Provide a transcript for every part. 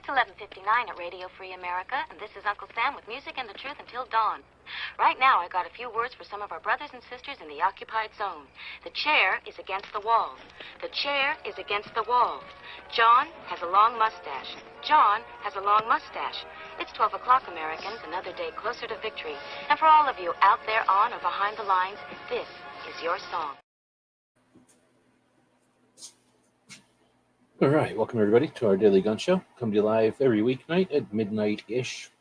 It's 11:59 at Radio Free America, and this is Uncle Sam with music and the truth until dawn. Right now, I got a few words for some of our brothers and sisters in the occupied zone. The chair is against the wall. The chair is against the wall. John has a long mustache. John has a long mustache. It's 12 o'clock, Americans, another day closer to victory. And for all of you out there on or behind the lines, this is your song. All right, welcome everybody to our daily gun show. Come to you live every weeknight at midnight-ish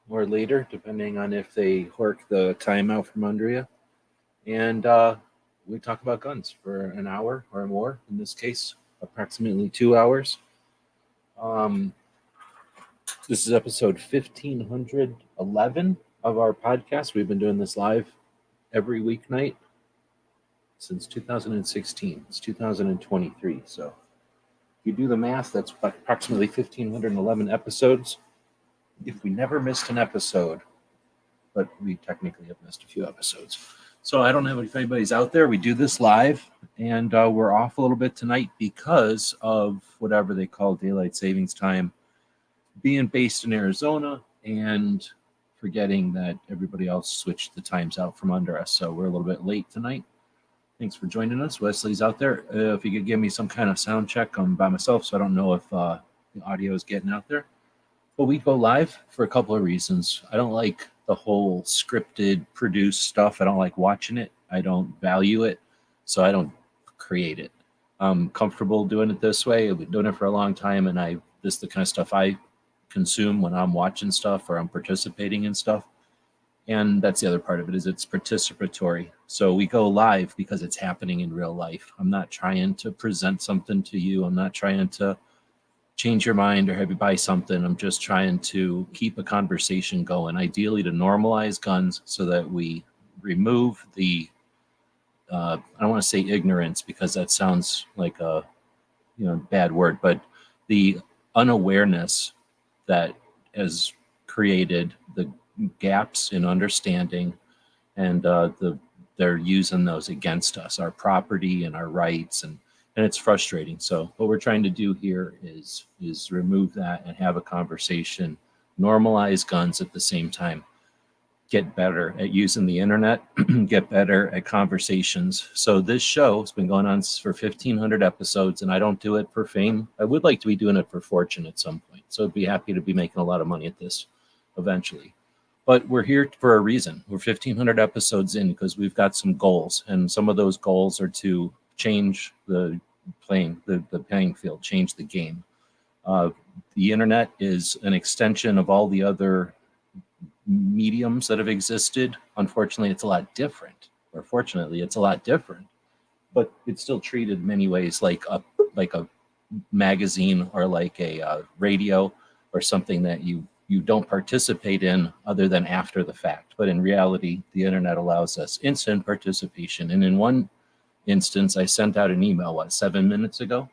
or later, depending on if they work the time out from under you. And we talk about guns for an hour or more. In this case, approximately 2 hours. This is episode 1511 of our podcast. We've been doing this live every weeknight since 2016. It's 2023, so if you do the math, that's approximately 1,511 episodes. If we never missed an episode, but we technically have missed a few episodes. So I don't know if anybody's out there. We do this live, and we're off a little bit tonight because of whatever they call daylight savings time, being based in Arizona and forgetting that everybody else switched the times out from under us. So we're a little bit late tonight. Thanks for joining us. Wesley's out there. If you could give me some kind of sound check, I'm by myself, so I don't know if the audio is getting out there. But we go live for a couple of reasons. I don't like the whole scripted, produced stuff. I don't like watching it. I don't value it, so I don't create it. I'm comfortable doing it this way. I've been doing it for a long time, and this is the kind of stuff I consume when I'm watching stuff or I'm participating in stuff. And that's the other part of it, is it's participatory. So we go live because it's happening in real life. I'm not trying to present something to you. I'm not trying to change your mind or have you buy something. I'm just trying to keep a conversation going, ideally to normalize guns so that we remove the, I don't want to say ignorance because that sounds like a bad word, but the unawareness that has created the gaps in understanding, and they're using those against us, our property and our rights, and it's frustrating. So what we're trying to do here is remove that and have a conversation, normalize guns at the same time, get better at using the internet, get better at conversations. So this show has been going on for 1,500 episodes, and I don't do it for fame. I would like to be doing it for fortune at some point. So I'd be happy to be making a lot of money at this eventually. But we're here for a reason. We're 1,500 episodes in because we've got some goals, and some of those goals are to change the playing field, change the game. The internet is an extension of all the other mediums that have existed. Unfortunately, it's a lot different, or fortunately, it's a lot different. But it's still treated in many ways like a magazine or like a radio or something that you don't participate in other than after the fact. But in reality, the internet allows us instant participation. And in one instance, I sent out an email, 7 minutes ago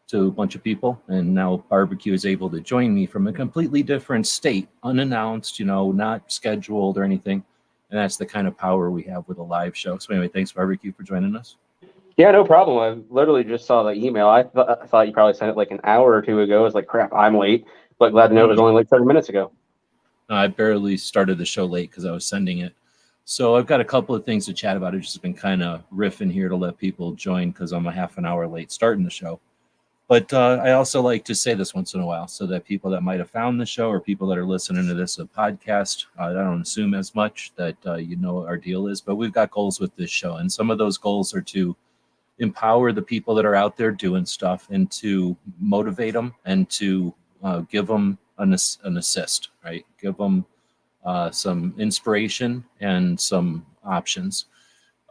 to a bunch of people. And now Barbecue is able to join me from a completely different state, unannounced, not scheduled or anything. And that's the kind of power we have with a live show. So anyway, thanks Barbecue for joining us. Yeah, no problem. I literally just saw the email. I thought you probably sent it like an hour or two ago. I was like, crap, I'm late. But glad to know it was only like 7 minutes ago. I barely started the show late because I was sending it. So I've got a couple of things to chat about. I've just been kind of riffing here to let people join because I'm a half an hour late starting the show. But I also like to say this once in a while so that people that might have found the show or people that are listening to this podcast, I don't assume as much that what our deal is. But we've got goals with this show. And some of those goals are to empower the people that are out there doing stuff and to motivate them and to give them an assist, right? Give them some inspiration and some options.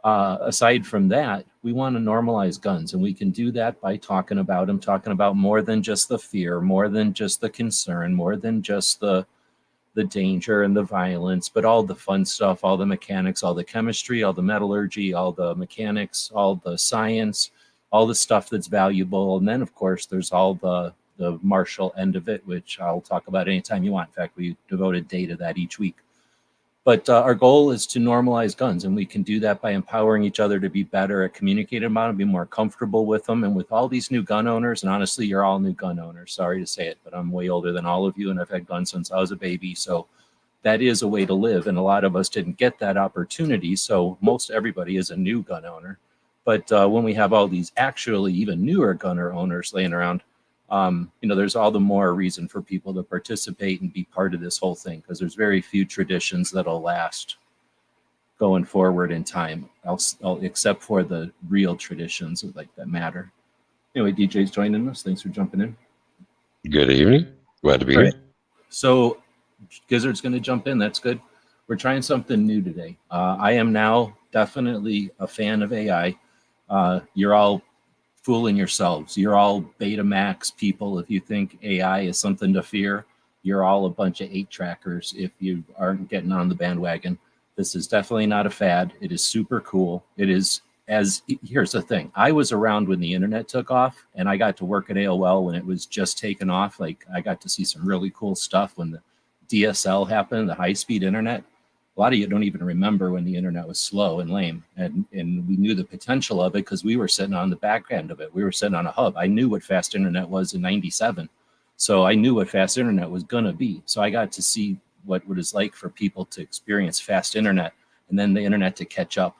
Aside from that, we want to normalize guns, and we can do that by talking about them, talking about more than just the fear, more than just the concern, more than just the danger and the violence, but all the fun stuff, all the mechanics, all the chemistry, all the metallurgy, all the mechanics, all the science, all the stuff that's valuable. And then, of course, there's all the martial end of it, which I'll talk about anytime you want. In fact, we devote a day to that each week. But our goal is to normalize guns, and we can do that by empowering each other to be better at communicating about them, be more comfortable with them. And with all these new gun owners, and honestly, you're all new gun owners. Sorry to say it, but I'm way older than all of you, and I've had guns since I was a baby. So that is a way to live, and a lot of us didn't get that opportunity. So most everybody is a new gun owner. But when we have all these actually even newer gunner owners laying around, there's all the more reason for people to participate and be part of this whole thing, because there's very few traditions that'll last going forward in time, except for the real traditions that matter. Anyway, DJ's joining us. Thanks for jumping in. Good evening. Glad to be here. So Gizzard's going to jump in. That's good. We're trying something new today. I am now definitely a fan of AI. You're all fooling yourselves. You're all Betamax people. If you think AI is something to fear, you're all a bunch of 8-trackers if you aren't getting on the bandwagon. This is definitely not a fad. It is super cool. Here's the thing. I was around when the internet took off, and I got to work at AOL when it was just taken off. Like, I got to see some really cool stuff when the DSL happened, the high-speed internet. A lot of you don't even remember when the internet was slow and lame, and we knew the potential of it because we were sitting on the back end of it. We were sitting on a hub. I knew what fast internet was in '97, so I knew what fast internet was going to be. So I got to see what it is like for people to experience fast internet, and then the internet to catch up.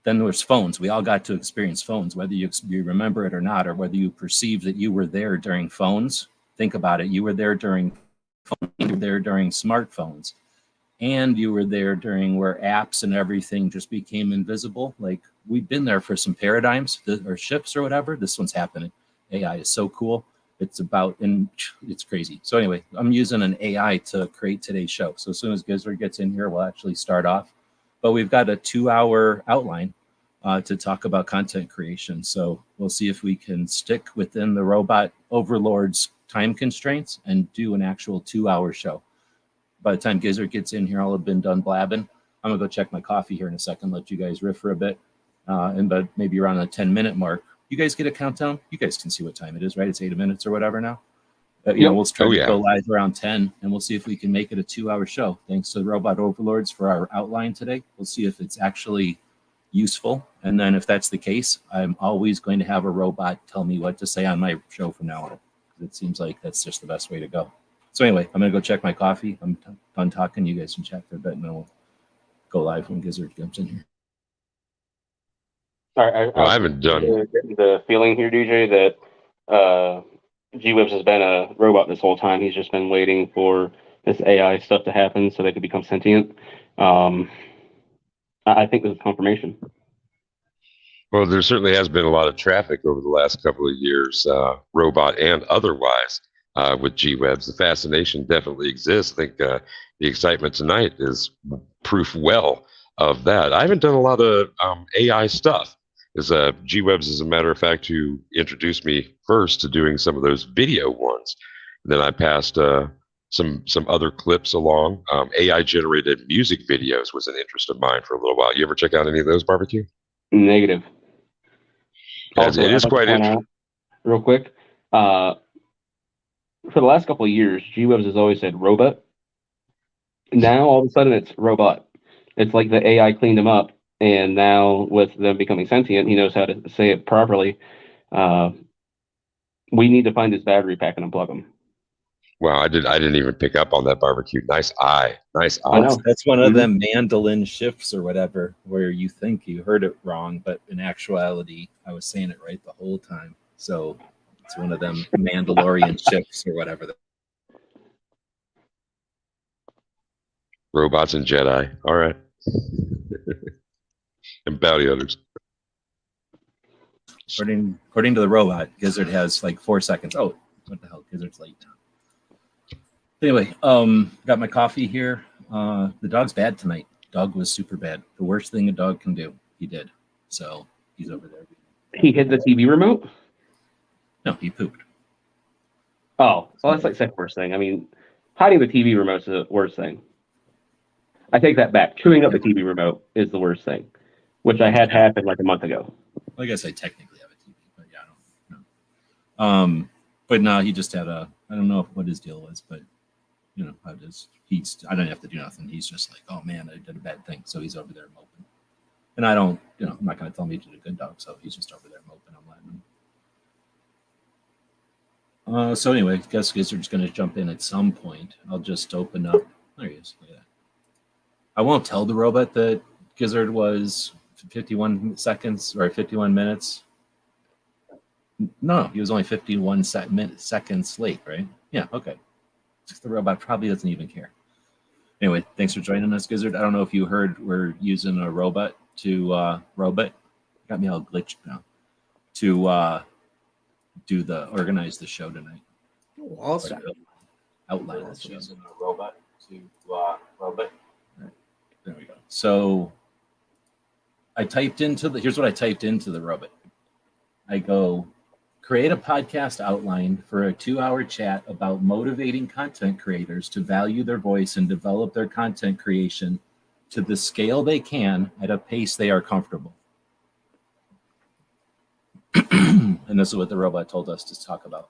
Then there was phones. We all got to experience phones, whether you remember it or not, or whether you perceive that you were there during phones. Think about it. You were there during phones, you were there during smartphones. And you were there during where apps and everything just became invisible. Like, we've been there for some paradigms or shifts or whatever. This one's happening. AI is so cool. It's crazy. So anyway, I'm using an AI to create today's show. So as soon as Gizzard gets in here, we'll actually start off. But we've got a 2-hour outline to talk about content creation. So we'll see if we can stick within the robot overlord's time constraints and do an actual 2-hour show. By the time Gizzard gets in here, I'll have been done blabbing. I'm gonna go check my coffee here in a second, let you guys riff for a bit. But maybe around the 10-minute mark, you guys get a countdown. You guys can see what time it is, right? It's 8 minutes or whatever now. We'll try to go live around 10, and we'll see if we can make it a 2-hour show. Thanks to the Robot Overlords for our outline today. We'll see if it's actually useful. And then if that's the case, I'm always going to have a robot tell me what to say on my show from now on. It seems like that's just the best way to go. So anyway, I'm going to go check my coffee. I'm done talking. You guys can chat for a bit, and then we'll go live when Gizzard jumps in here. All right, I haven't done the feeling here, DJ, that G-Webs has been a robot this whole time. He's just been waiting for this AI stuff to happen so they could become sentient. I think this is confirmation. Well, there certainly has been a lot of traffic over the last couple of years, robot and otherwise, with G-Webs. The fascination definitely exists. I think the excitement tonight is proof well of that. I haven't done a lot of AI stuff. G-Webs, as a matter of fact, who introduced me first to doing some of those video ones. And then I passed some other clips along. AI-generated music videos was an interest of mine for a little while. You ever check out any of those, Barbecue? Negative. Also, it is quite interesting. Real quick, for the last couple of years, G-Webs has always said robot. Now, all of a sudden, it's robot. It's like the AI cleaned him up, and now with them becoming sentient, he knows how to say it properly. We need to find his battery pack and unplug him. Wow, I didn't even pick up on that, Barbecue. Nice eye. I know. That's one of them mandolin shifts or whatever, where you think you heard it wrong, but in actuality, I was saying it right the whole time. So it's one of them Mandalorian shifts or whatever. Robots and Jedi. All right. And bounty hunters. According to the robot, Gizzard has like 4 seconds. Oh, what the hell? Gizzard's late. Anyway, got my coffee here. The dog's bad tonight. Dog was super bad. The worst thing a dog can do, he did. So he's over there. He hit the TV remote? No, he pooped. Oh, well, that's like second worst thing. I mean, hiding the TV remote's the worst thing. I take that back. Chewing up the TV remote is the worst thing, which I had happen like a month ago. I guess I technically have a TV, but yeah, I don't know. But no, he just had I don't know what his deal was, but I don't have to do nothing. He's just like, oh man, I did a bad thing. So he's over there moping. And I don't, I'm not going to tell him he did a good dog. So he's just over there moping. I'm letting him. So anyway, I guess Gizzard's going to jump in at some point. I'll just open up. There he is. Look at that. I won't tell the robot that Gizzard was 51 seconds or 51 minutes. No, he was only 51 seconds late, right? Yeah, okay. The robot probably doesn't even care. Anyway, thanks for joining us, Gizzard. I don't know if you heard we're using a robot to got me all glitched now, to organize the show tonight. Oh, awesome. Outline awesome. Using a robot to robot. Right. There we go. So I typed into here's what I typed into the robot. I go, create a podcast outline for a 2-hour chat about motivating content creators to value their voice and develop their content creation to the scale they can at a pace they are comfortable. And this is what the robot told us to talk about.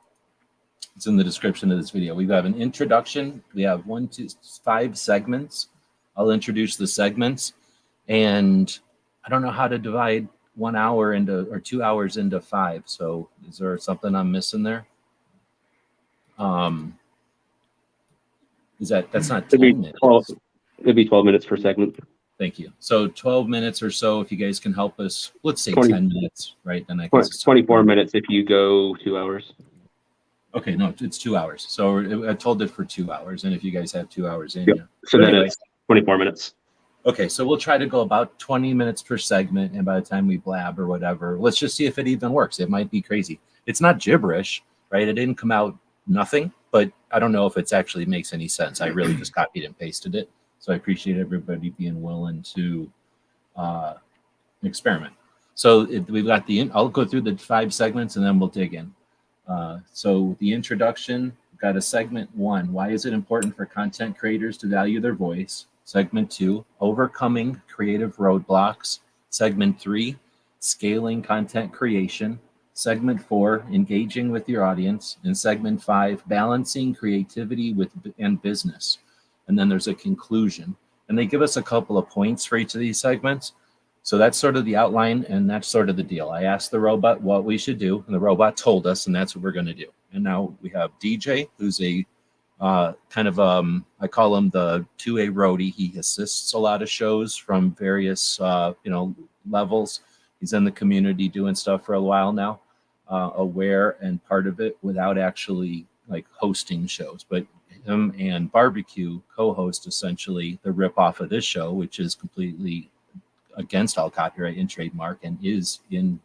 It's in the description of this video. We have an introduction. We have 5 segments. I'll introduce the segments. And I don't know how to divide 1 hour or 2 hours into 5. So is there something I'm missing there? That's not 10 minutes. It'd be 12 minutes per segment. Thank you. So 12 minutes or so, if you guys can help us, let's say 10 minutes, right? Then I guess 24 minutes if you go 2 hours. Okay, no, it's 2 hours. So I told it for 2 hours. And if you guys have 2 hours in, yep. yeah. So then it's 24 minutes. Okay, so we'll try to go about 20 minutes per segment. And by the time we blab or whatever, let's just see if it even works. It might be crazy. It's not gibberish, right? It didn't come out nothing, but I don't know if it actually makes any sense. I really just copied and pasted it. So I appreciate everybody being willing to experiment. So we've got I'll go through the 5 segments and then we'll dig in. So the introduction, got a segment 1. Why is it important for content creators to value their voice? Segment 2, overcoming creative roadblocks. Segment 3, scaling content creation. Segment 4, engaging with your audience. And segment 5, balancing creativity and business. And then there's a conclusion. And they give us a couple of points for each of these segments. So that's sort of the outline, and that's sort of the deal. I asked the robot what we should do, and the robot told us, and that's what we're going to do. And now we have DJ, who's a I call him the 2A roadie. He assists a lot of shows from various levels. He's in the community doing stuff for a while now, aware and part of it without actually like hosting shows. But him and Barbecue co-host essentially the rip-off of this show, which is completely against all copyright and trademark and is in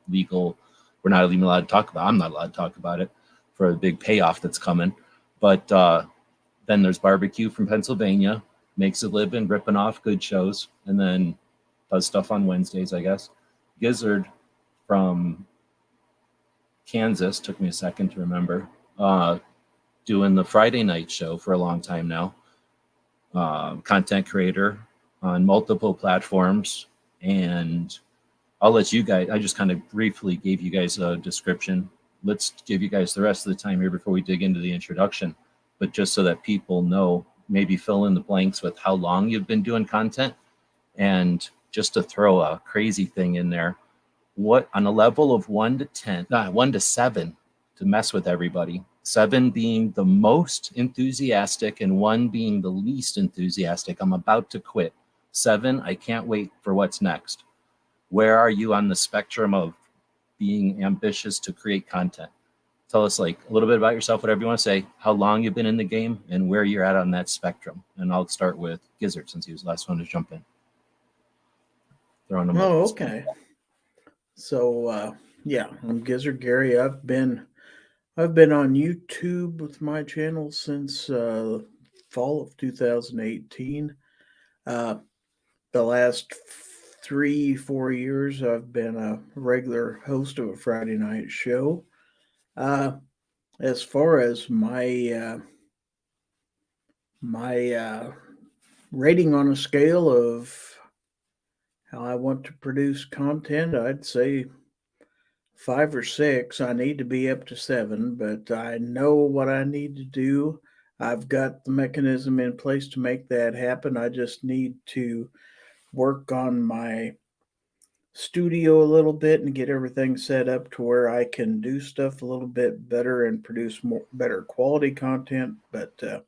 legal. We're not even allowed to talk about. I'm not allowed to talk about it for a big payoff that's coming. But then there's Barbecue from Pennsylvania, makes a living ripping off good shows, and then does stuff on Wednesdays, I guess. Gizzard from Kansas, took me a second to remember, doing the Friday night show for a long time now. Content creator on multiple platforms. And I'll let you guys, I just kind of briefly gave you guys a description. Let's give you guys the rest of the time here before we dig into the introduction. But just so that people know, maybe fill in the blanks with how long you've been doing content. And just to throw a crazy thing in there, what on a level of 1 to 7 to mess with everybody, 7 being the most enthusiastic and 1 being the least enthusiastic. I'm about to quit. 7, I can't wait for what's next. Where are you on the spectrum of being ambitious to create content? Tell us like a little bit about yourself, whatever you want to say, how long you've been in the game and where you're at on that spectrum. And I'll start with Gizzard since he was the last one to jump in. Okay. So I'm Gizzard Gary. I've been on YouTube with my channel since fall of 2018. The last 3-4 years, I've been a regular host of a Friday night show. As far as my rating on a scale of how I want to produce content, I'd say 5 or 6. I need to be up to 7, but I know what I need to do. I've got the mechanism in place to make that happen. I just need to work on my studio a little bit and get everything set up to where I can do stuff a little bit better and produce better quality content. But I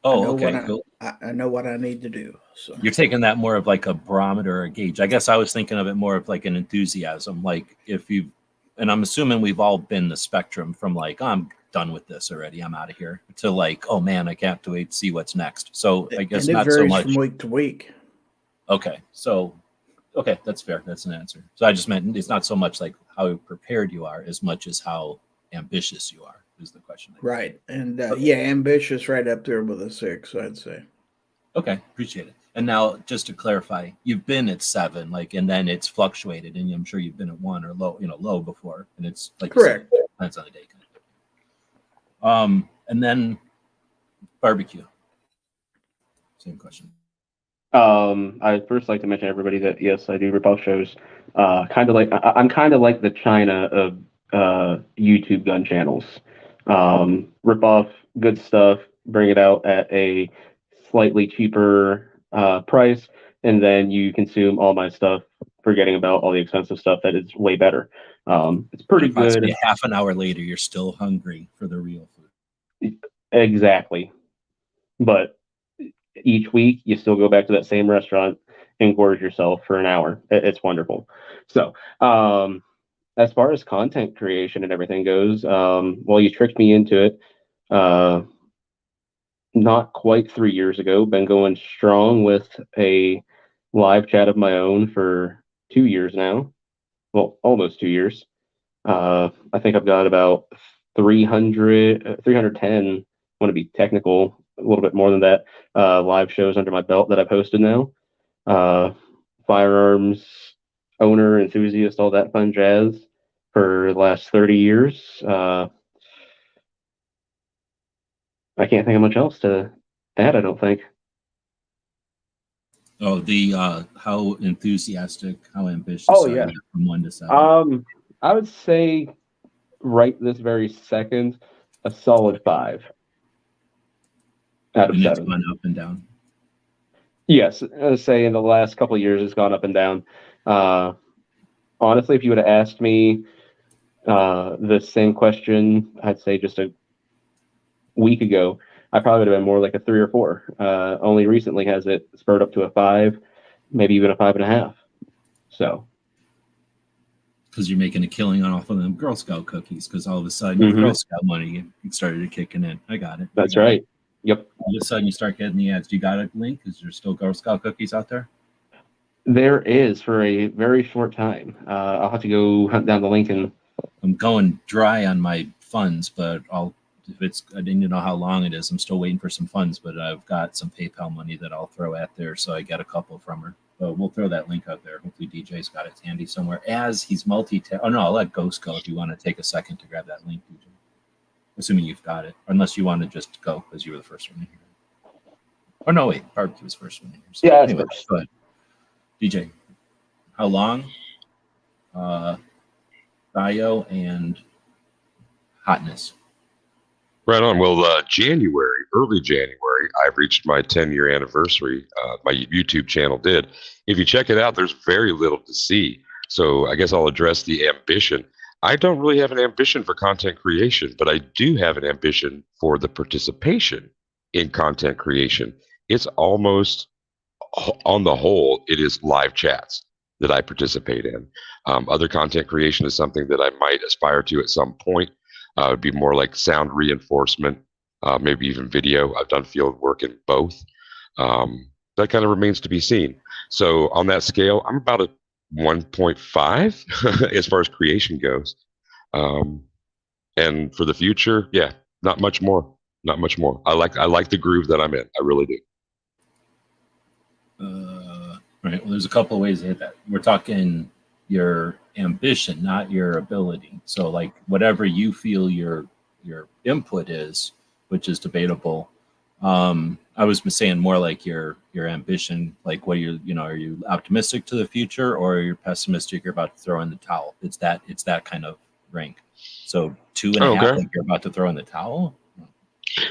Oh, know what okay, cool. I know what I need to do. So You're taking that more of like a barometer or a gauge. I guess I was thinking of it more of like an enthusiasm. Like if you, and I'm assuming we've all been the spectrum from like, oh, I'm done with this already, I'm out of here, to like, oh man, I can't wait to see what's next. So I guess and it not so varies from much. week to week. Okay, so okay, that's fair. That's an answer. So I just meant it's not so much like how prepared you are as much as how ambitious you are is the question. Right. And Okay. yeah, ambitious right up there with a 6, I'd say. Okay, appreciate it. And now, just to clarify, you've been at 7, like, and then it's fluctuated, and I'm sure you've been at 1 or low before, and it's like Correct. you said, depends on the day. And then barbecue. Same question. I'd first like to mention everybody that yes, I do rip-off shows. Kind of like I'm kind of like the China of YouTube gun channels. Rip off good stuff, bring it out at a slightly cheaper price, and then you consume all my stuff, forgetting about all the expensive stuff that is way better. It's pretty And possibly good. a half an hour later, you're still hungry for the real food. Exactly. But each week you still go back to that same restaurant and gorge yourself for an hour. It's wonderful. So, as far as content creation and everything goes, well, you tricked me into it. Not quite 3 years ago, been going strong with a live chat of my own for 2 years now. Well, almost 2 years. I think I've got about 310, want to be technical, a little bit more than that, live shows under my belt that I've hosted now. Firearms owner, enthusiast, all that fun jazz for the last 30 years. I can't think of much else to add, I don't think. Oh, the how enthusiastic, how ambitious Oh, are yeah. you from 1 to 7? I would say right this very second, a solid 5 out of And it's 7. gone up and down. Yes, I would say in the last couple of years, it's gone up and down. Honestly, if you would have asked me the same question, I'd say just a week ago, I probably would have been more like a 3 or 4. Only recently has it spurred up to a 5, maybe even a 5.5. So. Because you're making a killing on off of them Girl Scout cookies, because all of a sudden your Girl Scout money started kicking in. I got it. That's right. Yep. All of a sudden you start getting the ads. Do you got a link? Is there still Girl Scout cookies out there? There is for a very short time. I'll have to go hunt down the link and. I'm going dry on my funds, but I didn't know how long it is. I'm still waiting for some funds, but I've got some PayPal money that I'll throw at there, so I get a couple from her. But we'll throw that link out there. Hopefully DJ's got it handy somewhere. As he's oh no, I'll let Ghost go if you want to take a second to grab that link, DJ. Assuming you've got it, unless you want to just go because you were the first one in here. Oh no, wait, Barbecue was first one in here. So yeah, anyway, go ahead. DJ, how long? Bio and hotness. Right on. Well, early January, I've reached my 10-year anniversary. My YouTube channel did. If you check it out, there's very little to see. So I guess I'll address the ambition. I don't really have an ambition for content creation, but I do have an ambition for the participation in content creation. It's almost, on the whole, it is live chats that I participate in. Other content creation is something that I might aspire to at some point. It would be more like sound reinforcement, maybe even video. I've done field work in both. That kind of remains to be seen. So on that scale, I'm about a 1.5 as far as creation goes. And for the future, yeah, not much more. Not much more. I like the groove that I'm in. I really do. Right. Well, there's a couple of ways to hit that. We're talking your ambition, not your ability. So like whatever you feel your input is, which is debatable. I was saying more like your ambition, like what are you optimistic to the future or are you pessimistic you're about to throw in the towel? It's that kind of rank. So 2.5, like you're about to throw in the towel?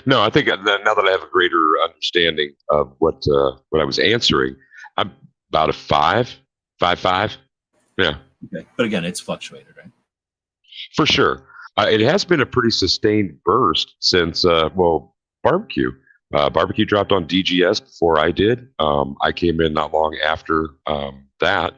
No, I think now that I have a greater understanding of what I was answering, I'm about a five. Yeah, Okay. But again, it's fluctuated, right? for sure. It has been a pretty sustained burst since barbecue. Barbecue dropped on DGS before I did. I came in not long after that.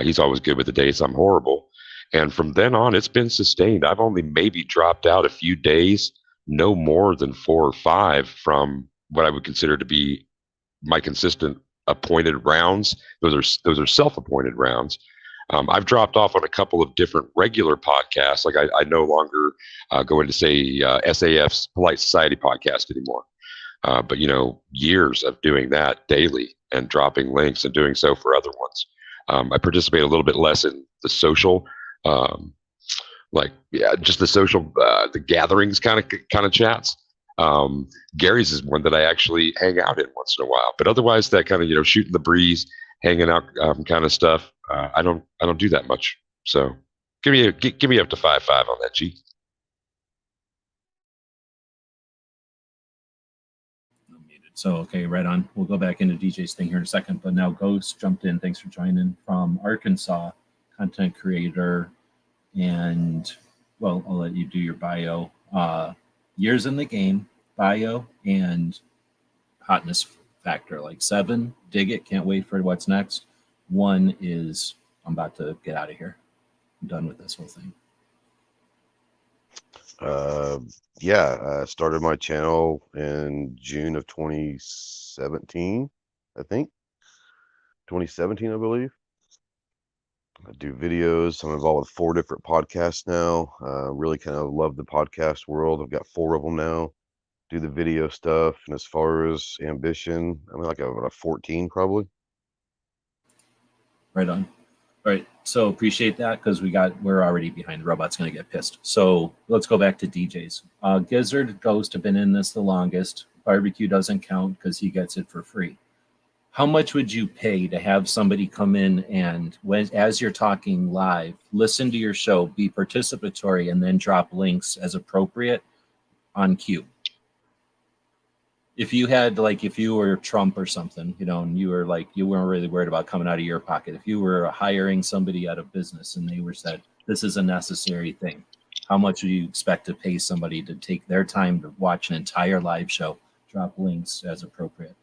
He's always good with the dates. I'm horrible. And from then on, it's been sustained. I've only maybe dropped out a few days, no more than 4 or 5 from what I would consider to be my consistent appointed rounds. Those are self-appointed rounds. I've dropped off on a couple of different regular podcasts. Like I no longer go into say SAF's Polite Society podcast anymore. But years of doing that daily and dropping links and doing so for other ones. I participate a little bit less in the social, just the social, the gatherings kind of chats. Gary's is one that I actually hang out in once in a while, but otherwise that kind of shooting the breeze, hanging out kind of stuff. I don't do that much. So give me up to 5.5 on that, G. So, okay, right on. We'll go back into DJ's thing here in a second, but now Ghost jumped in. Thanks for joining from Arkansas, content creator. And, well, I'll let you do your bio. Years in the game, bio, and hotness factor, like 7, dig it, can't wait for what's next. 1 is, I'm about to get out of here. I'm done with this whole thing. I started my channel in June of 2017, I think. 2017, I believe. I do videos. I'm involved with 4 different podcasts now. Really kind of love the podcast world. I've got 4 of them now. Do the video stuff. And as far as ambition, I'm like a 14 probably. Right on. All right, so appreciate that because we're already behind. The robot's going to get pissed. So let's go back to DJs. Gizzard Ghost have been in this the longest. Barbecue doesn't count because he gets it for free. How much would you pay to have somebody come in and, as you're talking live, listen to your show, be participatory, and then drop links as appropriate on cue? If you had, like, if you were Trump or something, and you were like, you weren't really worried about coming out of your pocket. If you were hiring somebody out of business and they were said, this is a necessary thing, how much would you expect to pay somebody to take their time to watch an entire live show, drop links as appropriate?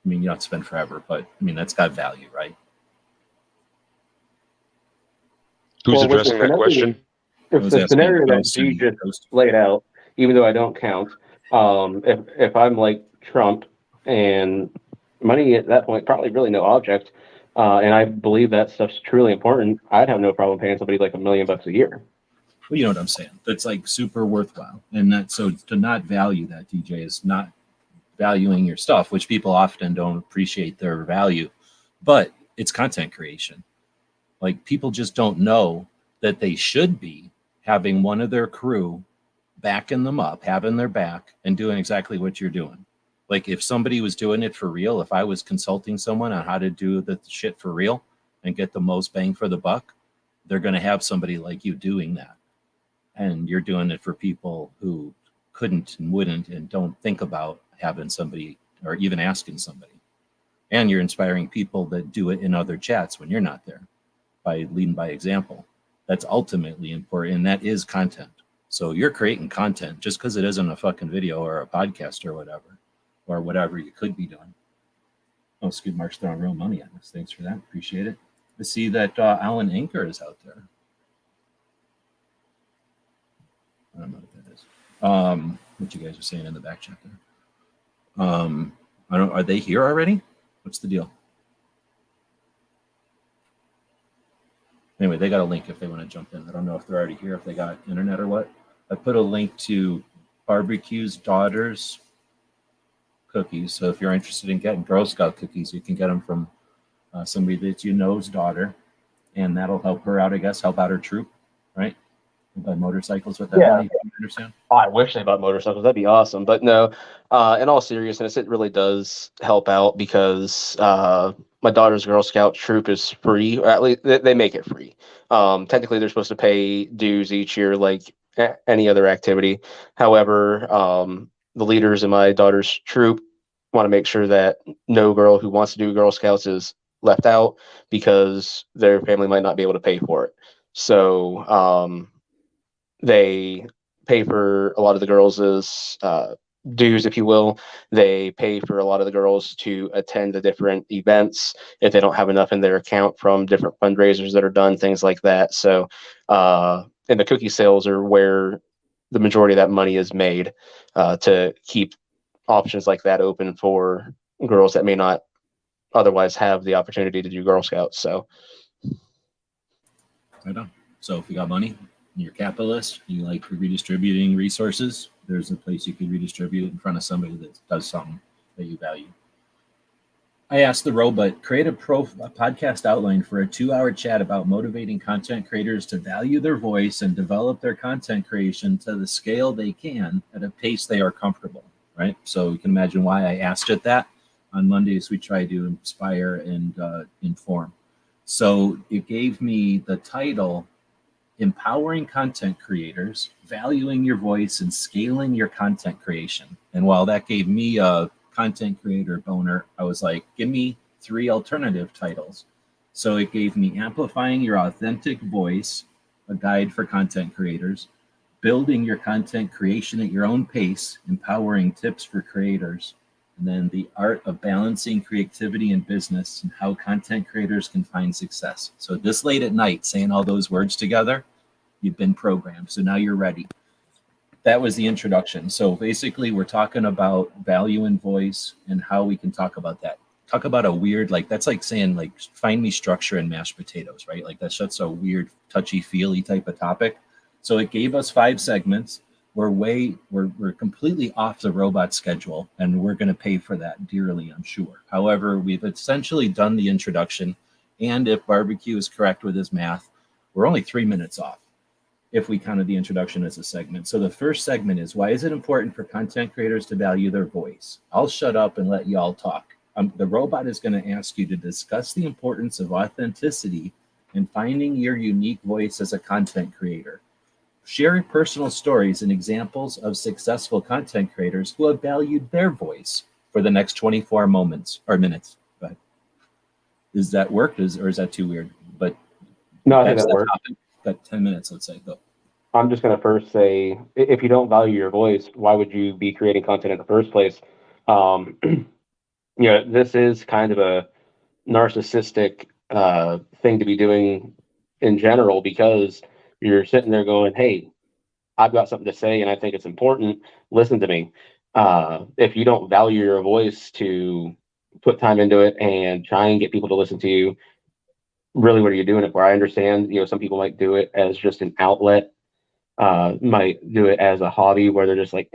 I mean, you don't have to spend forever, but I mean, that's got value, right? Who's addressing that question? If the scenario that G just laid out, even though I don't count, if I'm like Trump and money at that point, probably really no object, and I believe that stuff's truly important, I'd have no problem paying somebody like $1 million a year. Well, you know what I'm saying? That's like super worthwhile. And that, so to not value that, DJ, is not valuing your stuff, which people often don't appreciate their value, but it's content creation. Like, people just don't know that they should be having one of their crew backing them up, having their back, and doing exactly what you're doing. Like, if somebody was doing it for real, if I was consulting someone on how to do the shit for real and get the most bang for the buck, they're going to have somebody like you doing that. And you're doing it for people who couldn't and wouldn't and don't think about having somebody or even asking somebody. And you're inspiring people that do it in other chats when you're not there by leading by example. That's ultimately important, and that is content. So you're creating content just because it isn't a fucking video or a podcast or whatever you could be doing. Oh, Scoot Mark's throwing real money at us. Thanks for that. Appreciate it. I see that Alan Anchor is out there. I don't know what that is. What you guys are saying in the back chat there. Are they here already? What's the deal? Anyway, they got a link if they want to jump in. I don't know if they're already here, if they got internet or what. I put a link to Barbecue's daughter's cookies. So if you're interested in getting Girl Scout cookies, you can get them from somebody that you know's daughter, and that'll help her out, I guess, help out her troop, right? Buy motorcycles with that money, you understand? I wish they bought motorcycles. That'd be awesome. But no, in all seriousness, it really does help out because my daughter's Girl Scout troop is free, or at least they make it free. Technically, they're supposed to pay dues each year, like any other activity. However, the leaders in my daughter's troop want to make sure that no girl who wants to do Girl Scouts is left out because their family might not be able to pay for it. So they pay for a lot of the girls' dues, if you will. They pay for a lot of the girls to attend the different events if they don't have enough in their account from different fundraisers that are done, things like that. So, and the cookie sales are where the majority of that money is made to keep options like that open for girls that may not otherwise have the opportunity to do Girl Scouts. So, Right on. So if you got money, you're a capitalist, you like redistributing resources, there's a place you can redistribute in front of somebody that does something that you value. I asked the robot, create a podcast outline for a 2-hour chat about motivating content creators to value their voice and develop their content creation to the scale they can at a pace they are comfortable, right? So you can imagine why I asked it that. On Mondays, we try to inspire and inform. So it gave me the title, Empowering Content Creators, Valuing Your Voice and Scaling Your Content Creation. And while that gave me a content creator boner, I was like, give me 3 alternative titles. So it gave me Amplifying Your Authentic Voice, a guide for content creators, Building Your Content Creation at Your Own Pace, Empowering Tips for Creators, and then The Art of Balancing Creativity and Business and How Content Creators Can Find Success. So this late at night, saying all those words together, you've been programmed. So now you're ready. That was the introduction. So basically we're talking about value and voice and how we can talk about that. Talk about a weird, like that's like saying like find me structure in mashed potatoes, right? Like that's just a weird touchy-feely type of topic. So it gave us 5 segments. We're completely off the robot schedule, and we're going to pay for that dearly, I'm sure. However, we've essentially done the introduction, and if Barbecue is correct with his math, we're only 3 minutes off if we counted the introduction as a segment. So the first segment is, why is it important for content creators to value their voice? I'll shut up and let y'all talk. The robot is going to ask you to discuss the importance of authenticity and finding your unique voice as a content creator. Share personal stories and examples of successful content creators who have valued their voice for the next 24 moments or minutes. But does that work? Or is that too weird? But no, I think that works. Got 10 minutes, let's say. Go. I'm just going to first say, if you don't value your voice, why would you be creating content in the first place? This is kind of a narcissistic thing to be doing in general, because you're sitting there going, hey, I've got something to say and I think it's important. Listen to me. If you don't value your voice to put time into it and try and get people to listen to you, really, what are you doing it for? I understand, some people might do it as just an outlet, might do it as a hobby where they're just like,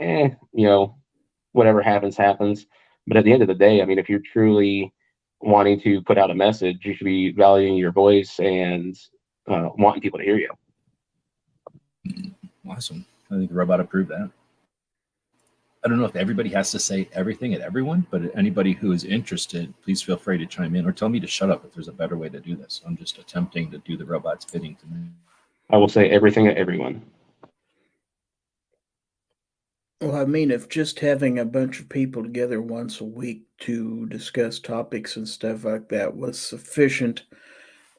whatever happens, happens. But at the end of the day, I mean, if you're truly wanting to put out a message, you should be valuing your voice and wanting people to hear you. Awesome. I think the robot approved that. I don't know if everybody has to say everything at everyone, but anybody who is interested, please feel free to chime in or tell me to shut up if there's a better way to do this. I'm just attempting to do the robot's bidding to me. I will say everything at everyone. Well, I mean, if just having a bunch of people together once a week to discuss topics and stuff like that was sufficient,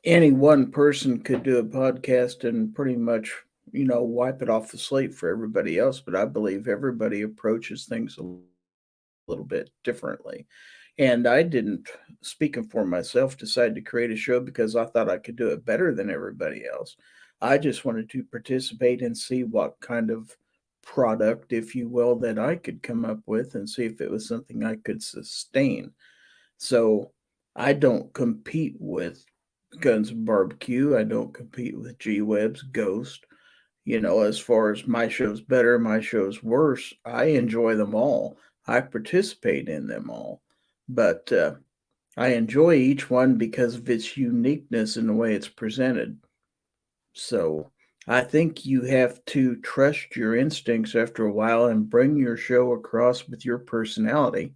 any one person could do a podcast and pretty much, wipe it off the slate for everybody else. But I believe everybody approaches things a little bit differently. And I didn't, speaking for myself, decide to create a show because I thought I could do it better than everybody else. I just wanted to participate and see what kind of product, if you will, that I could come up with and see if it was something I could sustain. So I don't compete with Guns and Barbecue. I don't compete with G-Web's Ghost. As far as my show's better, my show's worse, I enjoy them all. I participate in them all. But I enjoy each one because of its uniqueness in the way it's presented. So I think you have to trust your instincts after a while and bring your show across with your personality,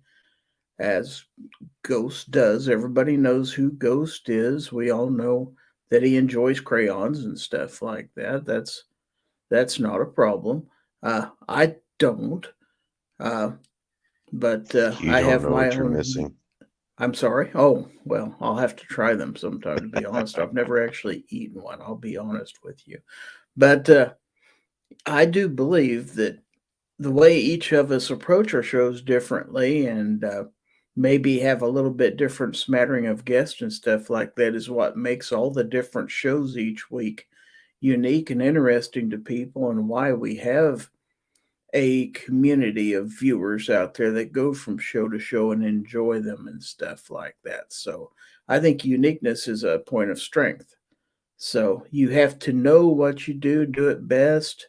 as Ghost does. Everybody knows who Ghost is. We all know that he enjoys crayons and stuff like that. That's That's not a problem. I don't, but You I don't have know my what you're own. missing. I'm sorry. Oh, well, I'll have to try them sometime, to be honest. I've never actually eaten one. I'll be honest with you. But I do believe that the way each of us approach our shows differently and maybe have a little bit different smattering of guests and stuff like that is what makes all the different shows each week unique and interesting to people, and why we have a community of viewers out there that go from show to show and enjoy them and stuff like that. So I think uniqueness is a point of strength. So you have to know what you do it best,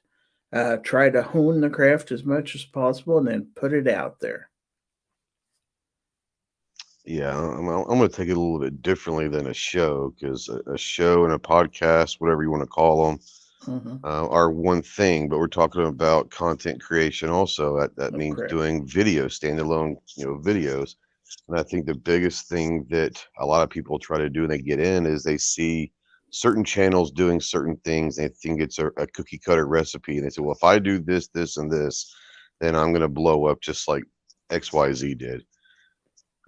try to hone the craft as much as possible, and then put it out there. Yeah, I'm going to take it a little bit differently than a show, because a show and a podcast, whatever you want to call them, Mhm. are one thing. But we're talking about content creation also. That Oh, means crap. doing videos, standalone, videos. And I think the biggest thing that a lot of people try to do when they get in is they see certain channels doing certain things. They think it's a cookie cutter recipe, and they say, "Well, if I do this, this, and this, then I'm going to blow up just like XYZ did."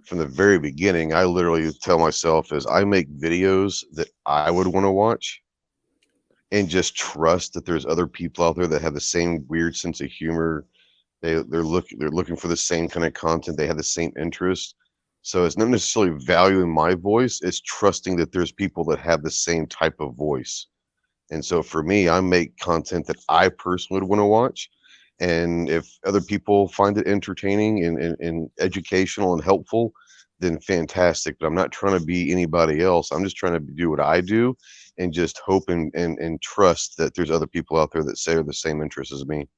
From the very beginning, I literally tell myself is I make videos that I would want to watch, and just trust that there's other people out there that have the same weird sense of humor. They're looking for the same kind of content. They have the same interest. So it's not necessarily valuing my voice, it's trusting that there's people that have the same type of voice. And so for me, I make content that I personally would want to watch. And if other people find it entertaining and educational and helpful, then fantastic. But I'm not trying to be anybody else. I'm just trying to do what I do, and just hope and trust that there's other people out there that share the same interests as me.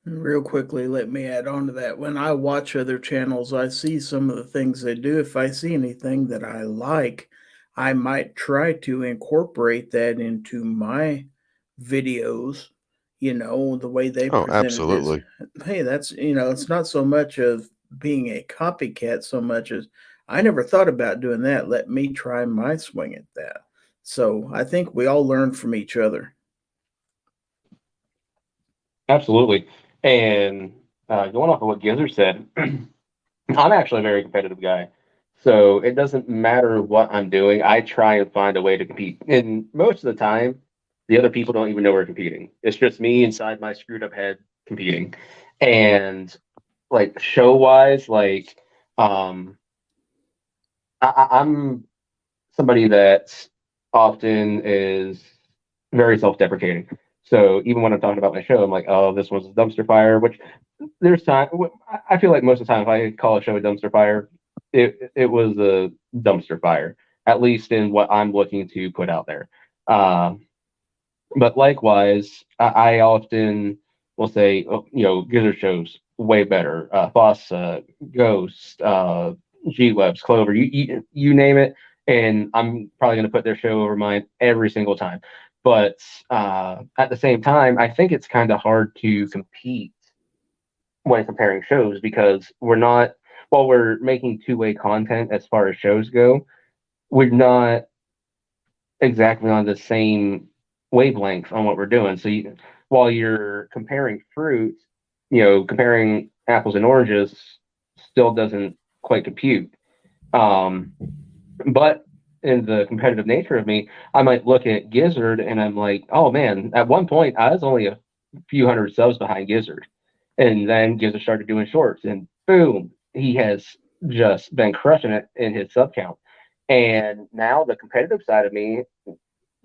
Real quickly, let me add on to that. When I watch other channels, I see some of the things they do. If I see anything that I like, I might try to incorporate that into my videos. The way they Oh, presented this. absolutely. Hey, it's not so much of being a copycat so much as I never thought about doing that. Let me try my swing at that. So I think we all learn from each other. Absolutely. And going off of what Gizzard said, I'm actually a very competitive guy. So it doesn't matter what I'm doing. I try and find a way to compete. And most of the time, the other people don't even know we're competing. It's just me inside my screwed up head competing. And like show wise, like um, I'm somebody that often is very self-deprecating. So even when I'm talking about my show, I'm like, "Oh, this one's a dumpster fire." Which there's time. I feel like most of the time, if I call a show a dumpster fire, it was a dumpster fire, at least in what I'm looking to put out there. But likewise, I often will say, oh, Gizzard shows way better. Fossa, Ghost, G-Webs, Clover, you name it, and I'm probably going to put their show over mine every single time. But at the same time, I think it's kind of hard to compete when comparing shows because we're not, while we're making two-way content as far as shows go, we're not exactly on the same wavelength on what we're doing. So while you're comparing fruit, comparing apples and oranges still doesn't quite compute. Um, but in the competitive nature of me, I might look at Gizzard and I'm like, oh man, at one point I was only a few hundred subs behind Gizzard. And then Gizzard started doing shorts and boom, he has just been crushing it in his sub count. And now the competitive side of me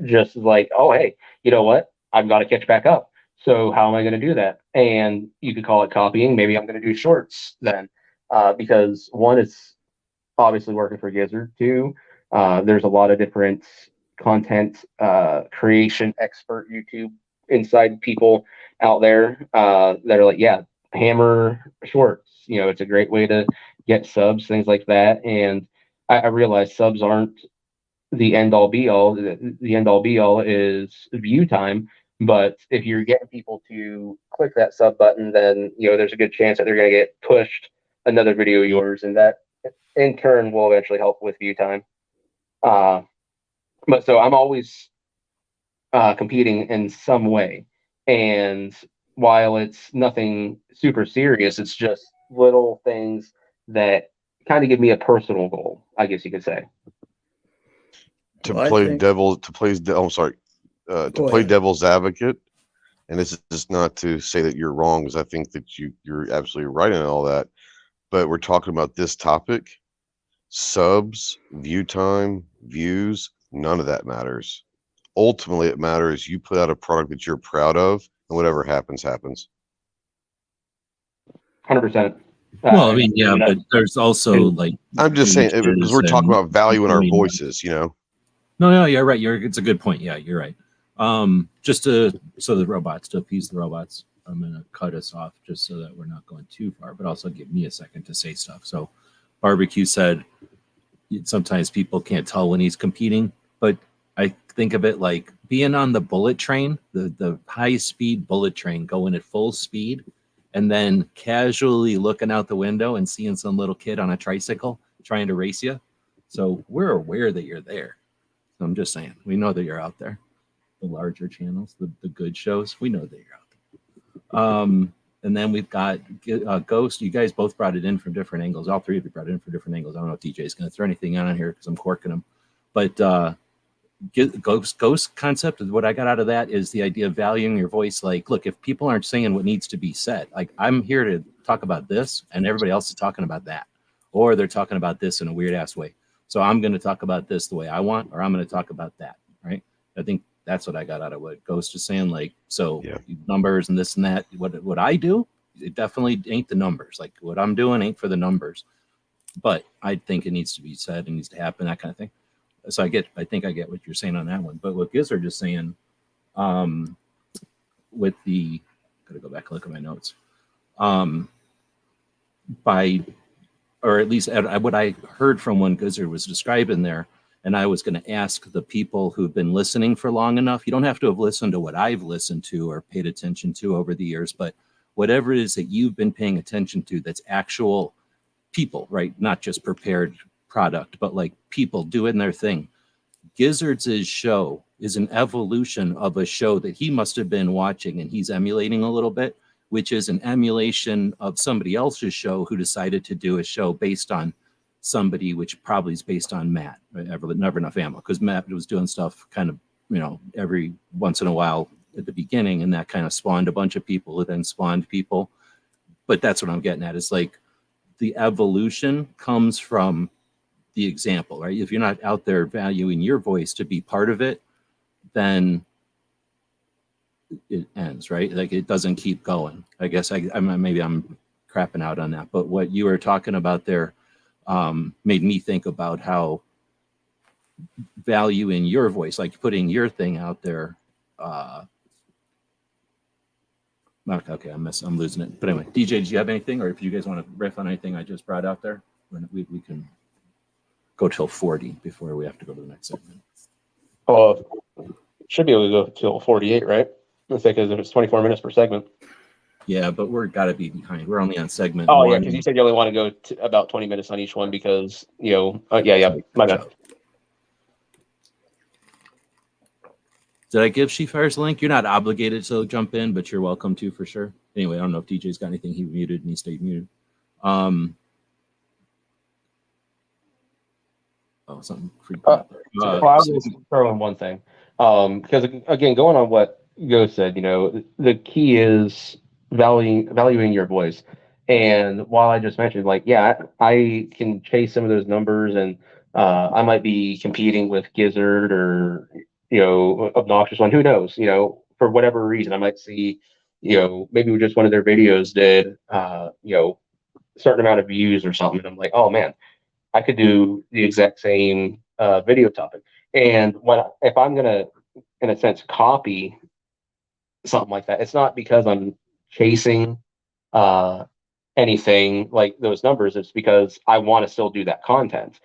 just like, oh, hey, you know what? I've got to catch back up. So how am I going to do that? And you could call it copying. Maybe I'm going to do shorts then, because one, it's obviously working for Gizzard. Two, there's a lot of different content creation expert YouTube inside people out there that are like, yeah, hammer shorts. It's a great way to get subs, things like that. And I realize subs aren't the end all be all. The end all be all is view time. But if you're getting people to click that sub button, then there's a good chance that they're going to get pushed another video of yours, and that in turn will eventually help with view time. But so I'm always competing in some way. And while it's nothing super serious, it's just little things that kind of give me a personal goal, I guess you could say. To Well, I play think. devil, to play, I'm sorry, to Go play ahead. devil's advocate, and this is just not to say that you're wrong, because I think that you're absolutely right in all that. But we're talking about this topic: subs, view time, views. None of that matters. Ultimately, it matters you put out a product that you're proud of, and whatever happens, happens. 100%. Well, I mean, yeah, but there's also And like I'm just saying, because gauges we're talking and about value in our viewing. voices, you know. No, you're right. It's a good point. Yeah, you're right. Just to the robots, to appease the robots, I'm gonna cut us off just so that we're not going too far, but also give me a second to say stuff. So, Barbecue said sometimes people can't tell when he's competing, but I think of it like being on the bullet train, the high speed bullet train going at full speed, and then casually looking out the window and seeing some little kid on a tricycle trying to race you. So we're aware that you're there. So I'm just saying, we know that you're out there. The larger channels, the good shows, we know that you're out there. And then we've got Ghost. You guys both brought it in from different angles. All three of you brought it in from different angles. I don't know if DJ is going to throw anything on here because I'm corking them. But Ghost concept, what I got out of that is the idea of valuing your voice. Like, look, if people aren't saying what needs to be said, like I'm here to talk about this and everybody else is talking about that. Or they're talking about this in a weird ass way. So I'm going to talk about this the way I want, or I'm going to talk about that. Right. I think that's what I got out of what Ghost is saying. Like, so Yeah. numbers and this and that, what I do, it definitely ain't the numbers. Like what I'm doing ain't for the numbers, but I think it needs to be said, it needs to happen, that kind of thing. So I think I get what you're saying on that one. But what Gizzard is saying, with the, gotta go back and look at my notes. By, or at least what I heard from when Gizzard was describing there, and I was going to ask the people who've been listening for long enough. You don't have to have listened to what I've listened to or paid attention to over the years, but whatever it is that you've been paying attention to that's actual people, right? Not just prepared product, but like people doing their thing. Gizzard's show is an evolution of a show that he must have been watching and he's emulating a little bit, which is an emulation of somebody else's show who decided to do a show based on somebody, which probably is based on Matt, Never Enough Ammo, because Matt was doing stuff kind of, every once in a while at the beginning, and that kind of spawned a bunch of people who then spawned people. But that's what I'm getting at. It's like the evolution comes from the example, right? If you're not out there valuing your voice to be part of it, then it ends, right? Like it doesn't keep going. I guess maybe I'm crapping out on that, but what you were talking about there made me think about how valuing your voice, like putting your thing out there. Okay, I'm losing it. But anyway, DJ, do you have anything, or if you guys want to riff on anything I just brought out there, we can go till 40 before we have to go to the next segment. Oh, should be able to go till 48, right? Let's say because it's 24 minutes per segment. Yeah, but we're got to be behind. We're only on segment. Oh, one. yeah, because you said you only want to go to about 20 minutes on each one because, yeah, my bad. Did I give Shefire's link? You're not obligated to jump in, but you're welcome to for sure. Anyway, I don't know if DJ's got anything. He muted and he stayed muted. Something freaked out there. Well, I'll just throw in one thing. Because, again, going on what Go said, the key is valuing your voice. And while I just mentioned, like, yeah, I can chase some of those numbers and I might be competing with Gizzard or, Obnoxious One, who knows, for whatever reason, I might see, maybe just one of their videos did, certain amount of views or something. And I'm like, oh man, I could do the exact same video topic. And if I'm gonna, in a sense, copy something like that, it's not because I'm chasing anything like those numbers. It's because I want to still do that content.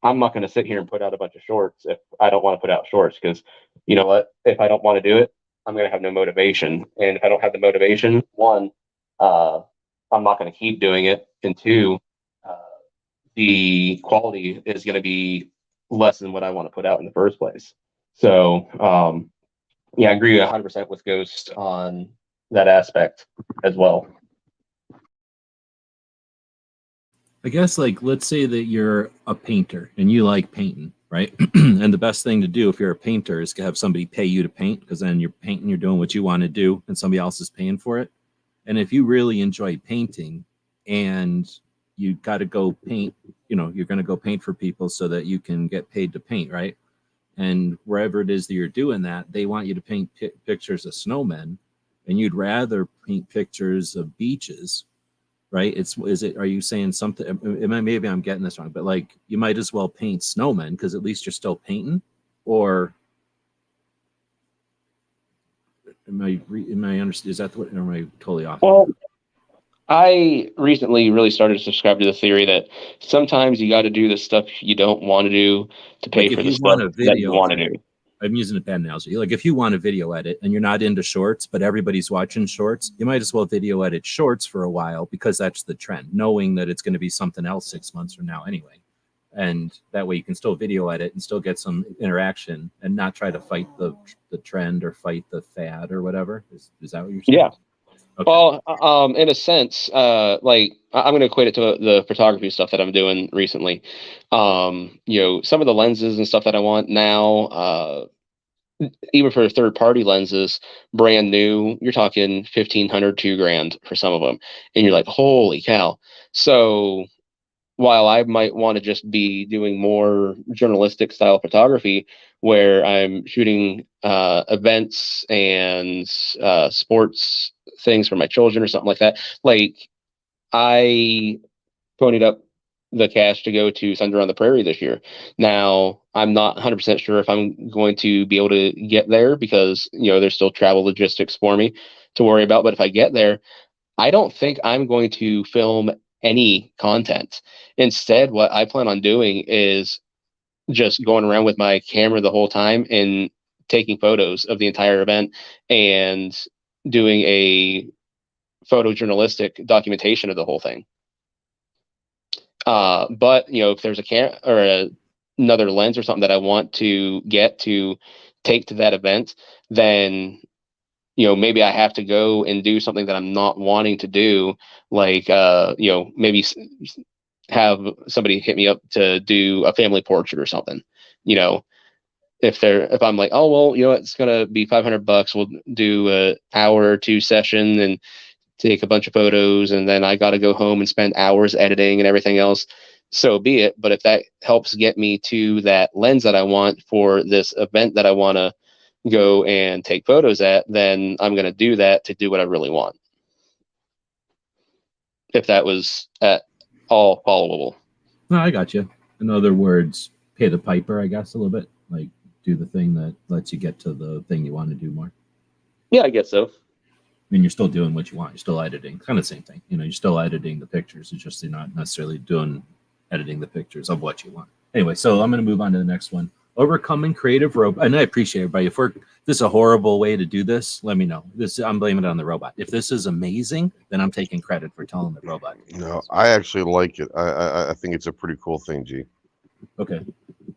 I'm not going to sit here and put out a bunch of shorts if I don't want to put out shorts, because you know what? If I don't want to do it, I'm going to have no motivation. And if I don't have the motivation, one, I'm not going to keep doing it. And two, the quality is going to be less than what I want to put out in the first place. So, yeah, I agree 100% with Ghost on that aspect as well. I guess, like, let's say that you're a painter and you like painting, right? And the best thing to do if you're a painter is to have somebody pay you to paint, because then you're painting, you're doing what you want to do, and somebody else is paying for it. And if you really enjoy painting and you got to go paint, you're going to go paint for people so that you can get paid to paint, right? And wherever it is that you're doing that, they want you to paint pictures of snowmen, and you'd rather paint pictures of beaches, right? Are you saying something? Maybe I'm getting this wrong, but like you might as well paint snowmen because at least you're still painting. Or am I understand? Is that what? Or am I totally off? Well, I recently really started to subscribe to the theory that sometimes you got to do the stuff you don't want to do to pay for the stuff that you want to do. I'm using a bad analogy. Like if you want a video edit and you're not into shorts, but everybody's watching shorts, you might as well video edit shorts for a while because that's the trend, knowing that it's going to be something else 6 months from now anyway. And that way you can still video edit and still get some interaction and not try to fight the trend or fight the fad or whatever. Is that what you're saying? Yeah. Okay. Well, in a sense, like I'm going to equate it to the photography stuff that I'm doing recently. Some of the lenses and stuff that I want now, even for third-party lenses, brand new, you're talking 1,500, $2,000 for some of them, and you're like, holy cow! So while I might want to just be doing more journalistic style photography, where I'm shooting events and sports things for my children or something like that, like I ponied up the cash to go to Thunder on the Prairie this year. Now, I'm not 100% sure if I'm going to be able to get there because, there's still travel logistics for me to worry about. But if I get there, I don't think I'm going to film any content. Instead, what I plan on doing is just going around with my camera the whole time and taking photos of the entire event and doing a photojournalistic documentation of the whole thing. But if there's another lens or something that I want to get to take to that event, then maybe I have to go and do something that I'm not wanting to do, like maybe have somebody hit me up to do a family portrait or something. If I'm like, oh well, it's gonna be $500, we'll do an hour or two session and take a bunch of photos, and then I got to go home and spend hours editing and everything else, so be it. But if that helps get me to that lens that I want for this event that I want to go and take photos at, then I'm going to do that to do what I really want. If that was at all followable. No, I got you. In other words, pay the piper, I guess, a little bit. Like do the thing that lets you get to the thing you want to do more. Yeah, I guess so. I mean, you're still doing what you want. You're still editing. Kind of the same thing. You're still editing the pictures. It's just you're not necessarily editing the pictures of what you want. Anyway, so I'm going to move on to the next one. Overcoming creative robot. And I appreciate everybody. If this is a horrible way to do this, let me know. I'm blaming it on the robot. If this is amazing, then I'm taking credit for telling the robot. No, I actually like it. I think it's a pretty cool thing, G. Okay.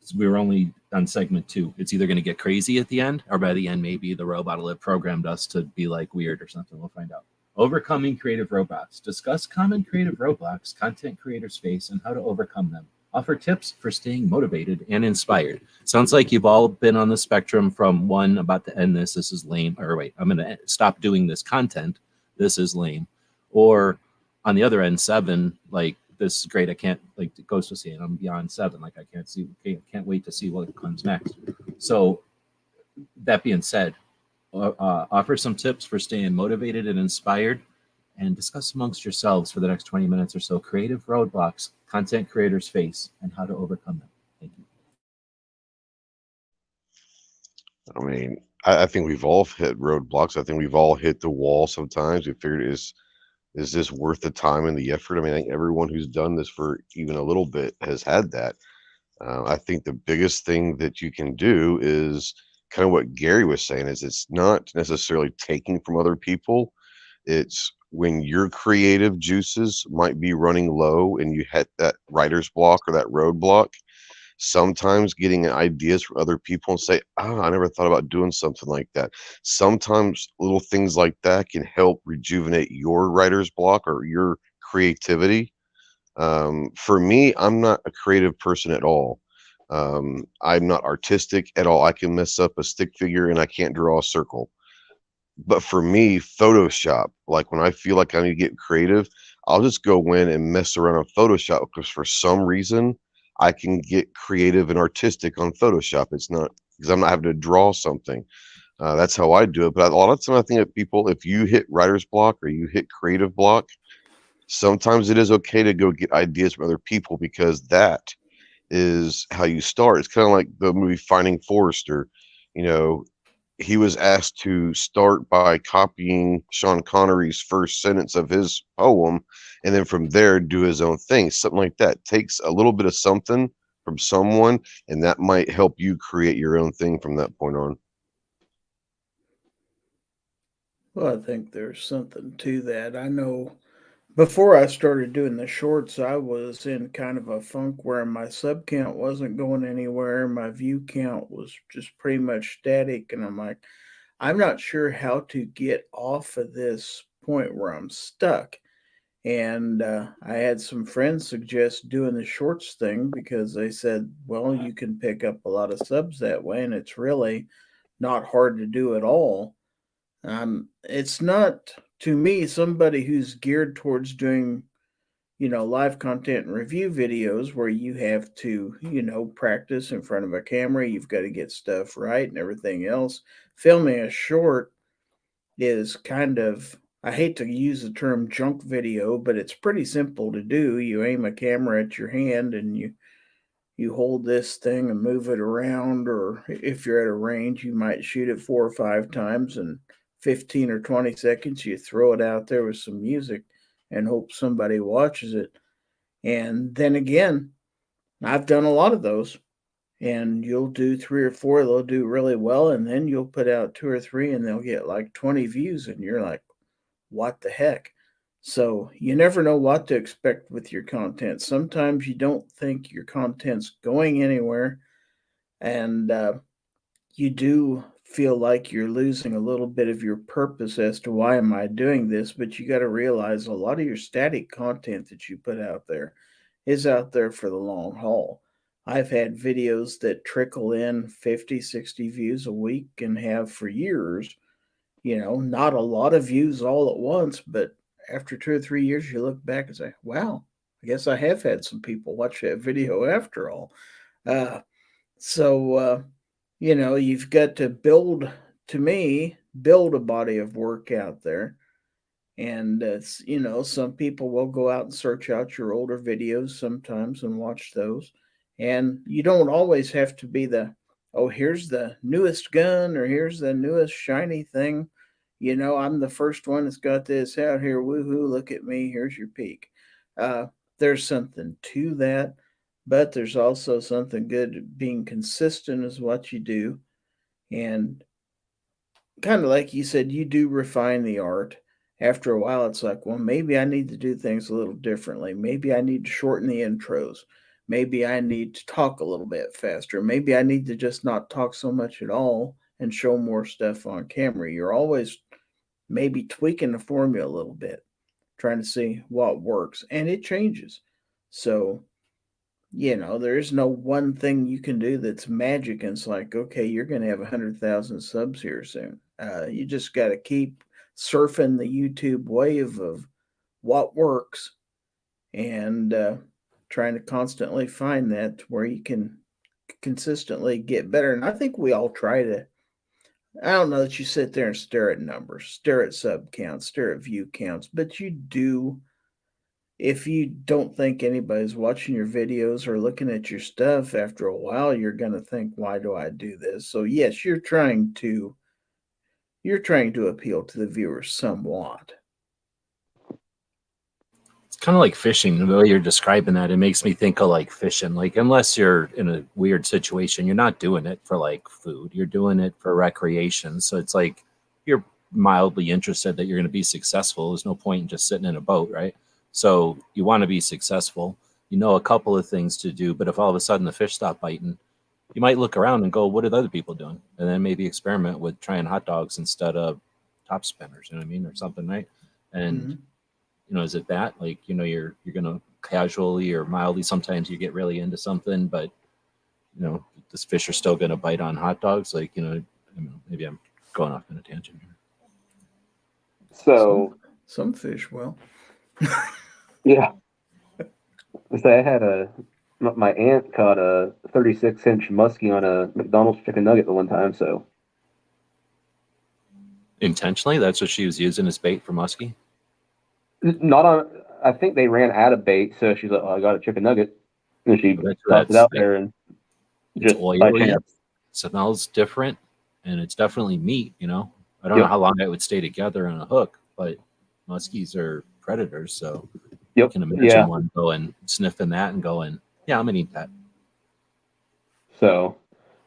So we were only on segment 2. It's either going to get crazy at the end, or by the end, maybe the robot will have programmed us to be like weird or something. We'll find out. Overcoming creative robots. Discuss common creative roadblocks content creators face and how to overcome them. Offer tips for staying motivated and inspired. Sounds like you've all been on the spectrum from 1, about to end this is lame, or wait, I'm going to stop doing this content, this is lame. Or on the other end, 7, like, this is great. I can't, like Ghost was saying, I'm beyond 7. Like I can't wait to see what comes next. So that being said, offer some tips for staying motivated and inspired, and discuss amongst yourselves for the next 20 minutes or so creative roadblocks content creators face and how to overcome them. Thank you. I mean, I think we've all hit roadblocks. I think we've all hit the wall sometimes. We figured, is this worth the time and the effort? I mean, I think everyone who's done this for even a little bit has had that. I think the biggest thing that you can do is kind of what Gary was saying, is it's not necessarily taking from other people. It's when your creative juices might be running low and you hit that writer's block or that roadblock, Sometimes getting ideas from other people and say, "Ah, I never thought about doing something like that." Sometimes little things like that can help rejuvenate your writer's block or your creativity. For me, I'm not a creative person at all. I'm not artistic at all. I can mess up a stick figure and I can't draw a circle. But for me, Photoshop, like when I feel like I need to get creative, I'll just go in and mess around on Photoshop because for some reason I can get creative and artistic on Photoshop. It's not because I'm not having to draw something. That's how I do it. But a lot of time I think that people, if you hit writer's block or you hit creative block, sometimes it is okay to go get ideas from other people because that is how you start. It's kind of like the movie Finding Forrester. You know, he was asked to start by copying Sean Connery's first sentence of his poem, and then from there do his own thing. Something like that takes a little bit of something from someone, and that might help you create your own thing from that point on. Well, I think there's something to that. I know before I started doing the shorts, I was in kind of a funk where my sub count wasn't going anywhere. My view count was just pretty much static. And I'm like, I'm not sure how to get off of this point where I'm stuck. And I had some friends suggest doing the shorts thing because they said, well, you can pick up a lot of subs that way, and it's really not hard to do at all. It's not, to me, somebody who's geared towards doing, live content and review videos where you have to, practice in front of a camera. You've got to get stuff right and everything else. Filming a short is kind of, I hate to use the term junk video, but it's pretty simple to do. You aim a camera at your hand and you hold this thing and move it around, or if you're at a range, you might shoot it 4 or 5 times and 15 or 20 seconds, you throw it out there with some music and hope somebody watches it. And then again, I've done a lot of those. And you'll do 3 or 4, they'll do really well, and then you'll put out 2 or 3 and they'll get like 20 views, and you're like, what the heck? So you never know what to expect with your content. Sometimes you don't think your content's going anywhere, and you do feel like you're losing a little bit of your purpose as to why am I doing this. But you got to realize a lot of your static content that you put out there is out there for the long haul. I've had videos that trickle in 50, 60 views a week and have for years. Not a lot of views all at once, but after 2 or 3 years, you look back and say, wow, I guess I have had some people watch that video after all. Uh, so, you've got to to me, build a body of work out there. And it's, some people will go out and search out your older videos sometimes and watch those. And you don't always have to be oh, here's the newest gun or here's the newest shiny thing. I'm the first one that's got this out here. Woohoo, look at me. Here's your peak. Uh, there's something to that, but there's also something good. Being consistent is what you do. And kind of like you said, you do refine the art. After a while, it's like, well, maybe I need to do things a little differently. Maybe I need to shorten the intros. Maybe I need to talk a little bit faster. Maybe I need to just not talk so much at all and show more stuff on camera. You're always maybe tweaking the formula a little bit, trying to see what works, and it changes. So, there is no one thing you can do that's magic. And it's like, okay, you're going to have 100,000 subs here soon. You just got to keep surfing the YouTube wave of what works and trying to constantly find that where you can consistently get better. And I think we all try to. I don't know that you sit there and stare at numbers, stare at sub counts, stare at view counts, but you do. If you don't think anybody's watching your videos or looking at your stuff, after a while you're going to think, why do I do this? So yes, you're trying to appeal to the viewers somewhat. It's kind of like fishing. The way you're describing that, it makes me think of like fishing. Like, unless you're in a weird situation, you're not doing it for like food. You're doing it for recreation. So it's like you're mildly interested that you're going to be successful. There's no point in just sitting in a boat, right? So you want to be successful. you know a couple of things to do, but if all of a sudden the fish stop biting, you might look around and go, what are the other people doing? And then maybe experiment with trying hot dogs instead of top spinners, you know what I mean, or something, right? And Mhm. you know, is it that, like, you know, you're gonna casually or mildly, sometimes you get really into something, but you know, this fish are still gonna bite on hot dogs, like, you know, I don't know, maybe I'm going off on a tangent here. So Some fish will. yeah, so I had my aunt caught a 36-inch muskie on a McDonald's chicken nugget the one time. So Intentionally, that's what she was using as bait for muskie. not on. I think they ran out of bait, so she's like, "Oh, I got a chicken nugget," and she But tossed it that's out there, and it's just by oily, chance. smells different, and it's definitely meat, you know. I don't know Yep. how long it would stay together on a hook, but muskies are predators, so you Yep. can imagine Yeah. one going sniffing that and going, yeah, I'm gonna eat that. So,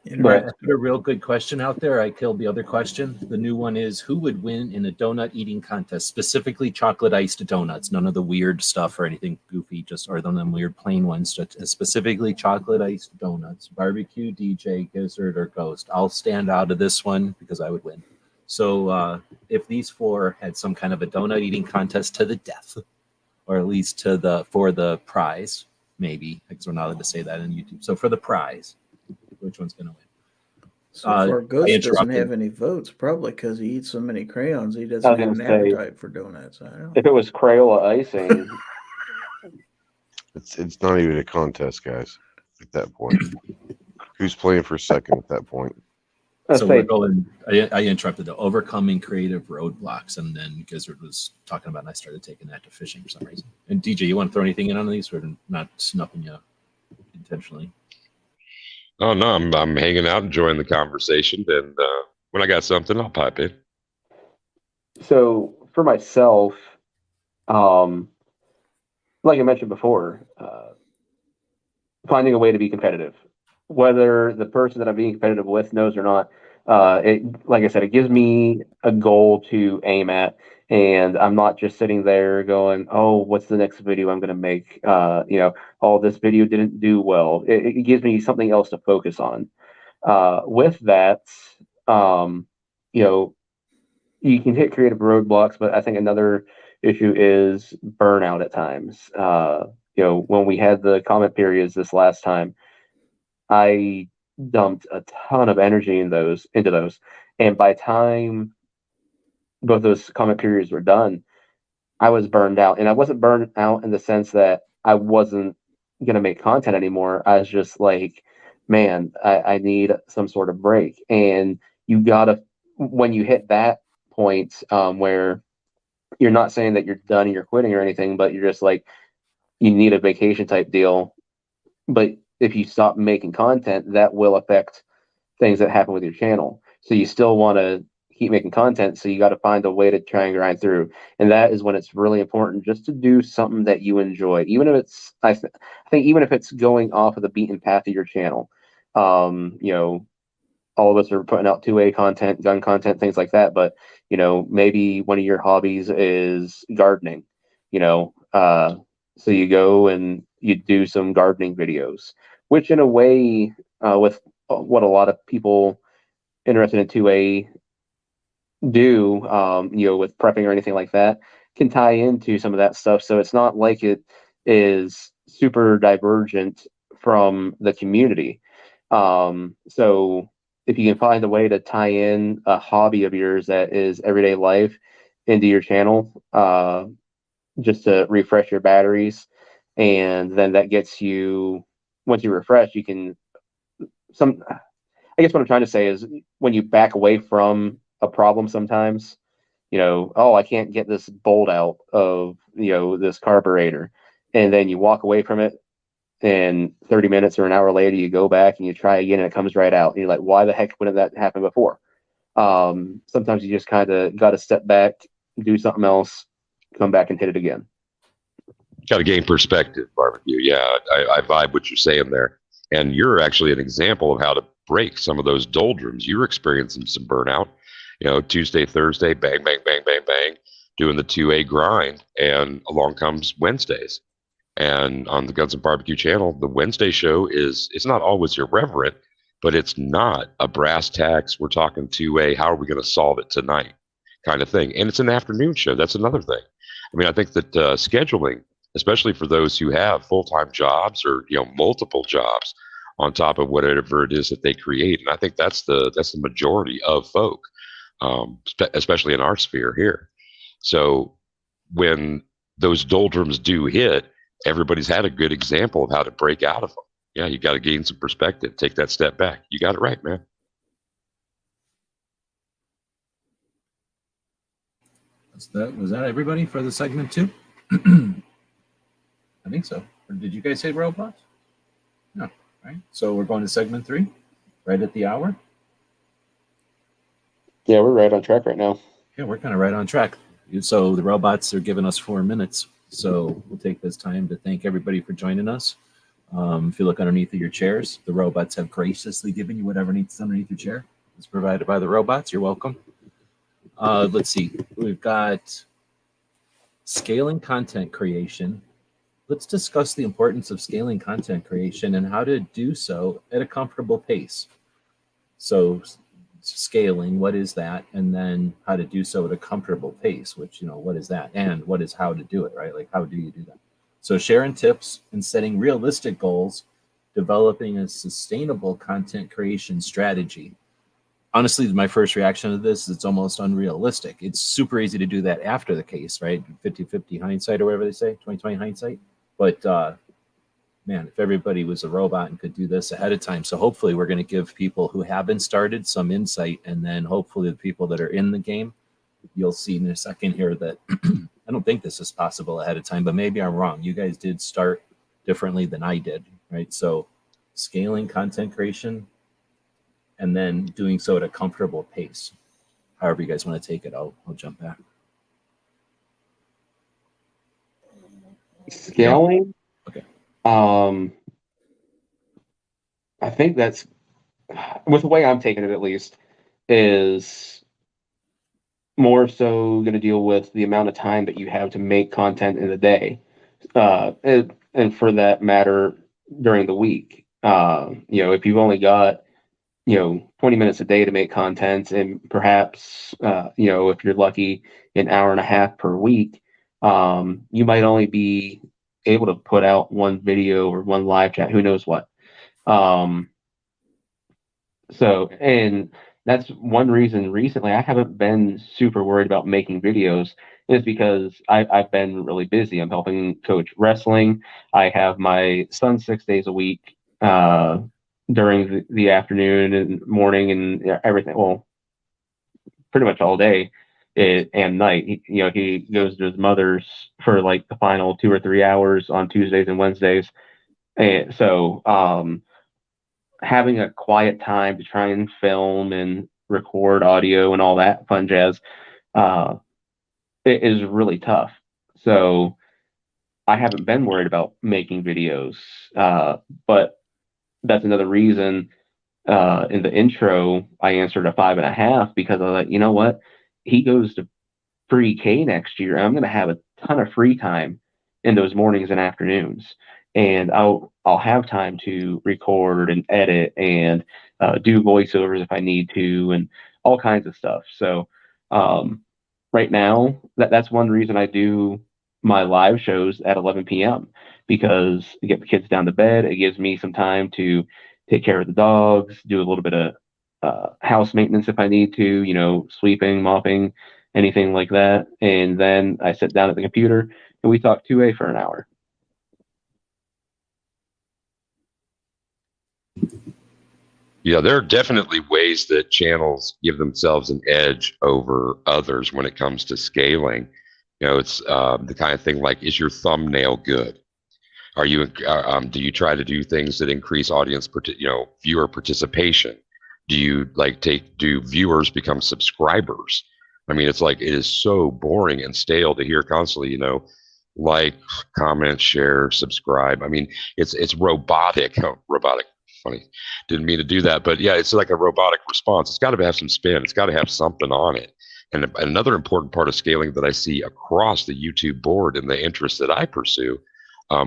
Interesting. I put a real good question out there. I killed the other question. The new one is, who would win in a donut eating contest, specifically chocolate iced donuts? None of the weird stuff or anything goofy, just or them weird plain ones. Just specifically chocolate iced donuts. Barbecue, DJ, Gizzard, or Ghost. I'll stand out of this one because I would win. So if these four had some kind of a donut eating contest to the death, or at least for the prize, maybe, because we're not allowed to say that on YouTube. So for the prize, which one's going to win? So far, I Ghost doesn't interrupted. have any votes, probably because he eats so many crayons. He I doesn't was have gonna an say, appetite for donuts. I don't. if it was Crayola icing, It's not even a contest, guys. At that point, who's playing for second at that point? I'd So we're say going. I interrupted the overcoming creative roadblocks, and then Gizzard was talking about, and I started taking that to fishing for some reason. And DJ, you want to throw anything in on these, or not snuffing you intentionally? Oh no, I'm hanging out, enjoying the conversation, and when I got something, I'll pipe in. so. For myself, um, like I mentioned before, finding a way to be competitive, whether the person that I'm being competitive with knows or not. Like I said, it gives me a goal to aim at, and I'm not just sitting there going, "Oh, what's the next video I'm going to make?" Oh, this video didn't do well. It gives me something else to focus on. With that, um, you know, you can hit creative roadblocks, but I think another issue is burnout at times. When we had the comment periods this last time, I dumped a ton of energy into those, and by time both those comment periods were done, I was burned out, and I wasn't burned out in the sense that I wasn't gonna make content anymore. I was just like, man, I need some sort of break, and you gotta when you hit that point where you're not saying that you're done and you're quitting or anything, but you're just like you need a vacation type deal. But if you stop making content, that will affect things that happen with your channel. So you still want to keep making content. So you got to find a way to try and grind through. And that is when it's really important just to do something that you enjoy, even if it's, I think, even if it's going off of the beaten path of your channel. All of us are putting out 2A content, gun content, things like that. But, maybe one of your hobbies is gardening, so you go and you do some gardening videos, which in a way, with what a lot of people interested in 2A do, with prepping or anything like that, can tie into some of that stuff. So it's not like it is super divergent from the community. So if you can find a way to tie in a hobby of yours that is everyday life into your channel, just to refresh your batteries, and then that gets you, once you refresh, you can some I guess what I'm trying to say is when you back away from a problem sometimes, oh, I can't get this bolt out of, this carburetor. And then you walk away from it, and 30 minutes or an hour later, you go back and you try again and it comes right out. And you're like, why the heck wouldn't that happen before? Sometimes you just kind of got to step back, do something else, come back and hit it again. Got to gain perspective, barbecue. Yeah, I vibe what you're saying there. And you're actually an example of how to break some of those doldrums. You're experiencing some burnout. Tuesday, Thursday, bang, bang, bang, bang, bang, doing the 2A grind. And along comes Wednesdays. And on the Guns and Barbecue channel, the Wednesday show it's not always irreverent, but it's not a brass tacks. We're talking 2A. How are we going to solve it tonight? Kind of thing. And it's an afternoon show. That's another thing. I mean, I think that scheduling, especially for those who have full-time jobs or multiple jobs on top of whatever it is that they create, and I think that's the majority of folk, especially in our sphere here. So when those doldrums do hit, everybody's had a good example of how to break out of them. Yeah, you got to gain some perspective, take that step back. You got it right, man. Was that everybody for the segment 2? I think so. Or did you guys say robots? No. Right. So we're going to segment 3, right at the hour. Yeah, we're right on track right now. Yeah, we're kind of right on track. So the robots are giving us 4 minutes. So we'll take this time to thank everybody for joining us. If you look underneath of your chairs, the robots have graciously given you whatever needs underneath your chair. It's provided by the robots. You're welcome. Let's see. We've got scaling content creation. Let's discuss the importance of scaling content creation and how to do so at a comfortable pace. So scaling, what is that? And then how to do so at a comfortable pace, which, what is that? And what is how to do it, right? Like, how do you do that? So sharing tips and setting realistic goals, developing a sustainable content creation strategy. Honestly, my first reaction to this is it's almost unrealistic. It's super easy to do that after the case, right? 50-50 hindsight or whatever they say, 20-20 hindsight. But man, if everybody was a robot and could do this ahead of time. So hopefully we're going to give people who haven't started some insight, and then hopefully the people that are in the game, you'll see in a second here that I don't think this is possible ahead of time, but maybe I'm wrong. You guys did start differently than I did, right? So scaling content creation and then doing so at a comfortable pace. However you guys want to take it, I'll jump back. Scaling? Okay. I think that's, with the way I'm taking it at least, is more so going to deal with the amount of time that you have to make content in a day. And for that matter, during the week. If you've only got 20 minutes a day to make content, and perhaps if you're lucky, an hour and a half per week, you might only be able to put out one video or one live chat, who knows what. And that's one reason recently I haven't been super worried about making videos, is because I've been really busy. I'm helping coach wrestling. I have my son 6 days a week during the afternoon and morning and everything. Well, pretty much all day and night. He goes to his mother's for like the final 2 or 3 hours on Tuesdays and Wednesdays. And so having a quiet time to try and film and record audio and all that fun jazz it is really tough. So I haven't been worried about making videos, but that's another reason in the intro I answered a 5.5, because I was like, you know what, he goes to pre-K next year, and I'm going to have a ton of free time in those mornings and afternoons, and I'll have time to record and edit and do voiceovers if I need to, and all kinds of stuff. So right now, that's one reason I do my live shows at 11 p.m. because to get the kids down to bed, it gives me some time to take care of the dogs, do a little bit of house maintenance if I need to, sweeping, mopping, anything like that. And then I sit down at the computer and we talk 2A for an hour. Yeah, there are definitely ways that channels give themselves an edge over others when it comes to scaling. It's the kind of thing like, is your thumbnail good? Are you do you try to do things that increase audience, viewer participation? Do you do viewers become subscribers? I mean, it's like, it is so boring and stale to hear constantly, like, comment, share, subscribe. I mean, it's robotic. Oh, robotic. Funny. Didn't mean to do that, but yeah, it's like a robotic response. It's got to have some spin. It's got to have something on it. And another important part of scaling that I see across the YouTube board and the interests that I pursue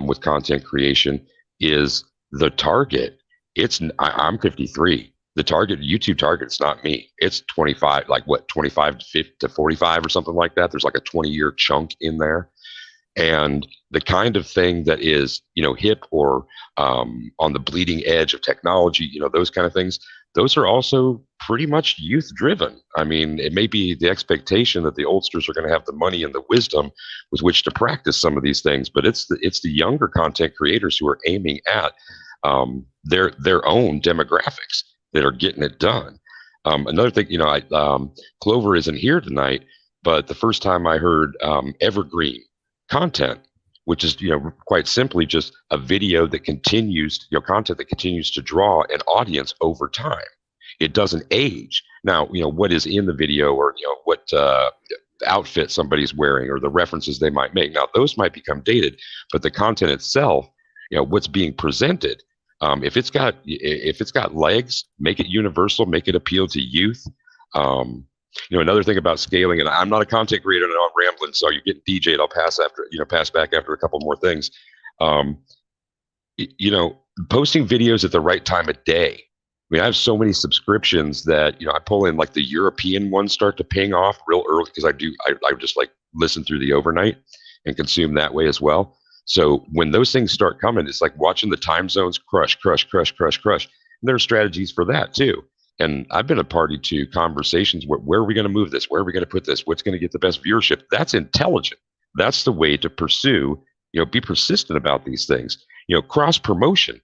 with content creation is the target. I'm 53. The target, YouTube target, is not me. It's 25, like what, 25 to 50 to 45 or something like that. There's like a 20-year chunk in there. And the kind of thing that is, hip or on the bleeding edge of technology, those kind of things, those are also pretty much youth driven. I mean, it may be the expectation that the oldsters are going to have the money and the wisdom with which to practice some of these things, but it's the younger content creators who are aiming at their own demographics that are getting it done. Another thing, Clover isn't here tonight, but the first time I heard evergreen content, which is quite simply just a video that continues, content that continues to draw an audience over time. It doesn't age. Now, what is in the video, or what outfit somebody's wearing, or the references they might make. Now, those might become dated, but the content itself, what's being presented, if it's got legs, make it universal, make it appeal to youth. Another thing about scaling, and I'm not a content creator, and I'm rambling, so you're getting DJ'd. I'll pass back after a couple more things. Posting videos at the right time of day. I mean, I have so many subscriptions that, I pull in, like the European ones start to ping off real early, because I just like listen through the overnight and consume that way as well. So when those things start coming, it's like watching the time zones crush. And there are strategies for that too. And I've been a party to conversations where are we going to move this? Where are we going to put this? What's going to get the best viewership? That's intelligent. That's the way to pursue, be persistent about these things. Cross promotion.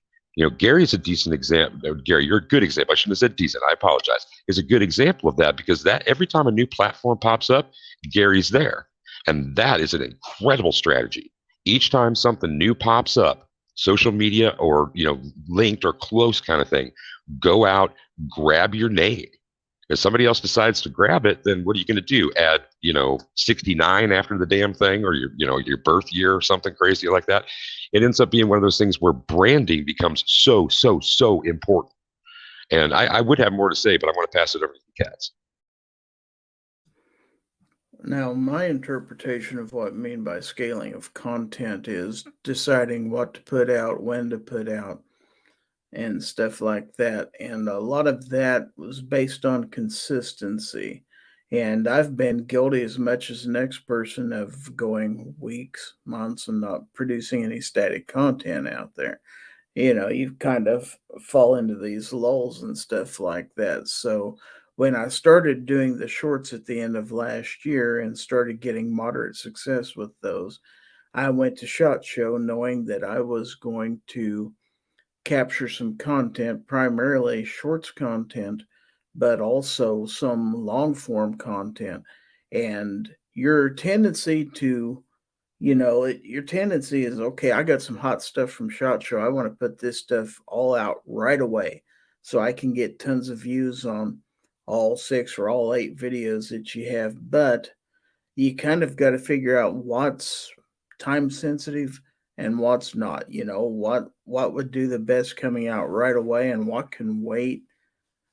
Gary's a decent example. Gary, you're a good example. I shouldn't have said decent. I apologize. Is a good example of that, because that every time a new platform pops up, Gary's there. And that is an incredible strategy. Each time something new pops up, social media or, linked or close kind of thing, go out, grab your name. If somebody else decides to grab it, then what are you going to do? Add, 69 after the damn thing, or your birth year or something crazy like that. It ends up being one of those things where branding becomes so important. And I would have more to say, but I want to pass it over to the cats. Now, my interpretation of what I mean by scaling of content is deciding what to put out, when to put out, and stuff like that. And a lot of that was based on consistency. And I've been guilty as much as the next person of going weeks, months, and not producing any static content out there. You kind of fall into these lulls and stuff like that. So when I started doing the shorts at the end of last year and started getting moderate success with those, I went to SHOT Show knowing that I was going to capture some content, primarily shorts content, but also some long form content. And your tendency is, okay, I got some hot stuff from SHOT Show. I want to put this stuff all out right away so I can get tons of views on all 6 or all 8 videos that you have. But you kind of got to figure out what's time sensitive and what's not. What would do the best coming out right away, and what can wait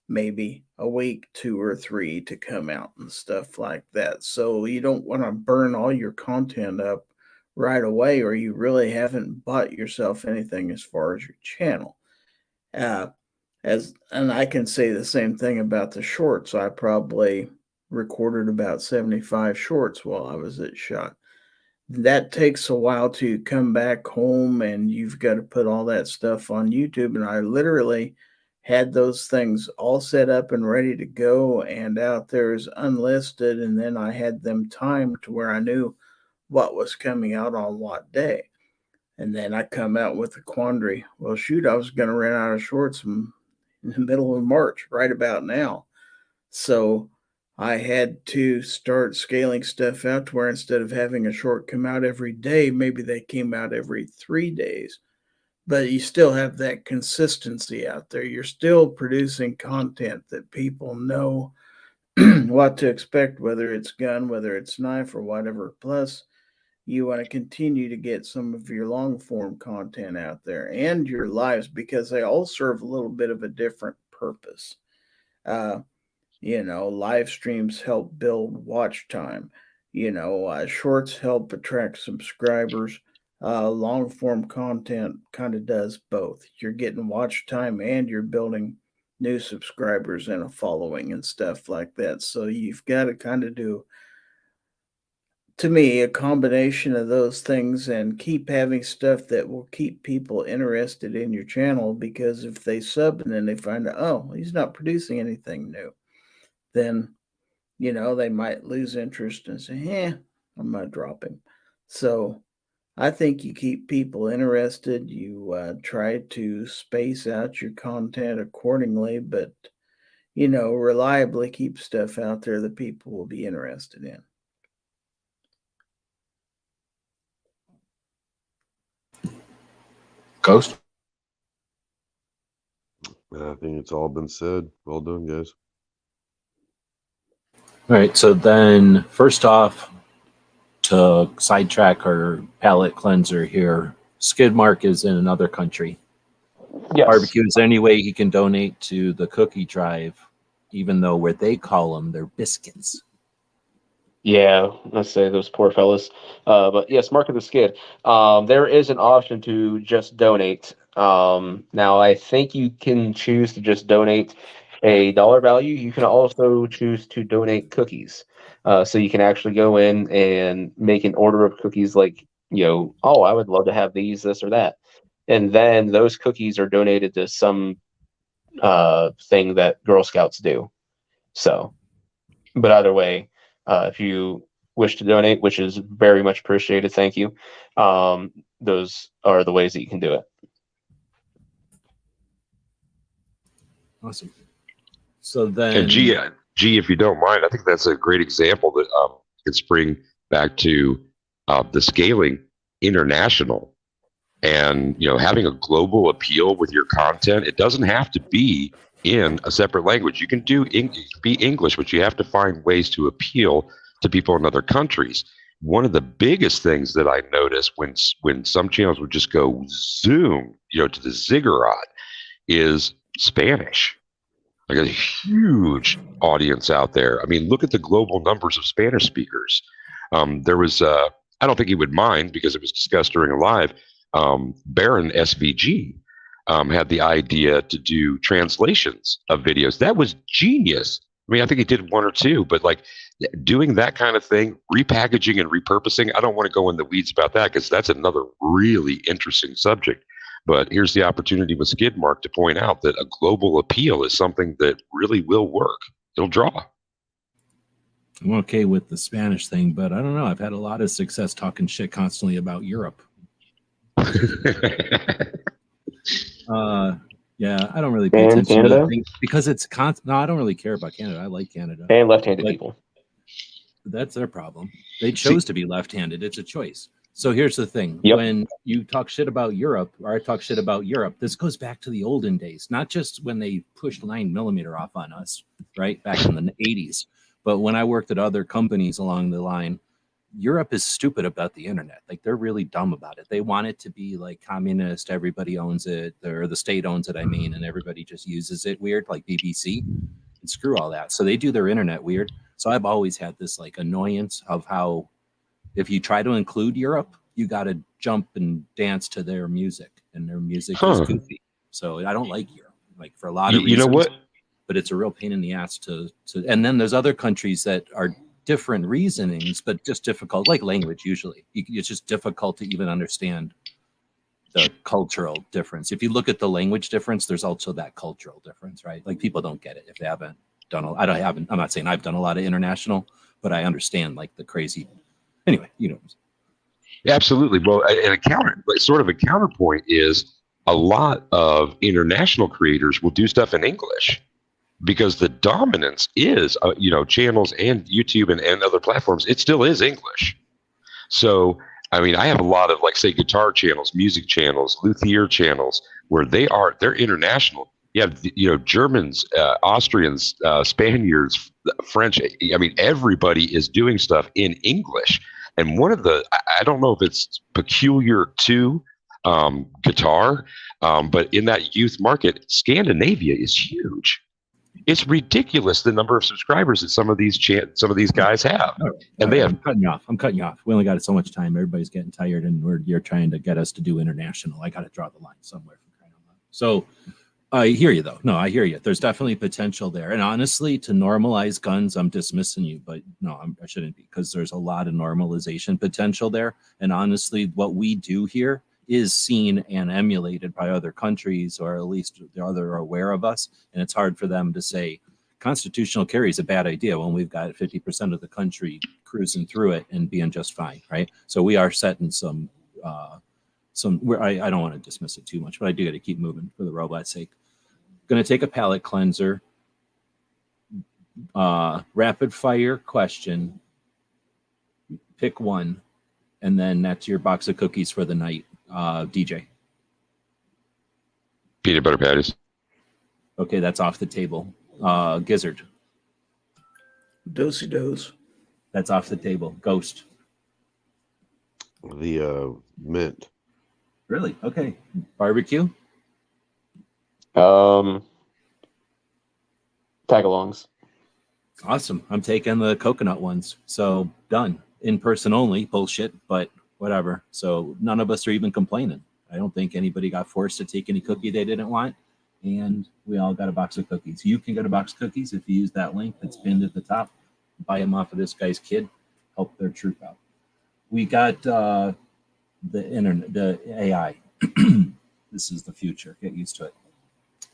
maybe a week, 2 or 3 to come out and stuff like that. So you don't want to burn all your content up right away, or you really haven't bought yourself anything as far as your channel. And I can say the same thing about the shorts. I probably recorded about 75 shorts while I was at SHOT. That takes a while to come back home, and you've got to put all that stuff on YouTube. And I literally had those things all set up and ready to go and out there as unlisted. And then I had them timed to where I knew what was coming out on what day. And then I come out with a quandary. Well, shoot, I was going to run out of shorts in the middle of March, right about now. So I had to start scaling stuff out to where instead of having a short come out every day, maybe they came out every 3 days. But you still have that consistency out there. You're still producing content that people know what to expect, whether it's gun, whether it's knife, or whatever. Plus, you want to continue to get some of your long form content out there and your lives, because they all serve a little bit of a different purpose. Live streams help build watch time. Shorts help attract subscribers. Long form content kind of does both. You're getting watch time and you're building new subscribers and a following and stuff like that. So you've got to kind of do, to me, a combination of those things and keep having stuff that will keep people interested in your channel, because if they sub and then they find out, oh, he's not producing anything new, then, they might lose interest and say, I'm going to drop him. So I think you keep people interested. You try to space out your content accordingly, but, reliably keep stuff out there that people will be interested in. Ghost? I think it's all been said. Well done, guys. All right, so then first off, to sidetrack our palate cleanser here, Skidmark is in another country. Yes. Barbecue is any way he can donate to the cookie drive, even though where they call them, they're biscuits. Yeah, let's say those poor fellas. But yes, Mark of the Skid. There is an option to just donate. Now, I think you can choose to just donate a dollar value. You can also choose to donate cookies. So you can actually go in and make an order of cookies like, oh, I would love to have these, this, or that. And then those cookies are donated to some thing that Girl Scouts do. So, but either way, if you wish to donate, which is very much appreciated, thank you. Those are the ways that you can do it. Awesome. So then, And G, if you don't mind, I think that's a great example that can spring back to the scaling international, and having a global appeal with your content. It doesn't have to be in a separate language. You can be English, but you have to find ways to appeal to people in other countries. One of the biggest things that I noticed when some channels would just go zoom, to the ziggurat, is Spanish. Like a huge audience out there. I mean, look at the global numbers of Spanish speakers. There was, I don't think he would mind because it was discussed during a live. Baron SVG had the idea to do translations of videos. That was genius. I mean, I think he did one or two, but like doing that kind of thing, repackaging and repurposing, I don't want to go in the weeds about that because that's another really interesting subject. But here's the opportunity with Skidmark to point out that a global appeal is something that really will work. It'll draw. I'm okay with the Spanish thing, but I don't know. I've had a lot of success talking shit constantly about Europe. Yeah, I don't really pay attention Canada? to things because it's no, I don't really care about Canada. I like Canada. And left-handed people. That's their problem. They chose to be left-handed. It's a choice. So here's the thing. Yep. When you talk shit about Europe, or I talk shit about Europe, this goes back to the olden days, not just when they pushed 9mm off on us, right? Back in the 80s. But when I worked at other companies along the line, Europe is stupid about the internet. Like, they're really dumb about it. They want it to be like communist. Everybody owns it, or the state owns it, and everybody just uses it weird, like BBC. And screw all that. So they do their internet weird. So I've always had this like annoyance of how if you try to include Europe, you got to jump and dance to their music, and their music is goofy. So I don't like Europe, like for a lot of reasons. You know what? But it's a real pain in the ass to. And then there's other countries that are different reasonings, but just difficult, like language. Usually, it's just difficult to even understand the cultural difference. If you look at the language difference, there's also that cultural difference, right? Like, people don't get it if they haven't done. I'm not saying I've done a lot of international, but I understand like the crazy. Anyway, Absolutely. Well, and sort of a counterpoint is a lot of international creators will do stuff in English because the dominance is, channels and YouTube and other platforms. It still is English. So, I mean, I have a lot of, like, say, guitar channels, music channels, luthier channels where they're international. You have, Germans, Austrians, Spaniards, French. I mean, everybody is doing stuff in English. And one of I don't know if it's peculiar to guitar, but in that youth market, Scandinavia is huge. It's ridiculous the number of subscribers that some of these guys have, All right. and All they right, have. I'm cutting you off. We only got so much time. Everybody's getting tired, and you're trying to get us to do international. I got to draw the line somewhere. So I hear you, though. No, I hear you. There's definitely potential there. And honestly, to normalize guns, I'm dismissing you, but no, I shouldn't be, because there's a lot of normalization potential there. And honestly, what we do here is seen and emulated by other countries, or at least they're aware of us. And it's hard for them to say constitutional carry is a bad idea when we've got 50% of the country cruising through it and being just fine, right? So we are setting some where I don't want to dismiss it too much, but I do got to keep moving for the robot's sake. Going to take a palate cleanser, rapid fire question, pick one, and then that's your box of cookies for the night. DJ. Peanut butter patties. Okay, that's off the table. Gizzard. Do-si-dos. That's off the table. Ghost. The mint. Really? Okay. Barbecue. Tagalongs. Awesome. I'm taking the coconut ones. So done. In person only. Bullshit, but whatever. So none of us are even complaining. I don't think anybody got forced to take any cookie they didn't want. And we all got a box of cookies. You can get a box of cookies if you use that link that's pinned at the top. Buy them off of this guy's kid. Help their troop out. We got the internet, the AI. This is the future. Get used to it.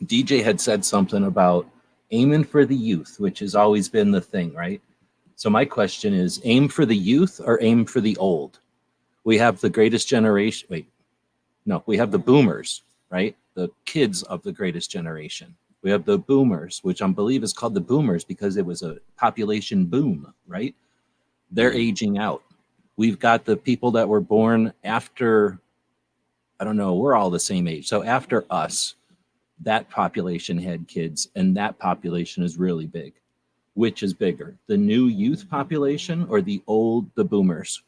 DJ had said something about aiming for the youth, which has always been the thing, right? So my question is, aim for the youth or aim for the old? We have the greatest generation. We have the boomers, right? The kids of the greatest generation. We have the boomers, which I believe is called the boomers because it was a population boom, right? They're aging out. We've got the people that were born after, I don't know, we're all the same age. So after us, that population had kids, and that population is really big. Which is bigger, the new youth population or the boomers?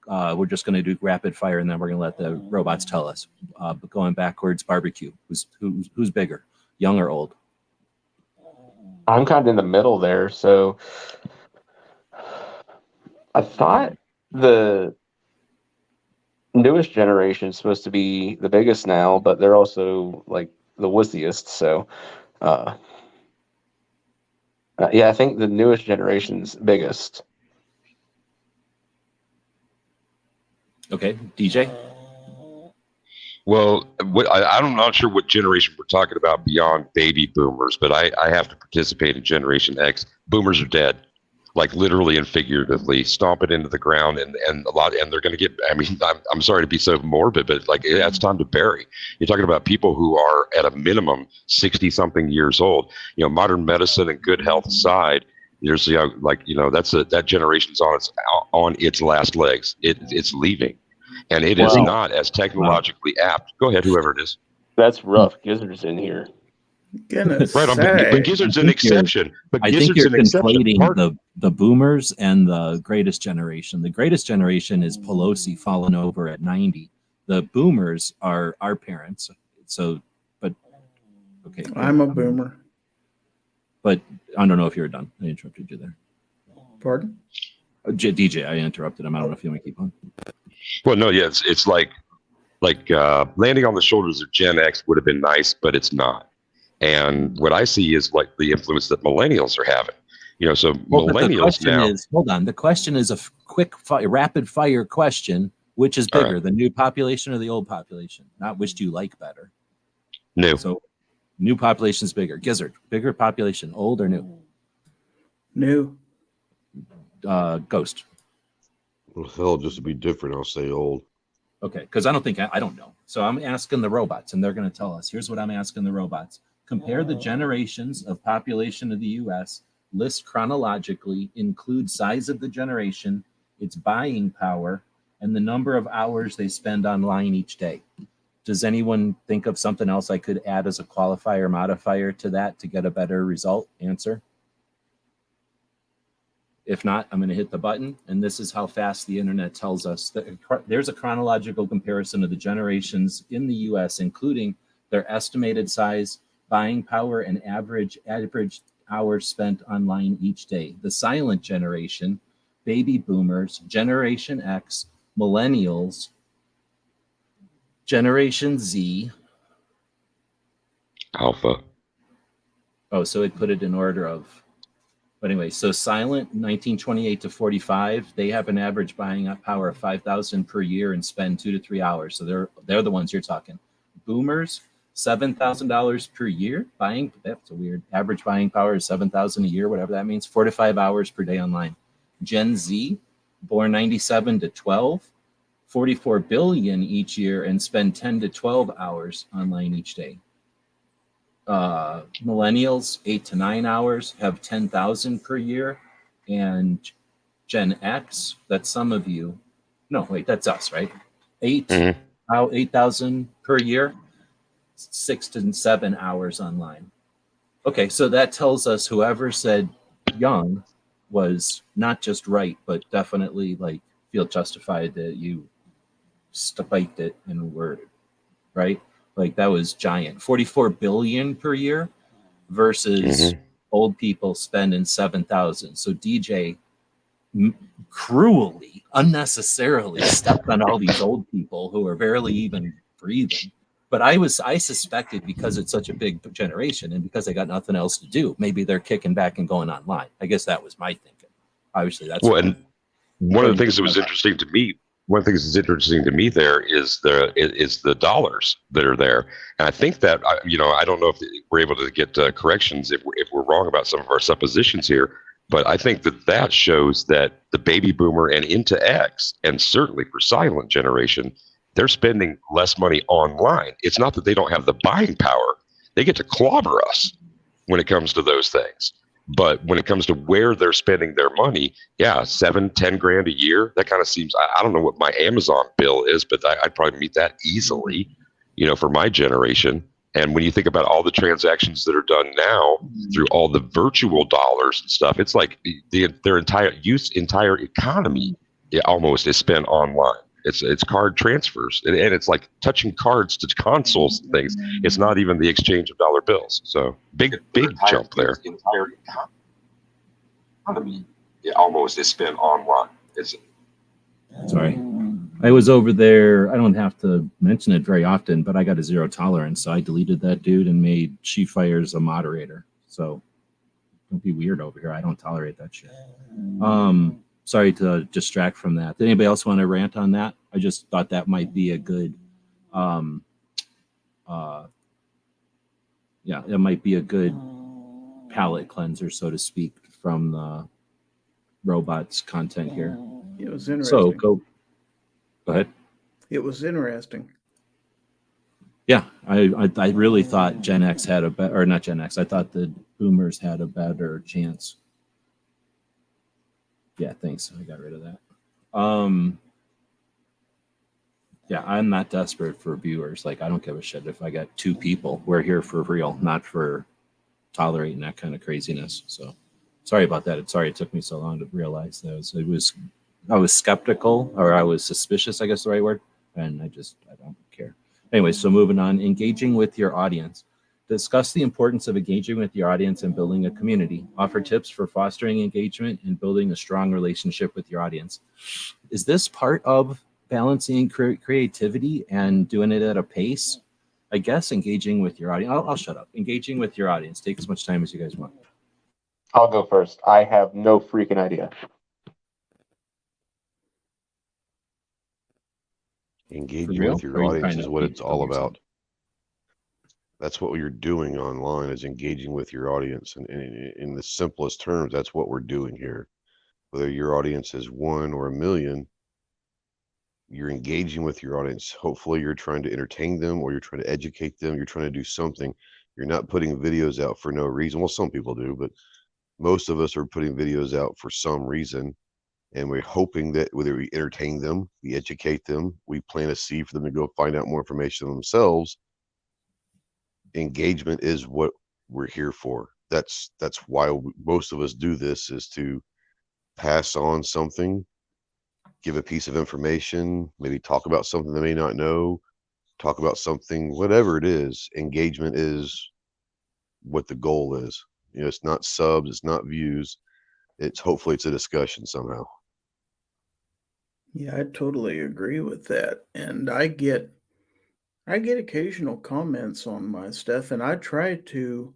We're just going to do rapid fire, and then we're going to let the robots tell us. But going backwards, barbecue. Who's bigger, young or old? I'm kind of in the middle there. So I thought the newest generation is supposed to be the biggest now, but they're also like the wussiest. So, yeah, I think the newest generation's biggest. Okay, DJ. Well, I'm not sure what generation we're talking about beyond baby boomers, but I have to participate in Generation X. Boomers are dead, like literally and figuratively. Stomp it into the ground, and they're going to get. I mean, I'm sorry to be so morbid, but like it's time to bury. You're talking about people who are at a minimum 60-something years old. You know, modern medicine and good health aside, there's that generation's on its last legs. It's leaving. And it is not as technologically apt. Go ahead, whoever it is. That's rough. Gizzard's in here. Goodness Right on, but Gizzard's an exception. But I think you're conflating the boomers and the greatest generation. The greatest generation is Pelosi falling over at 90. The boomers are our parents. So, but okay. I'm a boomer. But I don't know if you're done. I interrupted you there. Pardon? DJ, I interrupted him. I don't know if you want to keep on. Well, no, yeah, it's like landing on the shoulders of Gen X would have been nice, but it's not. And what I see is like the influence that millennials are having. You know, so millennials now. Hold on. The question is a quick, rapid fire question. Which is bigger, the new population or the old population? Not which do you like better? New. So, new population is bigger. Gizzard, bigger population, old or new? New. Ghost. Well, hell, just to be different, I'll say old. Okay, because I don't know. So I'm asking the robots, and they're going to tell us. Here's what I'm asking the robots. Compare the generations of population of the U.S., list chronologically, include size of the generation, its buying power, and the number of hours they spend online each day. Does anyone think of something else I could add as a qualifier modifier to that to get a better result? Answer. If not, I'm going to hit the button, and this is how fast the internet tells us that there's a chronological comparison of the generations in the U.S., including their estimated size, buying power, and average hours spent online each day. The silent generation, baby boomers, Generation X, millennials, Generation Z. Alpha. Oh, so it put it in order of. But anyway, so silent 1928 to 45, they have an average buying power of 5,000 per year and spend 2 to 3 hours. So they're the ones you're talking. Boomers, $7,000 per year buying. That's a weird average buying power is 7,000 a year, whatever that means. 4 to 5 hours per day online. Gen Z, born 97 to 12, 44 billion each year and spend 10 to 12 hours online each day. Millennials 8 to 9 hours, have 10,000 per year, and Gen X, that's some of you. No, wait, that's us, right? 8,000 per year, 6 to 7 hours online. Okay, so that tells us whoever said young was not just right, but definitely like feel justified that you spiked it in word, right? Like that was giant. 44 billion per year versus old people spending 7,000. So DJ cruelly, unnecessarily stepped on all these old people who are barely even breathing. But I suspected because it's such a big generation and because they got nothing else to do, maybe they're kicking back and going online. I guess that was my thinking. Obviously, that's well, and one of the things that was interesting to me. One of the things that's interesting to me there is the dollars that are there, and I think that I don't know if we're able to get corrections if we're wrong about some of our suppositions here, but I think that shows that the baby boomer and into X, and certainly for silent generation, they're spending less money online. It's not that they don't have the buying power; they get to clobber us when it comes to those things. But when it comes to where they're spending their money, yeah, 7-10 grand a year, that kind of seems, I don't know what my Amazon bill is, but I'd probably meet that easily, for my generation. And when you think about all the transactions that are done now through all the virtual dollars and stuff, it's like their entire economy almost is spent online. It's card transfers, and it's like touching cards to consoles and things. It's not even the exchange of dollar bills. So big jump there. The entire economy almost is spent online. Sorry, I was over there. I don't have to mention it very often, but I got a zero tolerance, so I deleted that dude and made She Fires a moderator. So don't be weird over here. I don't tolerate that shit. Sorry to distract from that. Did anybody else want to rant on that? I just thought that might be a good, it might be a good palate cleanser, so to speak, from the robots content here. It was interesting. So go ahead. It was interesting. Yeah, I really thought Gen X had a better, or not Gen X. I thought the Boomers had a better chance. Yeah, thanks. I got rid of that. Yeah, I'm not desperate for viewers. Like, I don't give a shit if I got 2 people. We're here for real, not for tolerating that kind of craziness. So, sorry about that. Sorry it took me so long to realize those. I was skeptical, or I was suspicious, I guess the right word, and I don't care. Anyway, so moving on, engaging with your audience. Discuss the importance of engaging with your audience and building a community. Offer tips for fostering engagement and building a strong relationship with your audience. Is this part of balancing creativity and doing it at a pace? I guess engaging with your audience. I'll shut up. Engaging with your audience. Take as much time as you guys want. I'll go first. I have no freaking idea. Engaging with your audience is what it's all about. That's what you're doing online, is engaging with your audience. And in the simplest terms, that's what we're doing here. Whether your audience is 1 or 1 million, you're engaging with your audience. Hopefully you're trying to entertain them, or you're trying to educate them. You're trying to do something. You're not putting videos out for no reason. Well, some people do, but most of us are putting videos out for some reason. And we're hoping that whether we entertain them, we educate them, we plant a seed for them to go find out more information themselves. Engagement is what we're here for. That's why most of us do this, is to pass on something, give a piece of information, maybe talk about something they may not know, talk about something, whatever it is. Engagement is what the goal is. You know, it's not subs, it's not views. It's hopefully it's a discussion somehow. Yeah, I totally agree with that. And I get occasional comments on my stuff, and I try to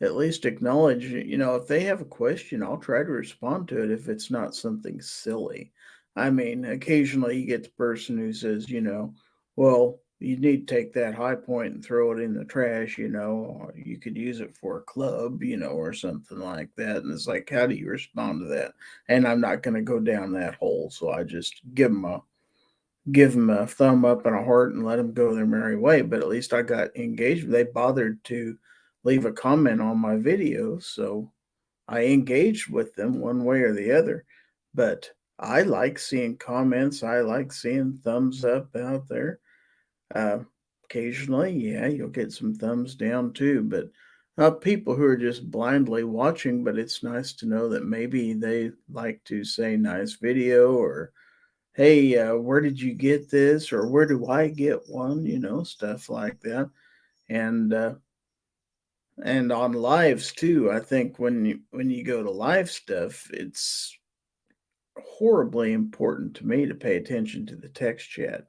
at least acknowledge, if they have a question, I'll try to respond to it if it's not something silly. I mean, occasionally you get the person who says, well, you need to take that high point and throw it in the trash, or you could use it for a club, or something like that. And it's like, how do you respond to that? And I'm not going to go down that hole. So I just give them a thumb up and a heart and let them go their merry way. But at least I got engaged. They bothered to leave a comment on my video, so I engaged with them one way or the other. But I like seeing comments. I like seeing thumbs up out there. Uh, Occasionally, yeah, you'll get some thumbs down too. But people who are just blindly watching. But it's nice to know that maybe they like to say nice video, or hey, where did you get this? Or where do I get one? Stuff like that. And and on lives too. I think when you go to live stuff, it's horribly important to me to pay attention to the text chat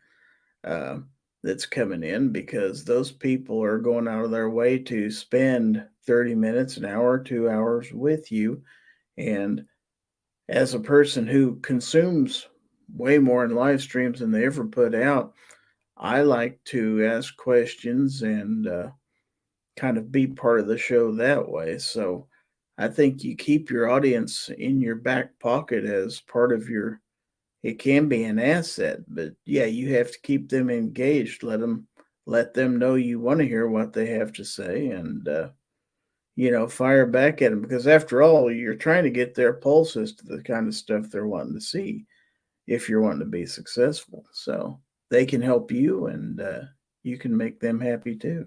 uh, that's coming in, because those people are going out of their way to spend 30 minutes, an hour, 2 hours with you. And as a person who consumes way more in live streams than they ever put out, I like to ask questions and kind of be part of the show that way. So I think you keep your audience in your back pocket as part of your, it can be an asset, but yeah, you have to keep them engaged. Let them know you want to hear what they have to say, and fire back at them, because after all, you're trying to get their pulses to the kind of stuff they're wanting to see if you're wanting to be successful. So they can help you, and you can make them happy too.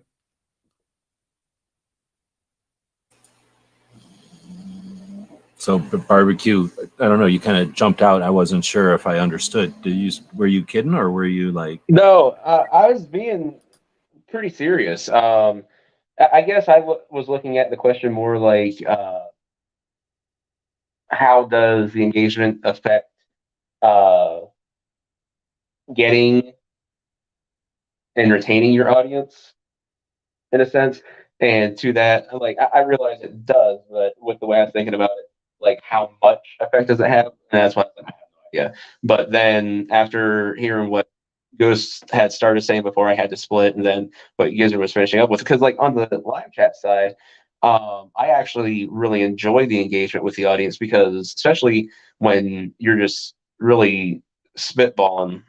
So barbecue, I don't know. You kind of jumped out. I wasn't sure if I understood. Were you kidding, or were you like? No, I was being pretty serious. I guess was looking at the question more like, how does the engagement affect uh, getting and retaining your audience in a sense? And to that, like, I realize it does, but with the way I'm thinking about it, like, how much effect does it have? And that's why I have no idea. But then after hearing what Ghost had started saying before I had to split, and then what Gizzard was finishing up with, because like on the live chat side, I actually really enjoy the engagement with the audience, because especially when you're just really spitballing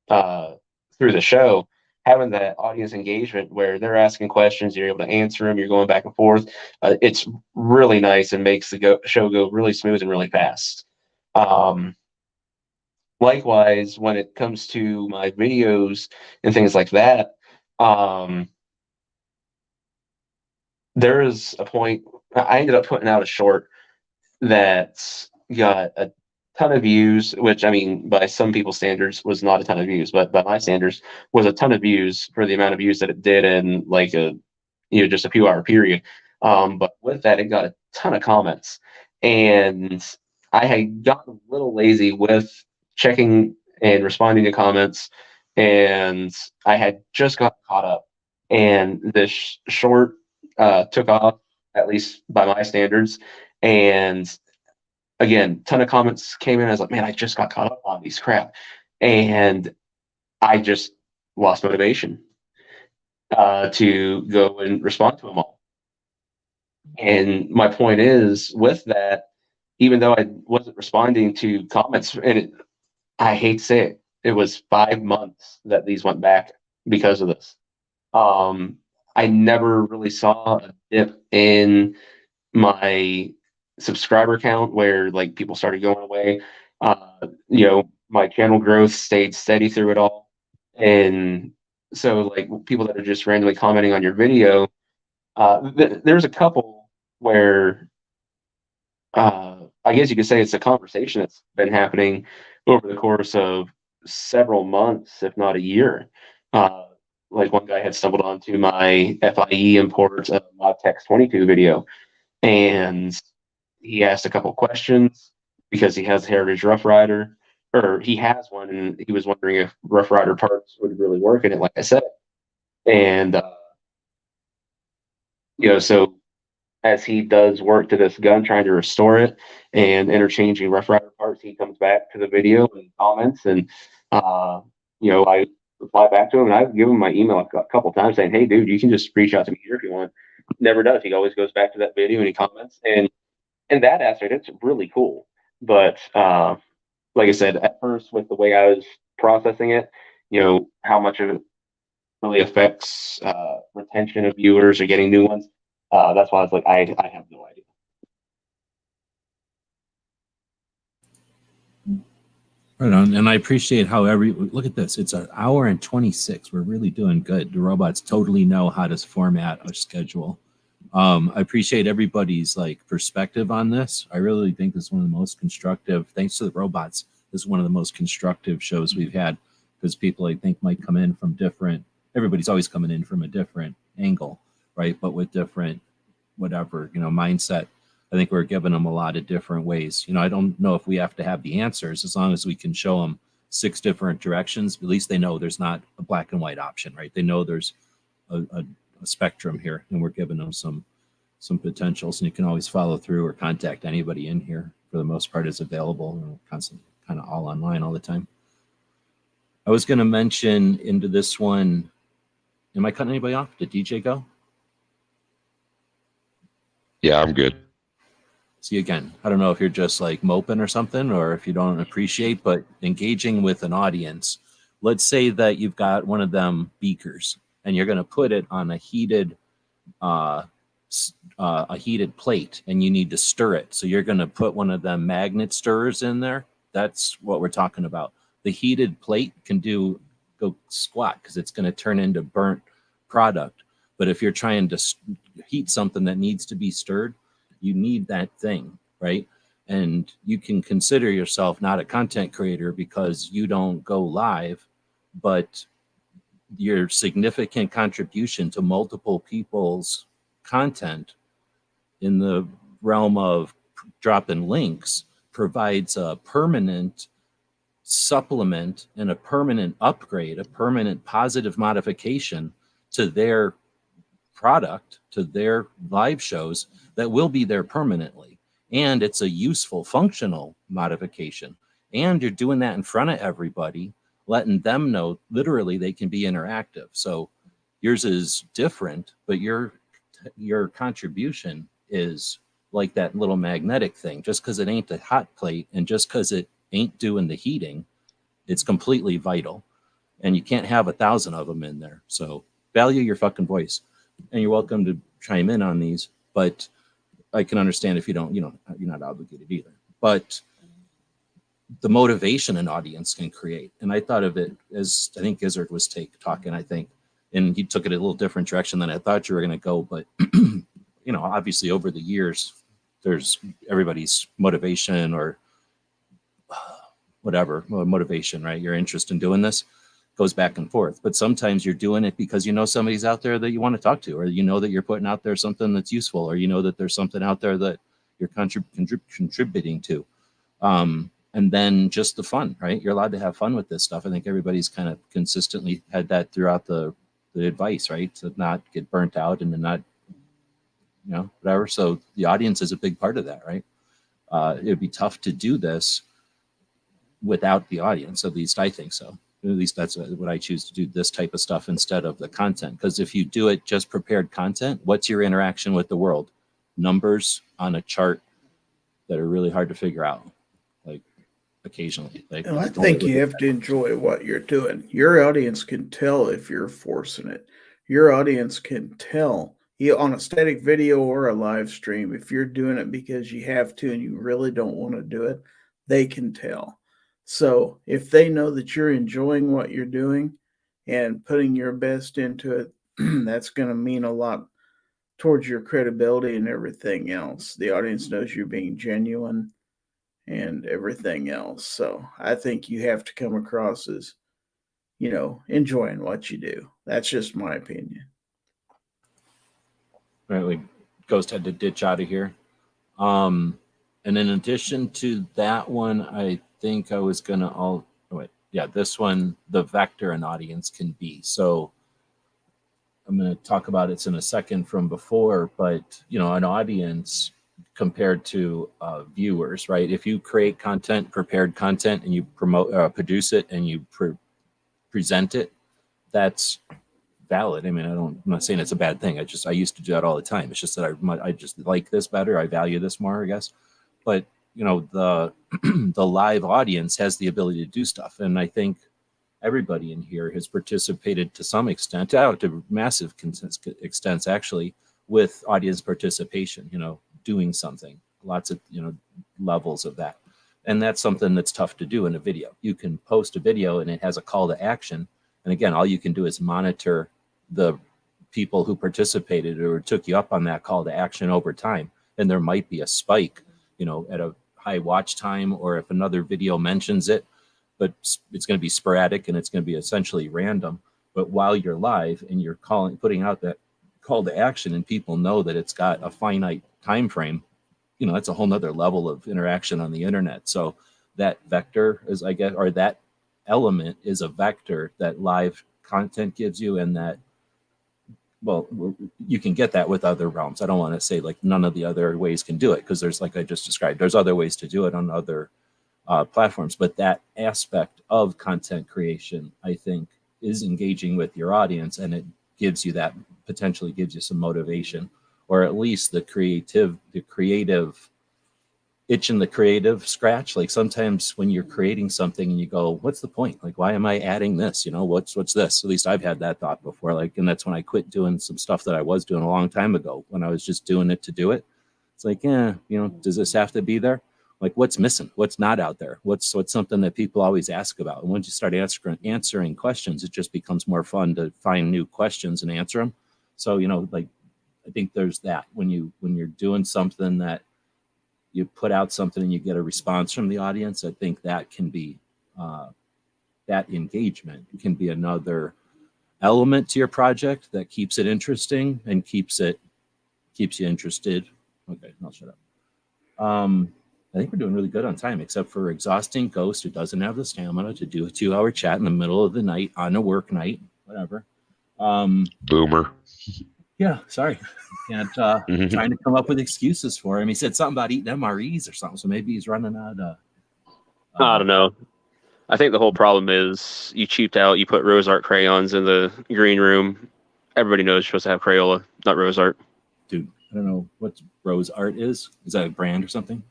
uh, through the show, having that audience engagement where they're asking questions, you're able to answer them, you're going back and forth. It's really nice and makes the show go really smooth and really fast. Um, Likewise, when it comes to my videos and things like that, um, there is a point I ended up putting out a short that got a ton of views, which, I mean, by some people's standards was not a ton of views, but by my standards was a ton of views for the amount of views that it did in like just a few hour period. But with that, it got a ton of comments, and I had gotten a little lazy with checking and responding to comments, and I had just got caught up, and this short took off, at least by my standards. And again, ton of comments came in. I was like, man, I just got caught up on these crap. And I just lost motivation to go and respond to them all. And my point is, with that, even though I wasn't responding to comments, and I hate to say it, it was 5 months that these went back because of this. I never really saw a dip in my subscriber count where like people started going away. My channel growth stayed steady through it all. And so like people that are just randomly commenting on your video, there's a couple where I guess you could say it's a conversation that's been happening over the course of several months, if not a year. Like one guy had stumbled onto my FIE import of ModText 22 video, and he asked a couple questions because he has a Heritage Rough Rider, or he has one, and he was wondering if Rough Rider parts would really work in it, like I said. And so as he does work to this gun, trying to restore it and interchanging Rough Rider parts, he comes back to the video and comments, and I reply back to him, and I've given him my email a couple times saying, "Hey, dude, you can just reach out to me here if you want." Never does. He always goes back to that video and he comments, and in that aspect, it's really cool. But like I said, at first, with the way I was processing it, how much of it really affects retention of viewers or getting new ones. That's why I was like, I have no idea. Right on. And I appreciate how look at this. It's an hour and 26. We're really doing good. The robots totally know how to format a schedule. I appreciate everybody's perspective on this. I really think this is one of the most constructive, thanks to the robots, this is one of the most constructive shows we've had, because people I think might come in from everybody's always coming in from a different angle, right? But with different mindset. I think we're giving them a lot of different ways. I don't know if we have to have the answers, as long as we can show them 6 different directions. At least they know there's not a black and white option, right? They know there's a spectrum here, and we're giving them some potentials. And you can always follow through or contact anybody in here. For the most part, is available, constantly, kind of all online all the time. I was going to mention into this one. Am I cutting anybody off? Did DJ go? Yeah, I'm good. See, again, I don't know if you're just moping or something, or if you don't appreciate, but engaging with an audience. Let's say that you've got one of them beakers and you're going to put it on a heated plate, and you need to stir it. So you're going to put one of them magnet stirrers in there. That's what we're talking about. The heated plate can go squat because it's going to turn into burnt product. But if you're trying to heat something that needs to be stirred, you need that thing, right? And you can consider yourself not a content creator because you don't go live, but your significant contribution to multiple people's content in the realm of dropping links provides a permanent supplement and a permanent upgrade, a permanent positive modification to their product, to their live shows that will be there permanently. And it's a useful, functional modification. And you're doing that in front of everybody, letting them know literally they can be interactive. So yours is different, but your contribution is like that little magnetic thing. Just because it ain't a hot plate and just because it ain't doing the heating, it's completely vital. And you can't have 1,000 of them in there. So value your fucking voice. And you're welcome to chime in on these, but I can understand if you don't, you're not obligated either. But the motivation an audience can create. And I thought of it as, I think Gizzard was talking, I think, and he took it a little different direction than I thought you were going to go. But, obviously over the years, there's everybody's motivation or whatever motivation, right? Your interest in doing this goes back and forth. But sometimes you're doing it because somebody's out there that you want to talk to, or that you're putting out there something that's useful, or that there's something out there that you're contributing to. And then just the fun, right? You're allowed to have fun with this stuff. I think everybody's kind of consistently had that throughout the advice, right? To not get burnt out and to not, whatever. So the audience is a big part of that, right? It'd be tough to do this without the audience. At least I think so. At least that's what I choose to do, this type of stuff instead of the content. Because if you do it just prepared content, what's your interaction with the world? Numbers on a chart that are really hard to figure out, occasionally. And I think you have to enjoy what you're doing. Your audience can tell if you're forcing it. Your audience can tell on a static video or a live stream, if you're doing it because you have to and you really don't want to do it, they can tell. So if they know that you're enjoying what you're doing and putting your best into it, that's going to mean a lot towards your credibility and everything else. The audience knows you're being genuine and everything else. So I think you have to come across as, enjoying what you do. That's just my opinion. Right. Ghost had to ditch out of here. And in addition to that one, I think I was gonna this one, the vector an audience can be. So I'm going to talk about it in a second from before, but an audience compared to viewers, right? If you create content, prepared content, and you produce it, and you present it, that's valid. I mean, I'm not saying it's a bad thing. I used to do that all the time. It's just that I just like this better. I value this more, I guess. But the the live audience has the ability to do stuff, and I think everybody in here has participated to some extent, to massive extents actually, with audience participation, doing something, lots of, levels of that. And that's something that's tough to do in a video. You can post a video and it has a call to action. And again, all you can do is monitor the people who participated or took you up on that call to action over time. And there might be a spike, at a high watch time, or if another video mentions it, but it's going to be sporadic and it's going to be essentially random. But while you're live and you're putting out that call to action, and people know that it's got a finite time frame, that's a whole nother level of interaction on the internet. So that vector is, I guess, or that element is a vector that live content gives you, and that, well, you can get that with other realms. I don't want to say like none of the other ways can do it, because there's, like I just described, there's other ways to do it on other platforms. But that aspect of content creation, I think, is engaging with your audience, and it gives you potentially gives you some motivation, or at least the creative itch in the creative scratch. Like sometimes when you're creating something and you go, what's the point? Like, why am I adding this? What's this? At least I've had that thought before. Like, and that's when I quit doing some stuff that I was doing a long time ago, when I was just doing it to do it. It's like, does this have to be there? Like, what's missing? What's not out there? What's something that people always ask about? And once you start answering questions, it just becomes more fun to find new questions and answer them. So, like, I think there's that when you're doing something that you put out something and you get a response from the audience. I think that can be that engagement can be another element to your project that keeps it interesting and keeps you interested. Okay, I'll shut up. I think we're doing really good on time, except for exhausting Ghost, who doesn't have the stamina to do a 2-hour chat in the middle of the night on a work night, whatever. Boomer. Yeah, sorry. Can't trying to come up with excuses for him. He said something about eating MREs or something, so maybe he's running out of... I don't know. I think the whole problem is you cheaped out. You put rose art crayons in the green room. Everybody knows you're supposed to have Crayola, not rose art. Dude, I don't know what rose art is. Is that a brand or something?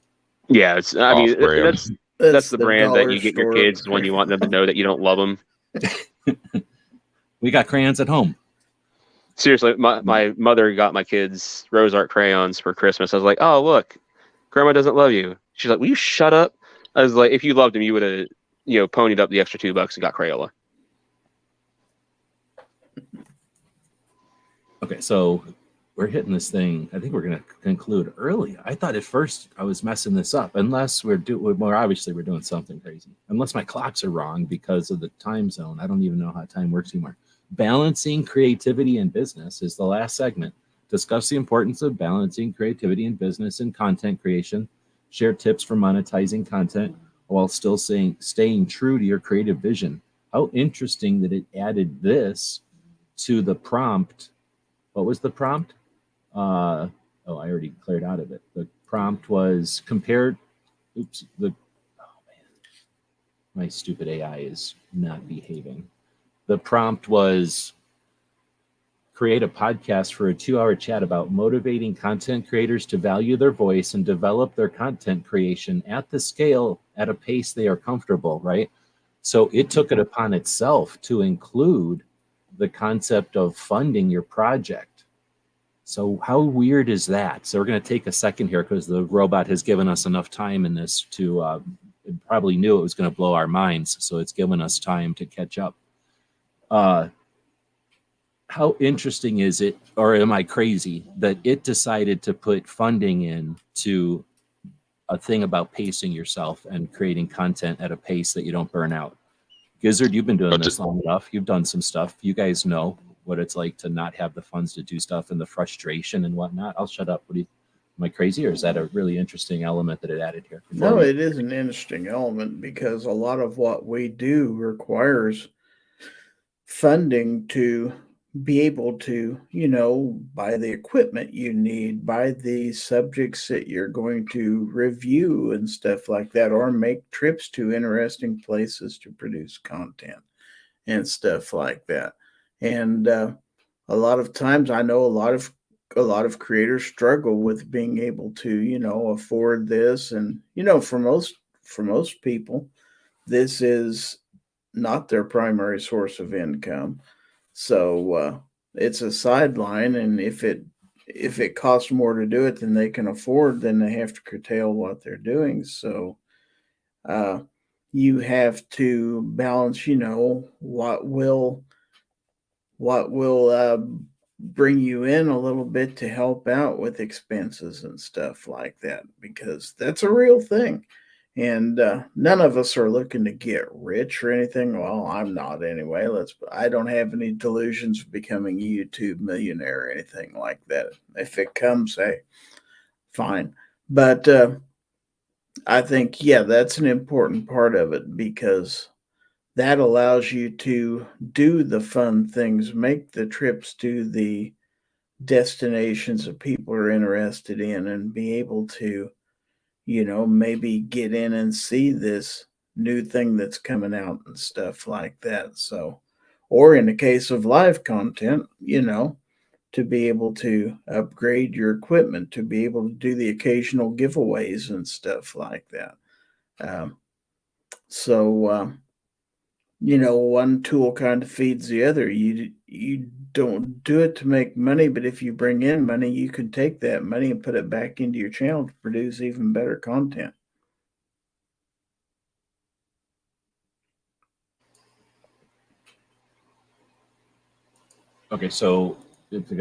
Yeah, that's the brand that you get your kids when you want them to know that you don't love them. We got crayons at home. Seriously, my mother got my kids rose art crayons for Christmas. I was like, oh, look, Grandma doesn't love you. She's like, will you shut up? I was like, if you loved him, you would have, ponied up the extra $2 and got Crayola. Okay, so we're hitting this thing. I think we're going to conclude early. I thought at first I was messing this up, unless we're doing something crazy. Unless my clocks are wrong because of the time zone. I don't even know how time works anymore. Balancing creativity and business is the last segment. Discuss the importance of balancing creativity and business in content creation. Share tips for monetizing content while still staying true to your creative vision. How interesting that it added this to the prompt. What was the prompt? I already cleared out of it. The prompt was compared. My stupid AI is not behaving. The prompt was create a podcast for a 2-hour chat about motivating content creators to value their voice and develop their content creation at the scale at a pace they are comfortable, right? So it took it upon itself to include the concept of funding your project. So how weird is that? So we're going to take a second here because the robot has given us enough time in this to it probably knew it was going to blow our minds. So it's given us time to catch up. How interesting is it, or am I crazy, that it decided to put funding into a thing about pacing yourself and creating content at a pace that you don't burn out? Gizzard, you've been doing this long enough. You've done some stuff. You guys know what it's like to not have the funds to do stuff and the frustration and whatnot. I'll shut up. Am I crazy, or is that a really interesting element that it added here? No, it is an interesting element because a lot of what we do requires funding to be able to, buy the equipment you need, buy the subjects that you're going to review and stuff like that, or make trips to interesting places to produce content and stuff like that. And a lot of times, I know a lot of creators struggle with being able to, afford this, and for most people, this is not their primary source of income. So it's a sideline, and if it costs more to do it than they can afford, then they have to curtail what they're doing. So you have to balance, what will bring you in a little bit to help out with expenses and stuff like that, because that's a real thing. And none of us are looking to get rich or anything. Well, I'm not anyway. I don't have any delusions of becoming a YouTube millionaire or anything like that. If it comes, hey, fine. But I think, that's an important part of it, because that allows you to do the fun things, make the trips to the destinations that people are interested in, and be able to, maybe get in and see this new thing that's coming out and stuff like that. So, or in the case of live content, to be able to upgrade your equipment, to be able to do the occasional giveaways and stuff like that. So, one tool kind of feeds the other. You don't do it to make money, but if you bring in money, you can take that money and put it back into your channel to produce even better content. Okay, so if you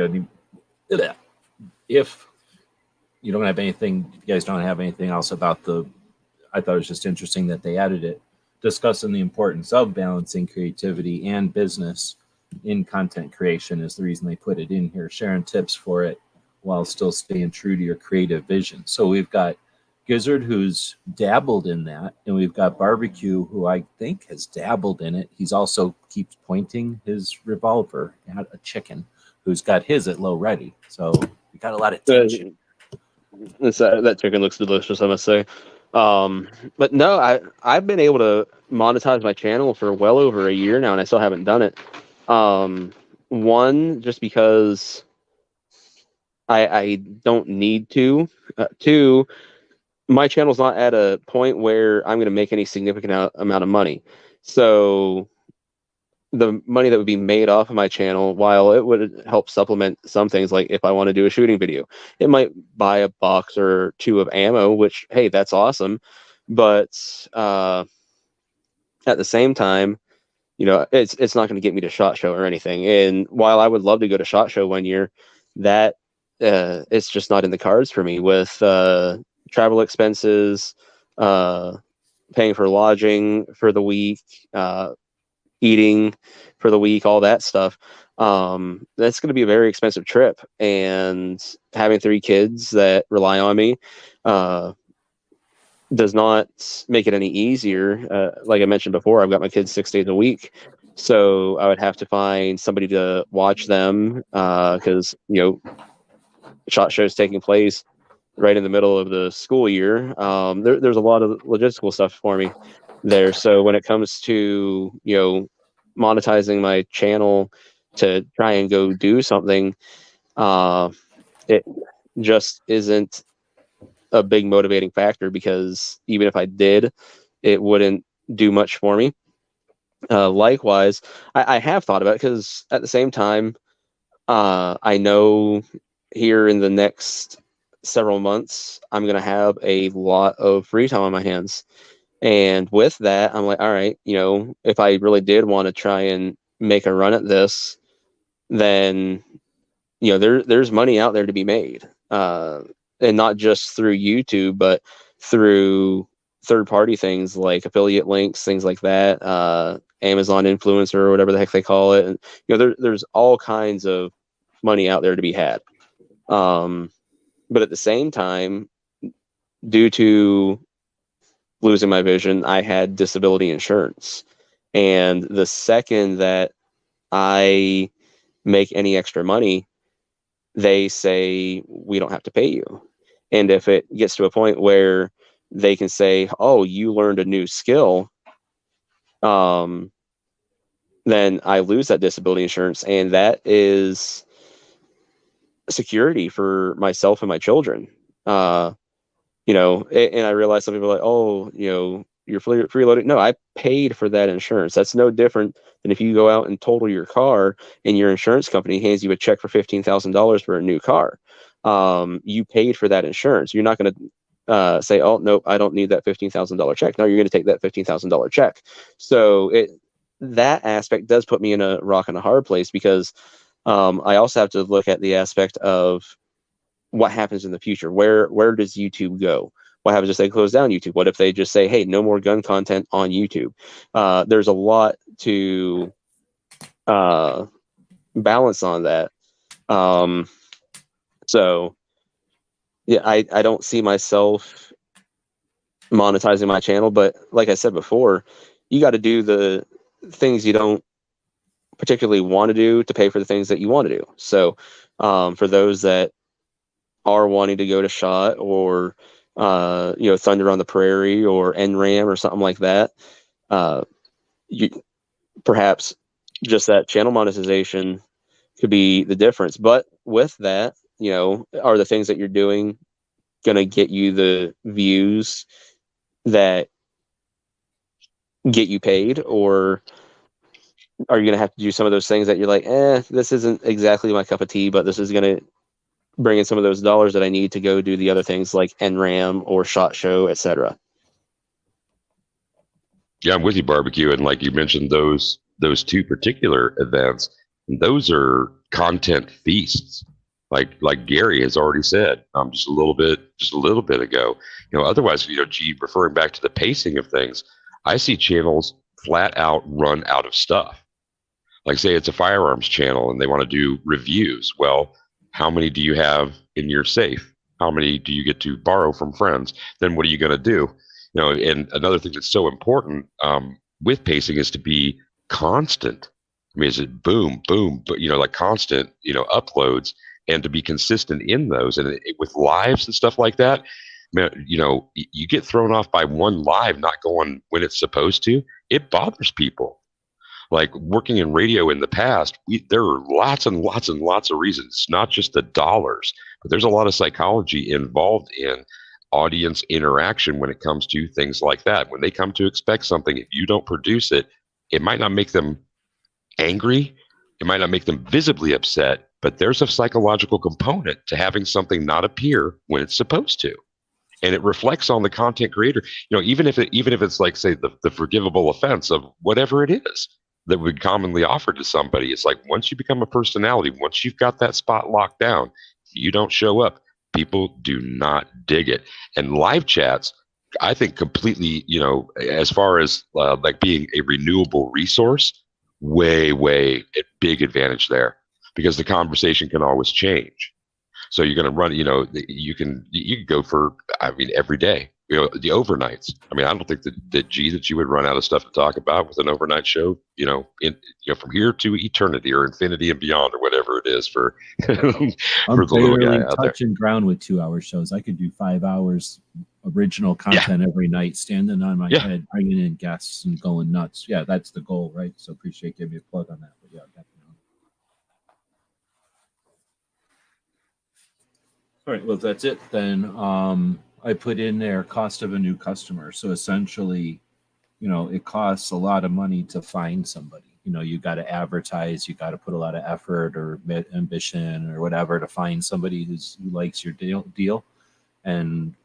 don't have anything, you guys don't have anything else about I thought it was just interesting that they added it, discussing the importance of balancing creativity and business in content creation is the reason they put it in here, sharing tips for it while still staying true to your creative vision. So we've got Gizzard, who's dabbled in that, and we've got Barbecue, who I think has dabbled in it. He's also keeps pointing his revolver at a chicken who's got his at low ready. So we got a lot of tension. That chicken looks delicious, I must say. But no, I've been able to monetize my channel for well over a year now, and I still haven't done it. One, just because I don't need to. Two, my channel's not at a point where I'm going to make any significant amount of money. So the money that would be made off of my channel, while it would help supplement some things, like if I want to do a shooting video, it might buy a box or two of ammo, which, hey, that's awesome. But at the same time, it's not going to get me to SHOT Show or anything. And while I would love to go to SHOT Show one year, that it's just not in the cards for me, with travel expenses, paying for lodging for the week, eating for the week, all that stuff. That's going to be a very expensive trip, and having 3 kids that rely on me does not make it any easier. Like I mentioned before, I've got my kids 6 days a week, so I would have to find somebody to watch them, because SHOT Show's taking place right in the middle of the school year. There's a lot of logistical stuff for me there. So when it comes to monetizing my channel to try and go do something, it just isn't a big motivating factor, because even if I did, it wouldn't do much for me. Likewise, I have thought about it, because at the same time, I know here in the next several months, I'm going to have a lot of free time on my hands. And with that, I'm like, all right, if I really did want to try and make a run at this, then, there's money out there to be made. And not just through YouTube, but through third-party things like affiliate links, things like that, Amazon influencer or whatever the heck they call it. And there's all kinds of money out there to be had. But at the same time, due to losing my vision, I had disability insurance. And the second that I make any extra money, they say, we don't have to pay you. And if it gets to a point where they can say, oh, you learned a new skill, then I lose that disability insurance. And that is security for myself and my children. And I realize some people are like, oh, you're freeloading. No, I paid for that insurance. That's no different than if you go out and total your car and your insurance company hands you a check for $15,000 for a new car. You paid for that insurance. You're not going to say, oh, no, I don't need that $15,000 check. No, you're going to take that $15,000 check. So that aspect does put me in a rock and a hard place, because I also have to look at the aspect of what happens in the future. Where does YouTube go? What happens if they close down YouTube? What if they just say, hey, no more gun content on YouTube? There's a lot to balance on that. So yeah, I don't see myself monetizing my channel, but like I said before, you got to do the things you don't particularly want to do to pay for the things that you want to do. So for those that are wanting to go to SHOT or Thunder on the Prairie or NRAM or something like that, perhaps just that channel monetization could be the difference. But with that, are the things that you're doing going to get you the views that get you paid, or are you going to have to do some of those things that you're like, this isn't exactly my cup of tea, but this is going to bring in some of those dollars that I need to go do the other things like NRAM or SHOT Show, etc. Yeah, I'm with you, Barbecue. And like you mentioned, those two particular events, those are content feasts. Like Gary has already said, just a little bit ago. Otherwise, referring back to the pacing of things, I see channels flat out run out of stuff. Like, say it's a firearms channel and they want to do reviews. Well, how many do you have in your safe? How many do you get to borrow from friends? Then what are you going to do? And another thing that's so important with pacing is to be constant. I mean, is it boom, boom, but like constant, uploads, and to be consistent in those. And with lives and stuff like that, you get thrown off by one live not going when it's supposed to. It bothers people. Like working in radio in the past, there are lots and lots and lots of reasons. It's not just the dollars, but there's a lot of psychology involved in audience interaction when it comes to things like that. When they come to expect something, if you don't produce it, it might not make them angry. It might not make them visibly upset, but there's a psychological component to having something not appear when it's supposed to. And it reflects on the content creator, even if it's like, say, the forgivable offense of whatever it is that would commonly offer to somebody. It's like, once you become a personality, once you've got that spot locked down, you don't show up, people do not dig it. And live chats, I think, completely, as far as like being a renewable resource, way a big advantage there, because the conversation can always change. So you're going to run, you can go for, every day, the overnights. I don't think that you would run out of stuff to talk about with an overnight show, from here to eternity or infinity and beyond, or whatever it is for, for the little guy out there. Touching ground with 2-hour shows. I could do 5 hours original content every night, standing on my head, bringing in guests and going nuts. Yeah, that's the goal, right? So appreciate giving me a plug on that. But yeah, definitely. All right, well, that's it then. I put in there cost of a new customer. So essentially, it costs a lot of money to find somebody. You got to advertise, you got to put a lot of effort or ambition or whatever to find somebody who likes your deal. And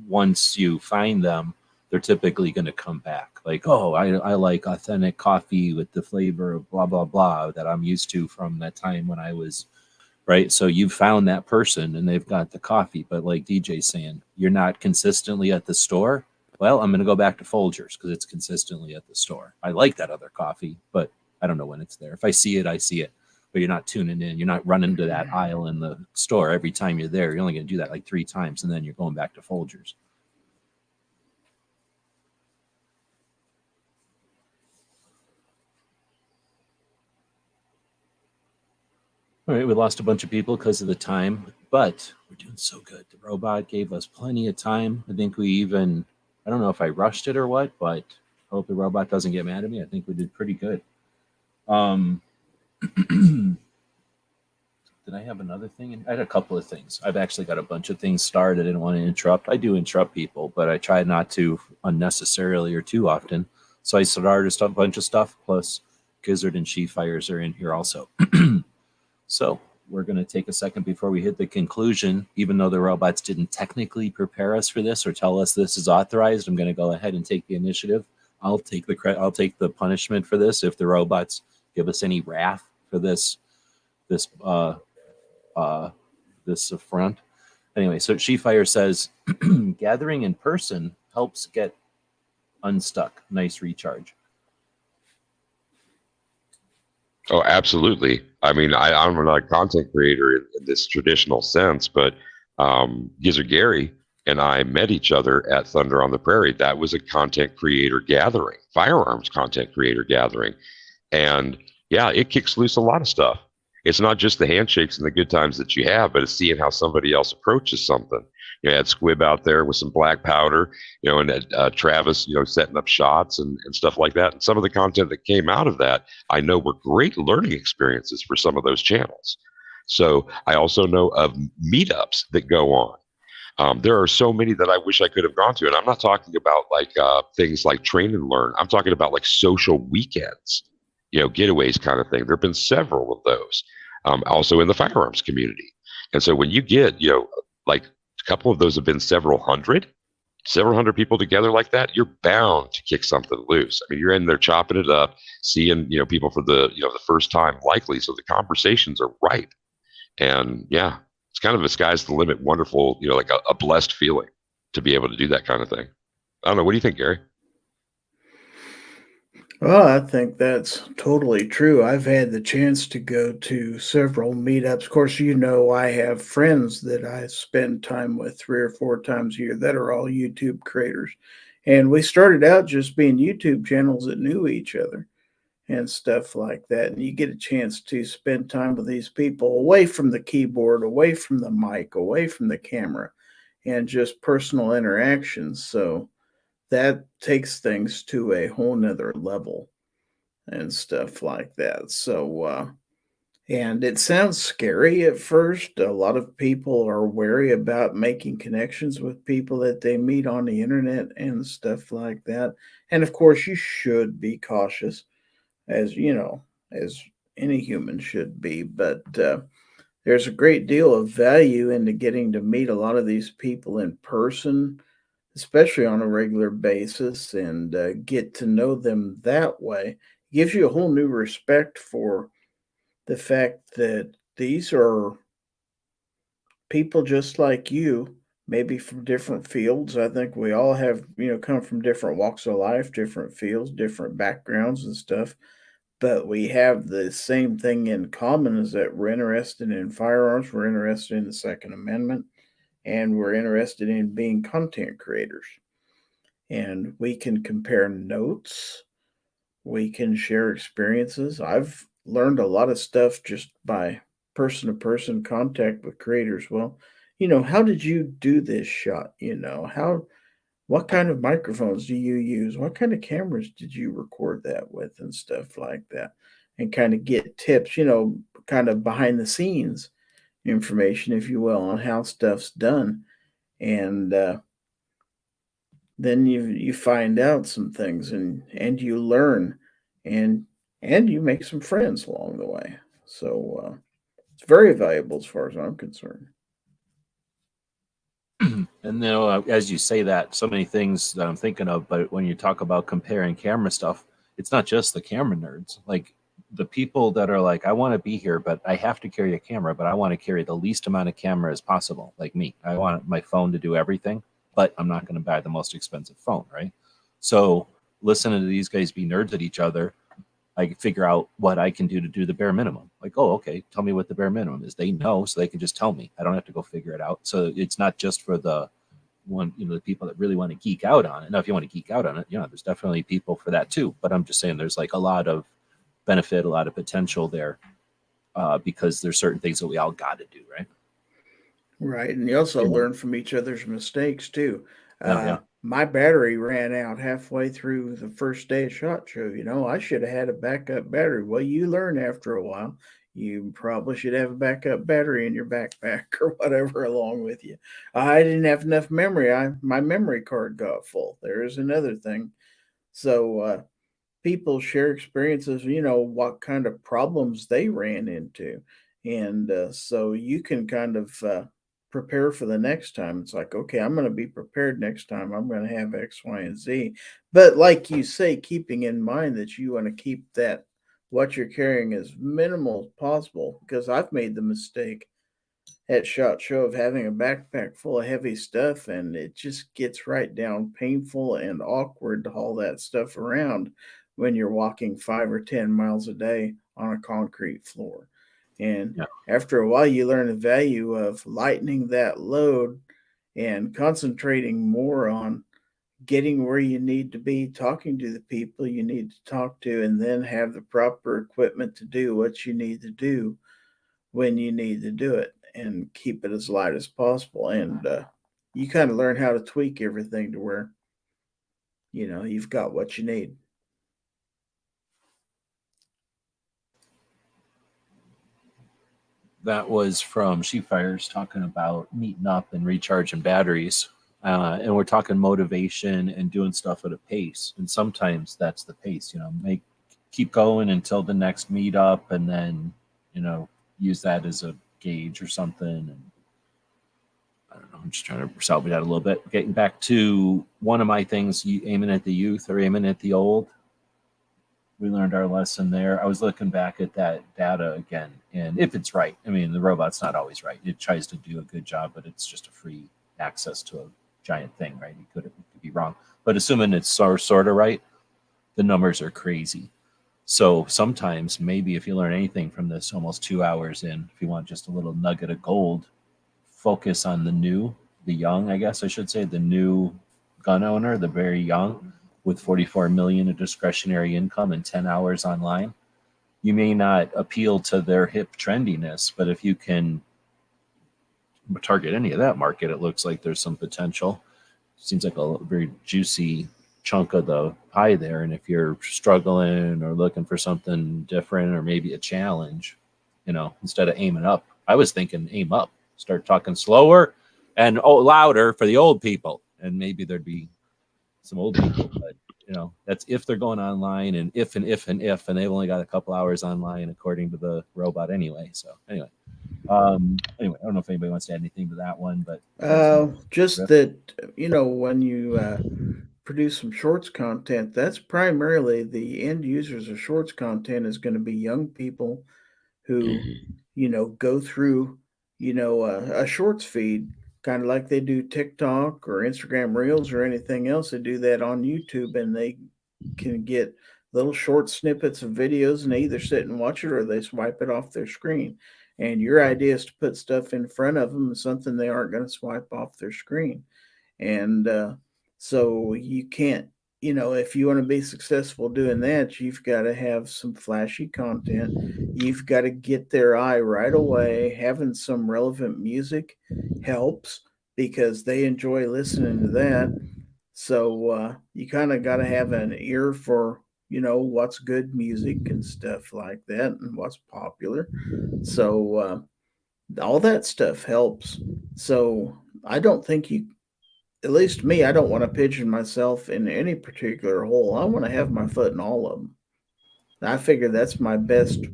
once you find them, they're typically going to come back. Like, oh, I like authentic coffee with the flavor of blah, blah, blah that I'm used to from that time when I was, right? So you found that person and they've got the coffee. But like DJ's saying, you're not consistently at the store. Well, I'm going to go back to Folgers because it's consistently at the store. I like that other coffee, but I don't know when it's there. If I see it, I see it. But you're not tuning in. You're not running to that aisle in the store every time you're there. You're only going to do that like 3 times, and then you're going back to Folgers. All right, we lost a bunch of people because of the time, but we're doing so good. The robot gave us plenty of time. I think we even, I don't know if I rushed it or what, but I hope the robot doesn't get mad at me. I think we did pretty good. Did I have another thing? I had a couple of things. I've actually got a bunch of things started. I didn't want to interrupt. I do interrupt people, but I try not to unnecessarily or too often. So I started a bunch of stuff, plus Gizzard and She Fires are in here also. So we're going to take a second before we hit the conclusion. Even though the robots didn't technically prepare us for this or tell us this is authorized, I'm going to go ahead and take the initiative. I'll take the punishment for this if the robots give us any wrath for this affront. Anyway, so She Fire says gathering in person helps get unstuck. Nice recharge. Oh, absolutely. I mean, I'm not a content creator in this traditional sense, but Gizzard Gary and I met each other at Thunder on the Prairie. That was a content creator gathering, firearms content creator gathering. And yeah, it kicks loose a lot of stuff. It's not just the handshakes and the good times that you have, but it's seeing how somebody else approaches something. You had Squib out there with some black powder, and Travis, setting up shots and stuff like that. And some of the content that came out of that, I know were great learning experiences for some of those channels. So I also know of meetups that go on. There are so many that I wish I could have gone to. And I'm not talking about like things like train and learn. I'm talking about like social weekends, getaways kind of thing. There have been several of those, also in the firearms community. And so when you get, like a couple of those have been several hundred people together like that, you're bound to kick something loose. I mean, you're in there chopping it up, seeing, people for the first time likely. So the conversations are ripe. And yeah, it's kind of a sky's the limit, wonderful, like a blessed feeling to be able to do that kind of thing. I don't know. What do you think, Gary? Well, I think that's totally true. I've had the chance to go to several meetups. Of course, I have friends that I spend time with 3 or 4 times a year that are all YouTube creators. And we started out just being YouTube channels that knew each other and stuff like that. And you get a chance to spend time with these people away from the keyboard, away from the mic, away from the camera, and just personal interactions. So that takes things to a whole nother level and stuff like that. So, and it sounds scary at first. A lot of people are wary about making connections with people that they meet on the internet and stuff like that. And of course, you should be cautious, as as any human should be. But there's a great deal of value into getting to meet a lot of these people in person, especially on a regular basis, and get to know them that way. It gives you a whole new respect for the fact that these are people just like you, maybe from different fields. I think we all have, come from different walks of life, different fields, different backgrounds and stuff. But we have the same thing in common, is that we're interested in firearms, we're interested in the Second Amendment, and we're interested in being content creators. And we can compare notes, we can share experiences. I've learned a lot of stuff just by person to person contact with creators. Well, how did you do this shot? What kind of microphones do you use? What kind of cameras did you record that with and stuff like that? And kind of get tips, kind of behind the scenes information, if you will, on how stuff's done. And then you find out some things, and you learn, and you make some friends along the way. So it's very valuable as far as I'm concerned. And as you say that, so many things that I'm thinking of, but when you talk about comparing camera stuff, it's not just the camera nerds. Like the people that are like, I want to be here, but I have to carry a camera, but I want to carry the least amount of camera as possible. Like me, I want my phone to do everything. but I'm not going to buy the most expensive phone, right? So listening to these guys be nerds at each other, I can figure out what I can do the bare minimum. Like, oh, okay, tell me what the bare minimum is. They know, so they can just tell me. I don't have to go figure it out. So it's not just for the the people that really want to geek out on it. Now, if you want to geek out on it, there's definitely people for that too. But I'm just saying there's like a lot of benefit, a lot of potential there, because there's certain things that we all got to do, right? Right. And you also Yeah. learn from each other's mistakes too. Oh, yeah. My battery ran out halfway through the first day of SHOT Show. I should have had a backup battery. Well, you learn after a while. You probably should have a backup battery in your backpack or whatever along with you. I didn't have enough memory. My memory card got full. There is another thing. So people share experiences, what kind of problems they ran into. And so you can kind of prepare for the next time. It's like, okay, I'm going to be prepared next time. I'm going to have X, Y, and Z. But like you say, keeping in mind that you want to keep that what you're carrying as minimal as possible, because I've made the mistake at SHOT Show of having a backpack full of heavy stuff, and it just gets right down painful and awkward to haul that stuff around when you're walking 5 or 10 miles a day on a concrete floor. And Yeah. after a while, you learn the value of lightening that load and concentrating more on getting where you need to be, talking to the people you need to talk to, and then have the proper equipment to do what you need to do when you need to do it and keep it as light as possible. And you kind of learn how to tweak everything to where, you've got what you need. That was from Sheepfires talking about meeting up and recharging batteries. And we're talking motivation and doing stuff at a pace. And sometimes that's the pace, keep going until the next meetup, and then, use that as a gauge or something. And I don't know, I'm just trying to salvage that a little bit. Getting back to one of my things, aiming at the youth or aiming at the old. We learned our lesson there. I was looking back at that data again, and if it's right, the robot's not always right. It tries to do a good job, but it's just a free access to a giant thing, right? It could be wrong, but assuming it's sort of right, the numbers are crazy. So sometimes, maybe if you learn anything from this, almost 2 hours in, if you want just a little nugget of gold, focus on the young, I guess I should say, the new gun owner, the very young, with 44 million of discretionary income and 10 hours online. You may not appeal to their hip trendiness, but if you can target any of that market, it looks like there's some potential. Seems like a very juicy chunk of the pie there. And if you're struggling or looking for something different or maybe a challenge, instead of aiming up, I was thinking aim up, start talking slower and louder for the old people. And maybe there'd be some old people, but that's if they're going online, and if and they've only got a couple hours online according to the robot anyway. So anyway, I don't know if anybody wants to add anything to that one, but just that, when you produce some shorts content, that's primarily the end users of shorts content is going to be young people who, go through, a shorts feed, kind of like they do TikTok or Instagram Reels or anything else. They do that on YouTube, and they can get little short snippets of videos, and they either sit and watch it or they swipe it off their screen. And your idea is to put stuff in front of them, something they aren't going to swipe off their screen. And so you can't, if you want to be successful doing that, you've got to have some flashy content. You've got to get their eye right away. Having some relevant music helps because they enjoy listening to that. So you kind of got to have an ear for, what's good music and stuff like that and what's popular. So all that stuff helps. So I don't think at least me, I don't want to pigeon myself in any particular hole. I want to have my foot in all of them. I figure that's my best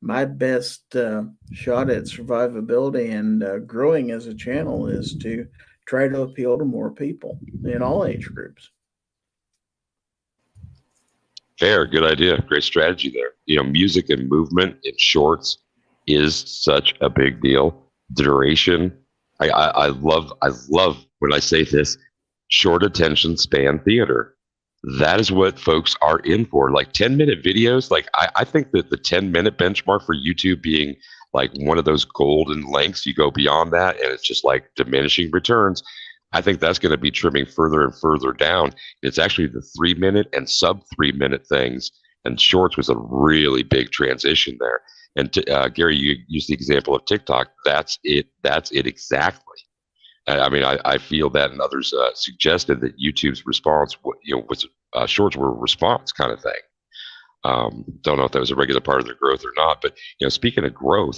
shot at survivability and growing as a channel is to try to appeal to more people in all age groups. Fair, good idea. Great strategy there. Music and movement in shorts is such a big deal. Duration I love when I say this, short attention span theater. That is what folks are in for. Like 10-minute videos. Like I think that the 10-minute benchmark for YouTube being like one of those golden lengths, you go beyond that and it's just like diminishing returns. I think that's going to be trimming further and further down. It's actually the 3-minute and sub 3-minute things. And shorts was a really big transition there. And Gary, you used the example of TikTok. That's it. That's it exactly. I mean, I feel that, and others suggested that YouTube's response, was shorts were a response kind of thing. Don't know if that was a regular part of their growth or not. But speaking of growth,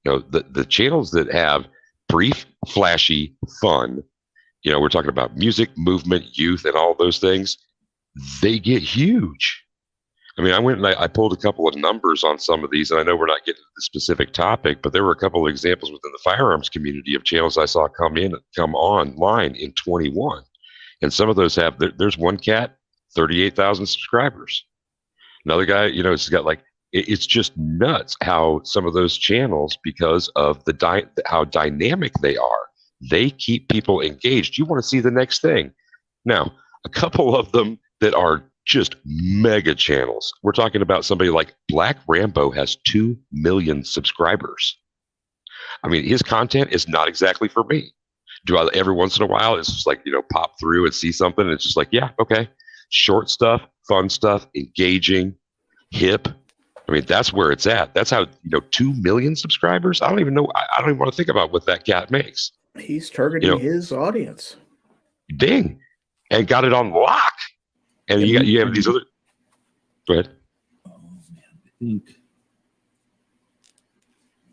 the channels that have brief, flashy fun, we're talking about music, movement, youth, and all those things. They get huge. I mean, I went and I pulled a couple of numbers on some of these, and I know we're not getting to the specific topic, but there were a couple of examples within the firearms community of channels I saw come online in 21. And some of those have, there's one cat, 38,000 subscribers. Another guy, has got it's just nuts how some of those channels, because of how dynamic they are, they keep people engaged. You want to see the next thing. Now, a couple of them that are just mega channels. We're talking about somebody like Black Rambo has 2 million subscribers. I mean, his content is not exactly for me. Do I every once in a while, it's just pop through and see something. And it's just yeah, okay. Short stuff, fun stuff, engaging, hip. I mean, that's where it's at. That's how, 2 million subscribers. I don't even know. I don't even want to think about what that cat makes. He's targeting his audience. Ding. And got it on lock. And you have these other. Go ahead. Oh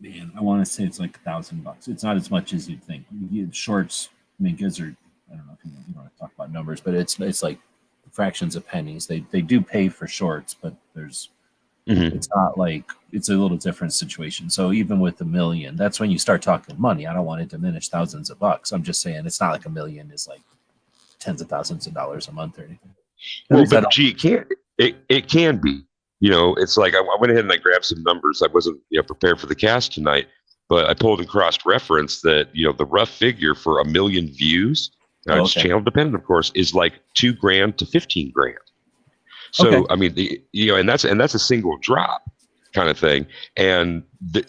man, I want to say it's like $1,000. It's not as much as you'd think. Shorts, I mean, kids are. I don't know if you want to talk about numbers, but it's like fractions of pennies. They do pay for shorts, but there's. Mm-hmm. It's not like it's a little different situation. So even with $1 million, that's when you start talking money. I don't want to diminish thousands of bucks. I'm just saying it's not like $1 million is like tens of thousands of dollars a month or anything. Well, but it can be. It's like I went ahead and I grabbed some numbers. I wasn't prepared for the cast tonight, but I pulled and cross-referenced that the rough figure for 1 million views, it's channel dependent, of course, is like $2,000 to $15,000. So okay. I mean, and that's a single drop kind of thing, and the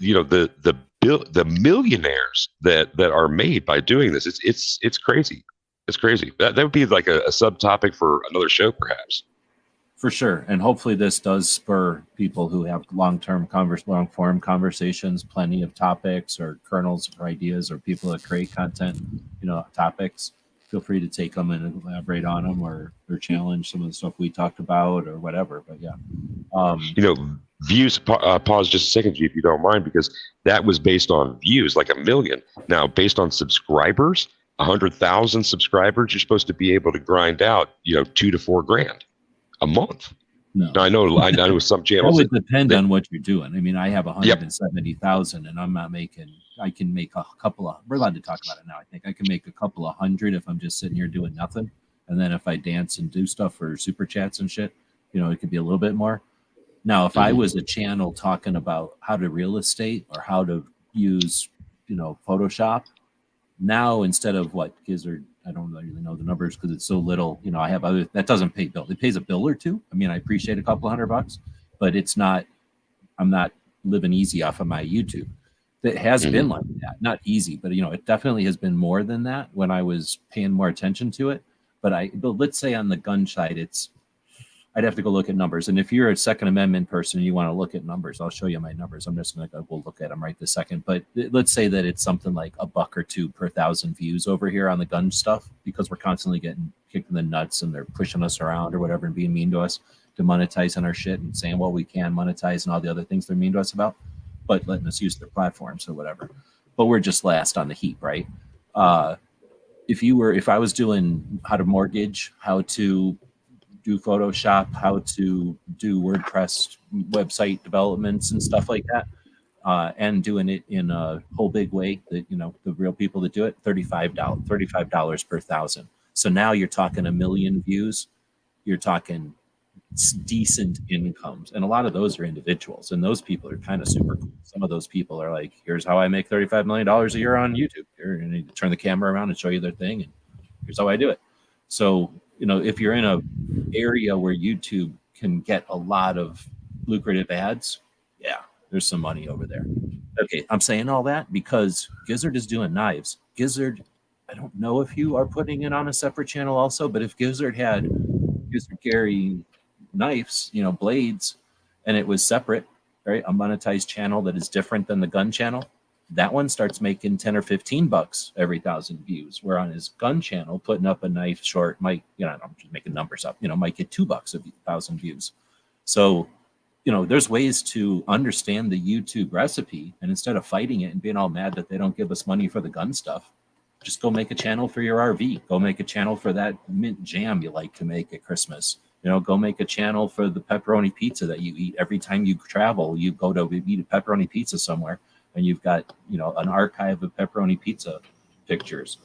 millionaires that are made by doing this, it's crazy. It's crazy. That would be like a subtopic for another show, perhaps. For sure. And hopefully this does spur people who have long-form conversations, plenty of topics or kernels or ideas, or people that create content, topics. Feel free to take them and elaborate on them or challenge some of the stuff we talked about or whatever. But yeah. Views, pause just a second, G, if you don't mind, because that was based on views, like 1 million. Now, based on subscribers, 100,000 subscribers, you're supposed to be able to grind out, $2,000 to $4,000 a month. No, now, I know some channels. It would depend on what you're doing. I mean, I have 170,000, and I'm not making. I can make a couple of. We're allowed to talk about it now. I think I can make a couple of hundred if I'm just sitting here doing nothing, and then if I dance and do stuff for super chats and shit, it could be a little bit more. Now, if I was a channel talking about how to real estate or how to use, Photoshop. Now, instead of I don't really know the numbers because it's so little, I have other, that doesn't pay bill. It pays a bill or two. I mean, I appreciate a couple $100, but it's not, I'm not living easy off of my YouTube. It has been like that, not easy, but it definitely has been more than that when I was paying more attention to it. But let's say on the gun side, I'd have to go look at numbers. And if you're a Second Amendment person and you want to look at numbers, I'll show you my numbers. I'm just going to go look at them right this second. But let's say that it's something like $1 or $2 per 1,000 views over here on the gun stuff, because we're constantly getting kicked in the nuts and they're pushing us around or whatever and being mean to us, demonetizing our shit and saying, well, we can monetize and all the other things they're mean to us about, but letting us use their platforms or whatever. But we're just last on the heap, right? If I was doing how to mortgage, how to do Photoshop, how to do WordPress website developments and stuff like that, and doing it in a whole big way that, the real people that do it, $35 per 1,000. So now you're talking 1 million views. You're talking decent incomes, and a lot of those are individuals, and those people are kind of super cool. Some of those people are like, here's how I make $35 million a year on YouTube. Here, and you turn the camera around and show you their thing, and here's how I do it. So, if you're in a area where YouTube can get a lot of lucrative ads, yeah, there's some money over there. Okay, I'm saying all that because Gizzard is doing knives. Gizzard, I don't know if you are putting it on a separate channel also, but if Gizzard had Gizzard Gary knives, blades, and it was separate, right? A monetized channel that is different than the gun channel, that one starts making 10 or 15 bucks every 1,000 views. Where on his gun channel, putting up a knife short might, I'm just making numbers up, might get $2 a 1,000 views. So, there's ways to understand the YouTube recipe, and instead of fighting it and being all mad that they don't give us money for the gun stuff, just go make a channel for your RV. Go make a channel for that mint jam you like to make at Christmas. Go make a channel for the pepperoni pizza that you eat every time you travel. You go to eat a pepperoni pizza somewhere, and you've got, an archive of pepperoni pizza pictures.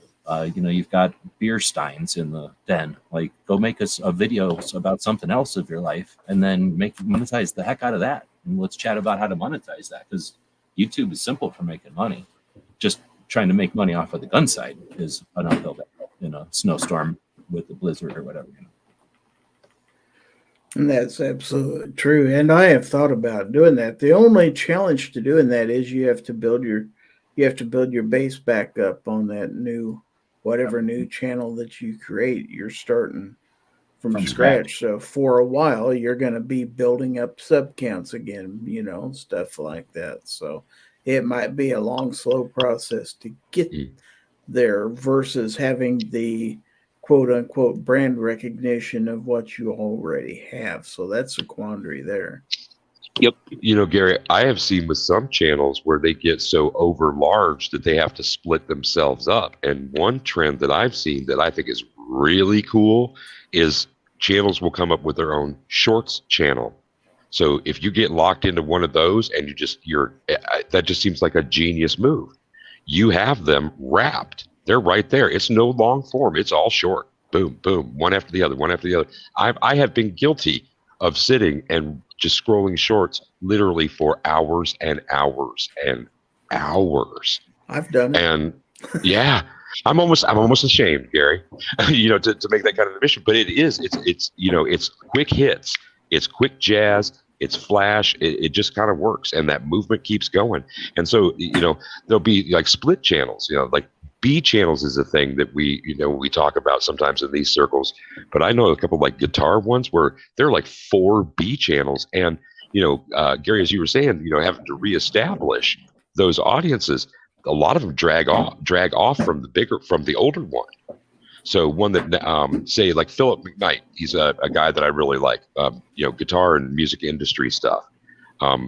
You've got beer steins in the den. Like, go make us a video about something else of your life, and then monetize the heck out of that. And let's chat about how to monetize that, because YouTube is simple for making money. Just trying to make money off of the gun side is an uphill battle in a snowstorm with the blizzard or whatever. And that's absolutely true. And I have thought about doing that. The only challenge to doing that is you have to build your base back up on that new channel that you create. You're starting from scratch. So for a while you're going to be building up sub counts again, stuff like that. So it might be a long, slow process to get there versus having the quote unquote brand recognition of what you already have. So that's a quandary there. Yep. Gary, I have seen with some channels where they get so over large that they have to split themselves up. And one trend that I've seen that I think is really cool is channels will come up with their own shorts channel. So if you get locked into one of those and that just seems like a genius move. You have them wrapped. They're right there. It's no long form. It's all short. Boom, boom, one after the other, one after the other. I have been guilty of sitting and just scrolling shorts literally for hours and hours and hours. I've done it. And yeah, I'm almost ashamed, Gary, to make that kind of admission. But it's quick hits, it's quick jazz, it's flash. It just kind of works, and that movement keeps going. And so there'll be like split channels. Like B channels is a thing that we talk about sometimes in these circles. But I know a couple of like guitar ones where they're like 4 B channels, and Gary, as you were saying, having to reestablish those audiences. A lot of them drag off from the older one. So one that say like Philip McKnight, he's a guy that I really like, guitar and music industry stuff.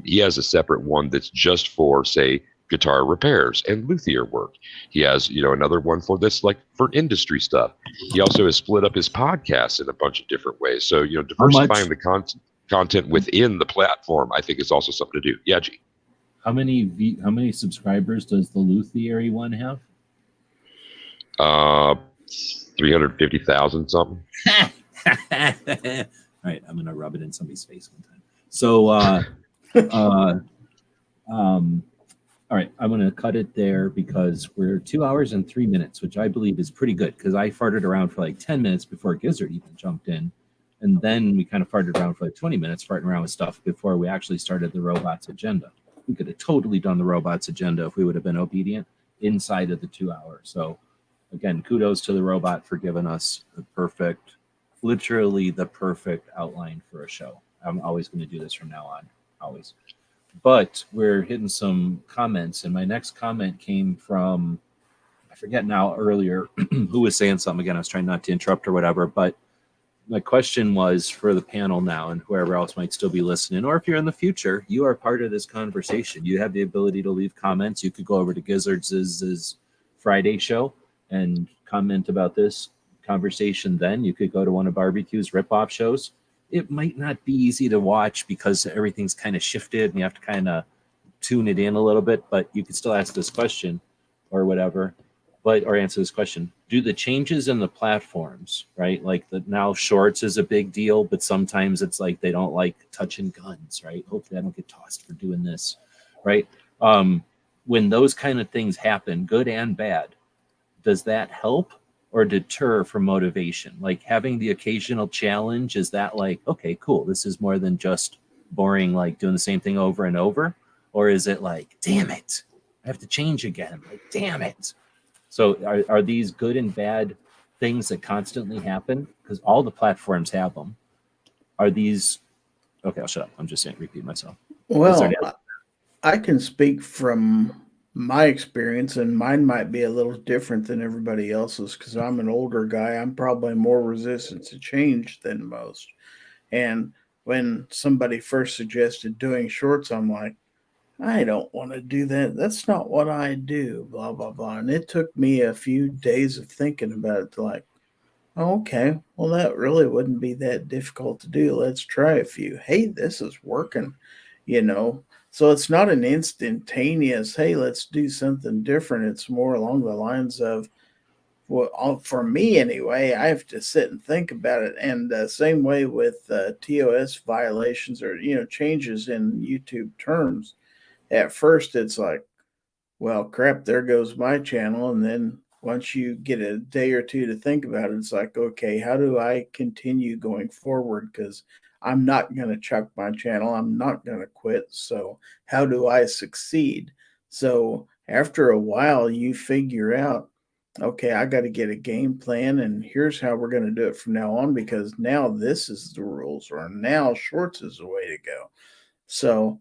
He has a separate one that's just for, say, guitar repairs and luthier work. He has, another one that's like for industry stuff. He also has split up his podcasts in a bunch of different ways. So, diversifying the content within the platform, I think is also something to do. Yeah, G. How many subscribers does the luthier one have? 350,000 something. All right, I'm gonna rub it in somebody's face one time. So, all right, I'm gonna cut it there because we're 2 hours and 3 minutes, which I believe is pretty good because I farted around for like 10 minutes before Gizzard even jumped in, and then we kind of farted around for like 20 minutes farting around with stuff before we actually started the robots agenda. We could have totally done the robots agenda if we would have been obedient inside of the 2 hours. So again, kudos to the robot for giving us literally the perfect outline for a show. I'm always going to do this from now on, always. But we're hitting some comments, and my next comment came from, I forget now earlier who was saying something again. I was trying not to interrupt or whatever, but my question was for the panel now and whoever else might still be listening, or if you're in the future, you are part of this conversation. You have the ability to leave comments. You could go over to Gizzard's Friday show and comment about this conversation. Then you could go to one of Barbecue's rip-off shows. It might not be easy to watch because everything's kind of shifted and you have to kind of tune it in a little bit, but you could still ask this question or whatever. or answer this question. Do the changes in the platforms, right? Like now shorts is a big deal, but sometimes it's like they don't like touching guns, right? Hopefully I don't get tossed for doing this, right? When those kind of things happen, good and bad, does that help or deter from motivation? Like having the occasional challenge, is that like, okay, cool, this is more than just boring, like doing the same thing over and over? Or is it like, damn it, I have to change again? Like, damn it. So are these good and bad things that constantly happen? Because all the platforms have them. Are these okay? I'll shut up. I'm just saying, repeat myself. Is there Well, I can speak from my experience, and mine might be a little different than everybody else's because I'm an older guy. I'm probably more resistant to change than most. And when somebody first suggested doing shorts, I'm like, I don't want to do that. That's not what I do, blah, blah, blah. And it took me a few days of thinking about it to like, oh, okay, well, that really wouldn't be that difficult to do. Let's try a few. Hey, this is working, you know. So it's not an instantaneous, hey, let's do something different. It's more along the lines of, well, for me anyway, I have to sit and think about it. And same way with TOS violations or, changes in YouTube terms. At first, it's like, well, crap, there goes my channel. And then once you get a day or two to think about it, it's like, okay, how do I continue going forward? Because I'm not going to chuck my channel. I'm not going to quit. So, how do I succeed? So, after a while, you figure out, okay, I got to get a game plan, and here's how we're going to do it from now on because now this is the rules, or now shorts is the way to go. So,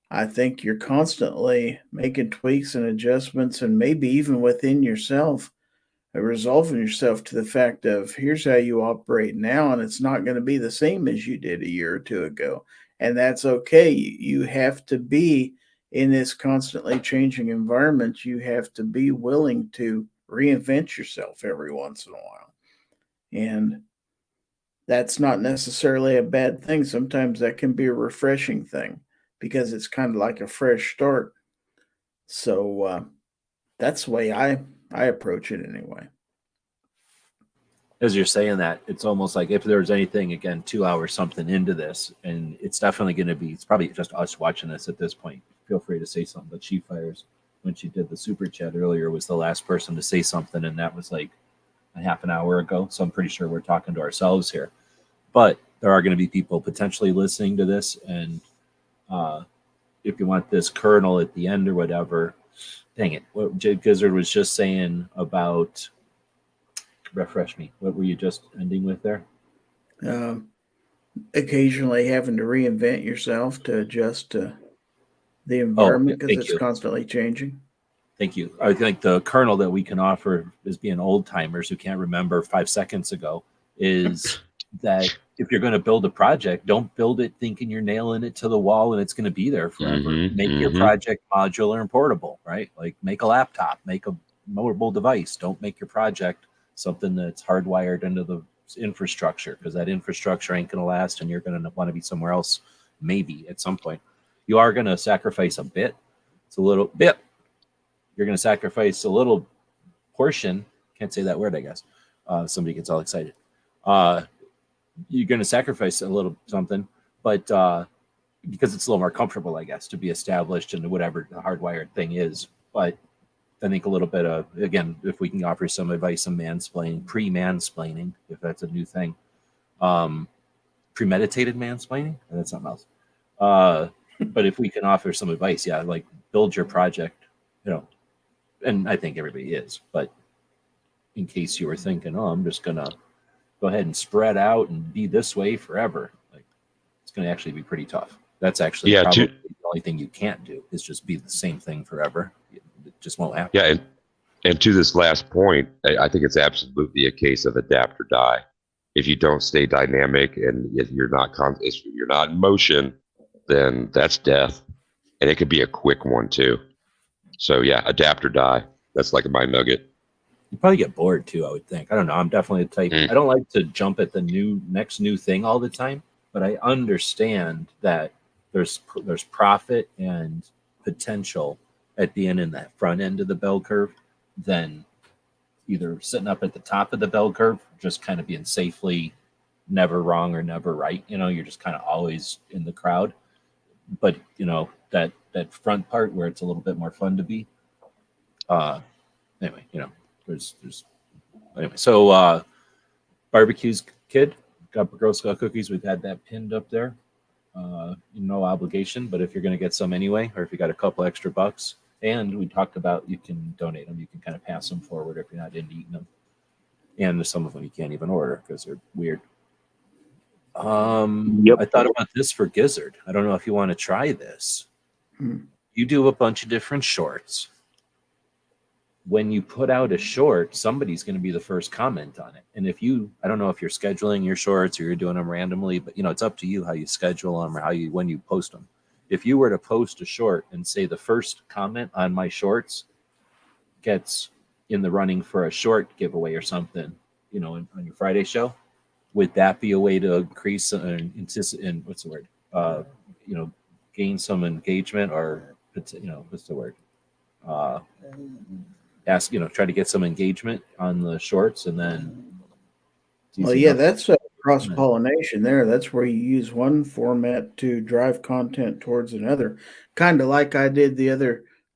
I think you're constantly making tweaks and adjustments, and maybe even within yourself, resolving yourself to the fact of here's how you operate now, and it's not going to be the same as you did a year or two ago. And that's okay. You have to be in this constantly changing environment. You have to be willing to reinvent yourself every once in a while. And that's not necessarily a bad thing. Sometimes that can be a refreshing thing because it's kind of like a fresh start. So that's the way I approach it anyway. As you're saying that, it's almost like if there's anything, again, 2 hours something into this, and it's definitely going to be, it's probably just us watching this at this point. Feel free to say something. But She Fires, when she did the super chat earlier, was the last person to say something, and that was like a half an hour ago. So I'm pretty sure we're talking to ourselves here. But there are going to be people potentially listening to this, and if you want this kernel at the end or whatever, dang it, what Jay Gizzard was just saying about, refresh me, what were you just ending with there? Occasionally having to reinvent yourself to adjust to the environment because it's constantly changing. Thank you. I think the kernel that we can offer as being old timers who can't remember 5 seconds ago is that if you're going to build a project, don't build it thinking you're nailing it to the wall and it's going to be there forever. Make your project modular and portable, right? Like make a laptop, make a mobile device. Don't make your project something that's hardwired into the infrastructure because that infrastructure ain't going to last and you're going to want to be somewhere else maybe at some point. You are going to sacrifice a bit. It's a little bit. You're going to sacrifice a little portion. Can't say that word, I guess. Somebody gets all excited. You're going to sacrifice a little something, but because it's a little more comfortable, I guess, to be established into whatever the hardwired thing is. But I think a little bit of, again, if we can offer some advice on mansplaining, pre-mansplaining, if that's a new thing, premeditated mansplaining, that's something else. But if we can offer some advice, yeah, like build your project, and I think everybody is, but in case you were thinking, oh, I'm just going to go ahead and spread out and be this way forever, like it's going to actually be pretty tough. That's actually probably the only thing you can't do is just be the same thing forever. It just won't happen. Yeah, and to this last point, I think it's absolutely a case of adapt or die. If you don't stay dynamic and if you're not in motion, then that's death, and it could be a quick one too. So yeah, adapt or die. That's like my nugget. You probably get bored too, I would think. I don't know. I'm definitely the type. I don't like to jump at the next new thing all the time, but I understand that there's profit and potential at the end in that front end of the bell curve. Then either sitting up at the top of the bell curve, just kind of being safely never wrong or never right. You're just kind of always in the crowd. But that front part where it's a little bit more fun to be. Anyway, there's anyway. So barbecues, kid, got Girl Scout cookies. We've had that pinned up there. No obligation, but if you're going to get some anyway, or if you got a couple extra bucks, and we talked about you can donate them, you can kind of pass them forward if you're not into eating them, and some of them you can't even order because they're weird. Yep. I thought about this for Gizzard. I don't know if you want to try this. You do a bunch of different shorts. When you put out a short, somebody's going to be the first comment on it. And I don't know if you're scheduling your shorts or you're doing them randomly, but it's up to you how you schedule them or when you post them. If you were to post a short and say the first comment on my shorts gets in the running for a short giveaway or something, on your Friday show, would that be a way to increase and what's the word? Gain some engagement or what's the word? Try to get some engagement on the shorts and then. Well, yeah, that's cross pollination there. That's where you use one format to drive content towards another. Kind of like I did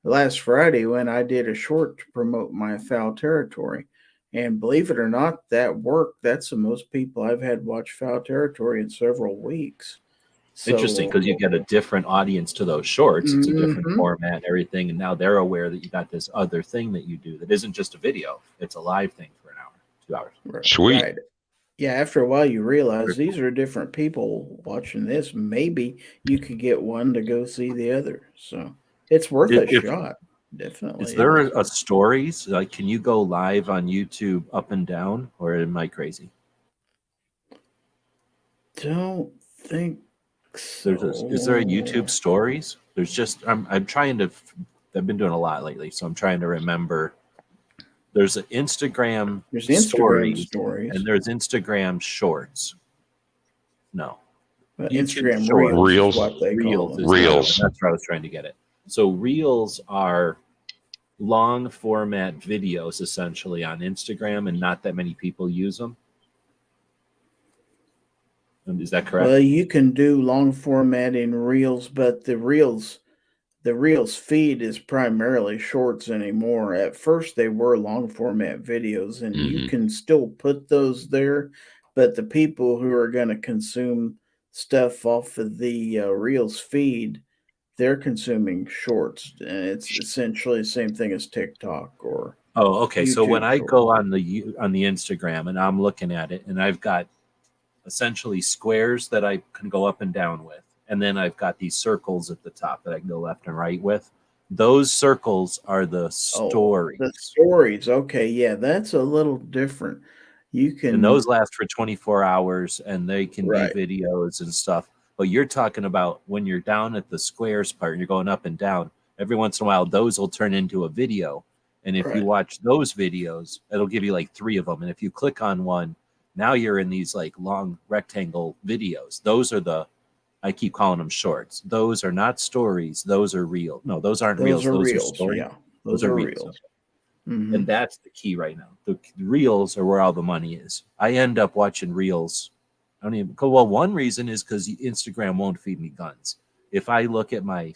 last Friday when I did a short to promote my Foul Territory. And believe it or not, that worked. That's the most people I've had watch Foul Territory in several weeks. So, interesting, because you get a different audience to those shorts. It's a different format and everything, and now they're aware that you got this other thing that you do that isn't just a video; it's a live thing for an hour, 2 hours. Right, Sweet. right. Yeah, after a while you realize these are different people watching this. Maybe you could get one to go see the other. So it's worth a shot. Definitely. Is there a stories? Like, can you go live on YouTube up and down, or am I crazy? Don't think so. Is there a YouTube stories? There's just I'm trying to. I've been doing a lot lately, so I'm trying to remember. There's an Instagram. There's Instagram stories, and there's Instagram shorts. No, Instagram Reels. What they Reels. call them. Reels. That's where I was trying to get it. So Reels are long format videos essentially on Instagram, and not that many people use them. Is that correct? Well, you can do long format in Reels, but the Reels feed is primarily shorts anymore. At first, they were long format videos, and you can still put those there, but the people who are going to consume stuff off of the Reels feed, they're consuming shorts, and it's essentially the same thing as TikTok or. Oh, okay. YouTube so when I shorts. go on the Instagram and I'm looking at it, and I've got essentially squares that I can go up and down with, and then I've got these circles at the top that I can go left and right with. Those circles are the stories. The stories, okay, yeah, that's a little different. You can, and those last for 24 hours, and they can Right. be videos and stuff. But you're talking about when you're down at the squares part and you're going up and down. Every once in a while, those will turn into a video. And if Right. you watch those videos, it'll give you like 3 of them. And if you click on one, now you're in these like long rectangle videos. Those are I keep calling them shorts. Those are not stories. Those are real. No, those aren't reels. Those are Those reels. are stories. Yeah, Those are reels. Mhm. And that's the key right now. The reels are where all the money is. I end up watching reels. I don't even. Well, one reason is because Instagram won't feed me guns. If I look at my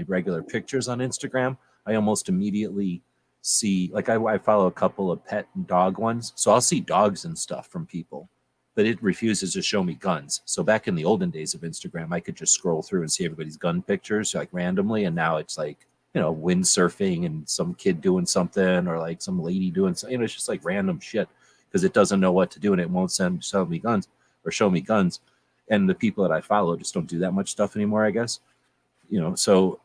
regular pictures on Instagram, I almost immediately see, like I follow a couple of pet and dog ones, so I'll see dogs and stuff from people, but it refuses to show me guns. So back in the olden days of Instagram, I could just scroll through and see everybody's gun pictures like randomly, and now it's like, windsurfing and some kid doing something, or like some lady doing something. It's just like random shit because it doesn't know what to do and it won't sell me guns or show me guns. And the people that I follow just don't do that much stuff anymore, I guess. So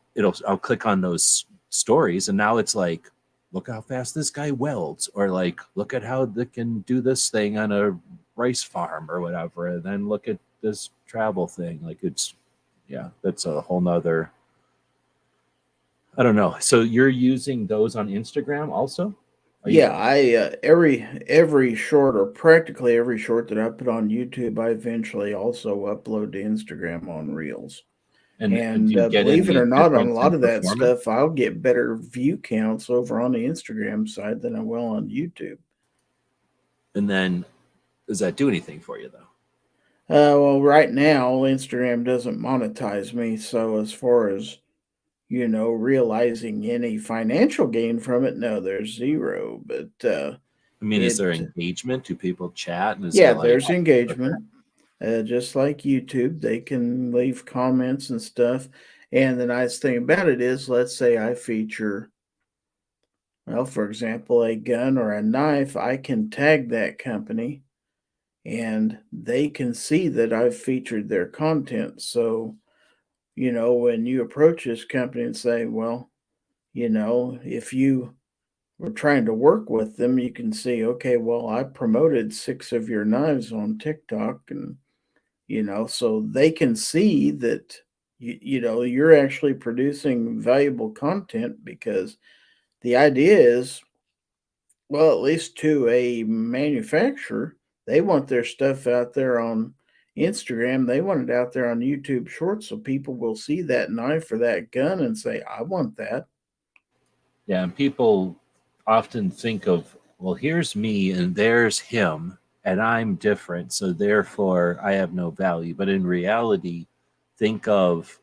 I'll click on those stories, and now it's like, look how fast this guy welds, or like, look at how they can do this thing on a rice farm or whatever. And then look at this travel thing. Like that's a whole nother. I don't know. So you're using those on Instagram also? Yeah, I every short, or practically every short that I put on YouTube, I eventually also upload to Instagram on Reels. And do you get believe it any or not, on a difference lot in of that performance? stuff, I'll get better view counts over on the Instagram side than I will on YouTube. And then, does that do anything for you, though? Well, right now, Instagram doesn't monetize me. So, as far as, realizing any financial gain from it, no, there's zero. But I mean, is it, there engagement? Do people chat? And is there yeah, like, there's okay, engagement. Just like YouTube, they can leave comments and stuff. And the nice thing about it is, let's say I feature, well, for example, a gun or a knife, I can tag that company and they can see that I've featured their content. So, when you approach this company and say, well, if you were trying to work with them, you can see, okay, well, I promoted 6 of your knives on TikTok, and so they can see that you're actually producing valuable content, because the idea is, well, at least to a manufacturer, they want their stuff out there on Instagram. They want it out there on YouTube Shorts, so people will see that knife or that gun and say, I want that. yeah, and people often think of, well, here's me and there's him, and I'm different, so therefore I have no value. But in reality, think of,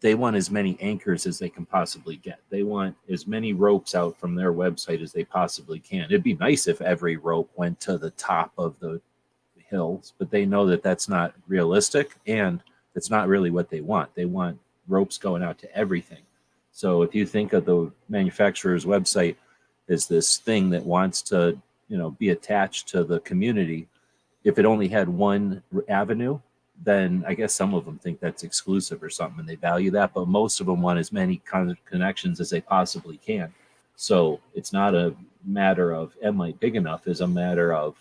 they want as many anchors as they can possibly get. They want as many ropes out from their website as they possibly can. It'd be nice if every rope went to the top of the hills, but they know that that's not realistic, and it's not really what they want. They want ropes going out to everything. So if you think of the manufacturer's website as this thing that wants to, be attached to the community, if it only had one avenue, then I guess some of them think that's exclusive or something, and they value that. But most of them want as many kind of connections as they possibly can. So it's not a matter of, am I big enough? It's a matter of,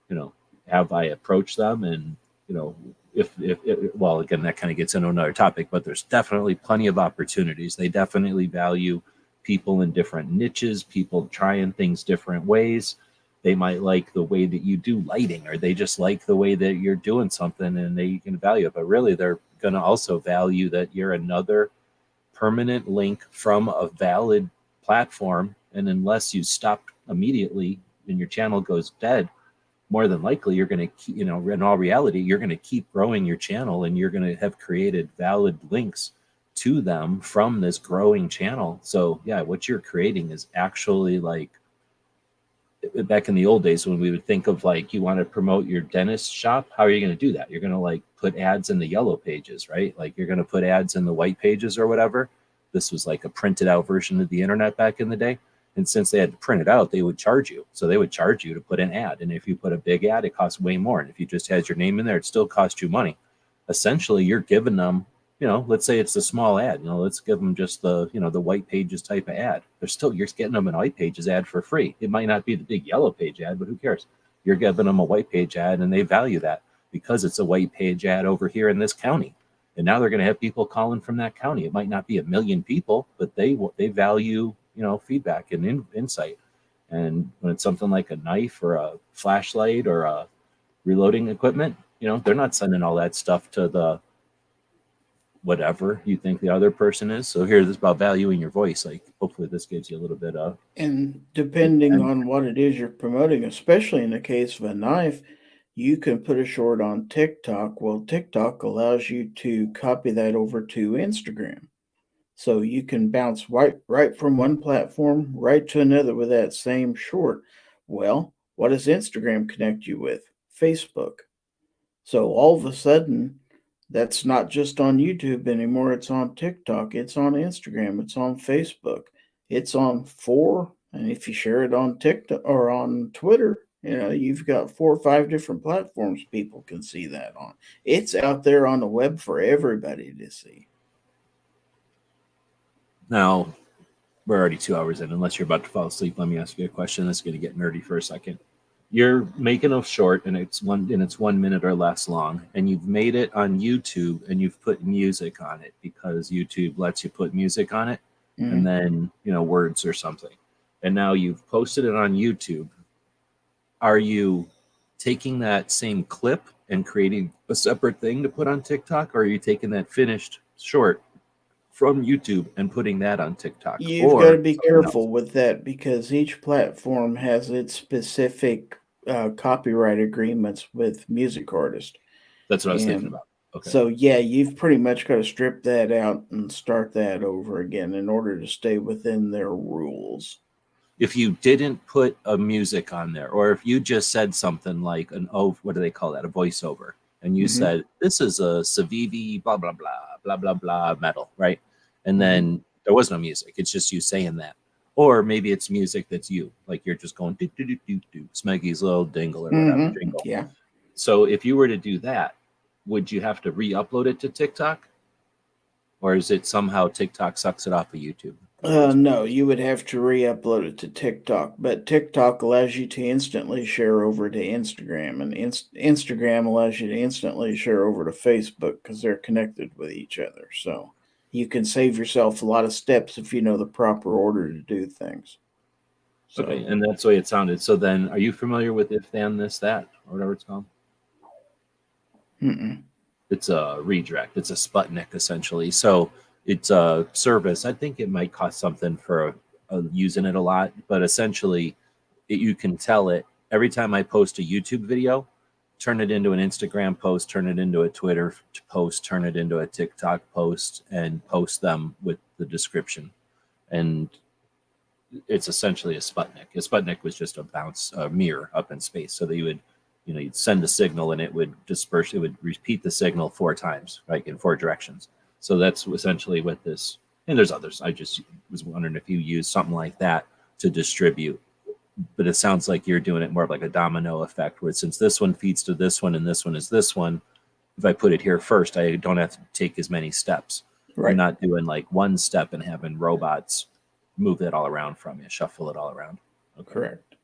you know, have I approached them? And, if well, again, that kind of gets into another topic, but there's definitely plenty of opportunities. They definitely value people in different niches, people trying things different ways. They might like the way that you do lighting, or they just like the way that you're doing something, and they can value it. But really, they're going to also value that you're another permanent link from a valid platform. And unless you stop immediately and your channel goes dead, more than likely you're going to keep, in all reality, you're going to keep growing your channel, and you're going to have created valid links to them from this growing channel. So yeah, what you're creating is actually like, back in the old days when we would think of, like, you want to promote your dentist shop, how are you going to do that? You're going to like put ads in the yellow pages, right? Like you're going to put ads in the white pages or whatever. This was like a printed out version of the internet back in the day. And since they had to print it out, they would charge you. So they would charge you to put an ad. And if you put a big ad, it costs way more. And if you just had your name in there, it still cost you money. Essentially, you're giving them, let's say it's a small ad, let's give them just the white pages type of ad. You're getting them an white pages ad for free. It might not be the big yellow page ad, but who cares? You're giving them a white page ad, and they value that because it's a white page ad over here in this county. And now they're going to have people calling from that county. It might not be a million people, but they value, feedback and insight. And when it's something like a knife or a flashlight or a reloading equipment, they're not sending all that stuff to the whatever you think the other person is. So here, this is about valuing your voice. Like, hopefully this gives you a little bit of, And depending on what it is you're promoting, especially in the case of a knife, you can put a short on TikTok. Well, TikTok allows you to copy that over to Instagram. So you can bounce right from one platform right to another with that same short. Well, what does Instagram connect you with? Facebook. So all of a sudden, that's not just on YouTube anymore. It's on TikTok. It's on Instagram. It's on Facebook. It's on and if you share it on TikTok or on Twitter, you've got 4 or 5 different platforms people can see that on. It's out there on the web for everybody to see. now we're already 2 hours in. Unless you're about to fall asleep, let me ask you a question that's going to get nerdy for a second. You're making a short, and it's 1 minute or less long, and you've made it on YouTube, and you've put music on it because YouTube lets you put music on it, and then words or something. And now you've posted it on YouTube. Are you taking that same clip and creating a separate thing to put on TikTok, or are you taking that finished short from YouTube and putting that on TikTok? You've got Or to be something else? careful with that because each platform has its specific copyright agreements with music artists. That's what I was thinking And about. Okay. so, yeah, you've pretty much got to strip that out and start that over again in order to stay within their rules. If you didn't put a music on there, or if you just said something like what do they call that? A voiceover. And you Mhm. said, this is a Civivi, blah, blah, blah, blah, blah, blah, metal, right? And Mhm. then there was no music. It's just you saying that. Or maybe it's music that's you. Like you're just going, do, do, do, do, do, Smeggy's little dingle or whatever, jingle. Yeah. So if you were to do that, would you have to re-upload it to TikTok? Or is it somehow TikTok sucks it off of YouTube? No, you would have to re-upload it to TikTok, but TikTok allows you to instantly share over to Instagram, and Instagram allows you to instantly share over to Facebook because they're connected with each other. So you can save yourself a lot of steps if you know the proper order to do things. So, Okay, and that's the way it sounded. So then, are you familiar with if then this that or whatever it's called? mm-mm. It's a redirect. It's a Sputnik essentially. So it's a service. I think it might cost something for using it a lot, but essentially, you can tell it every time I post a YouTube video, turn it into an Instagram post, turn it into a Twitter post, turn it into a TikTok post, and post them with the description. And it's essentially a Sputnik. A Sputnik was just a mirror up in space, so that you would, you'd send a signal and it would disperse. It would repeat the signal 4 times, like in 4 directions. So that's essentially what this. And there's others. I just was wondering if you use something like that to distribute. But it sounds like you're doing it more of like a domino effect, where since this one feeds to this one and this one is this one, if I put it here first, I don't have to take as many steps. You're Right. not doing like one step and having robots move it all around from you, shuffle it all around. Okay. Correct.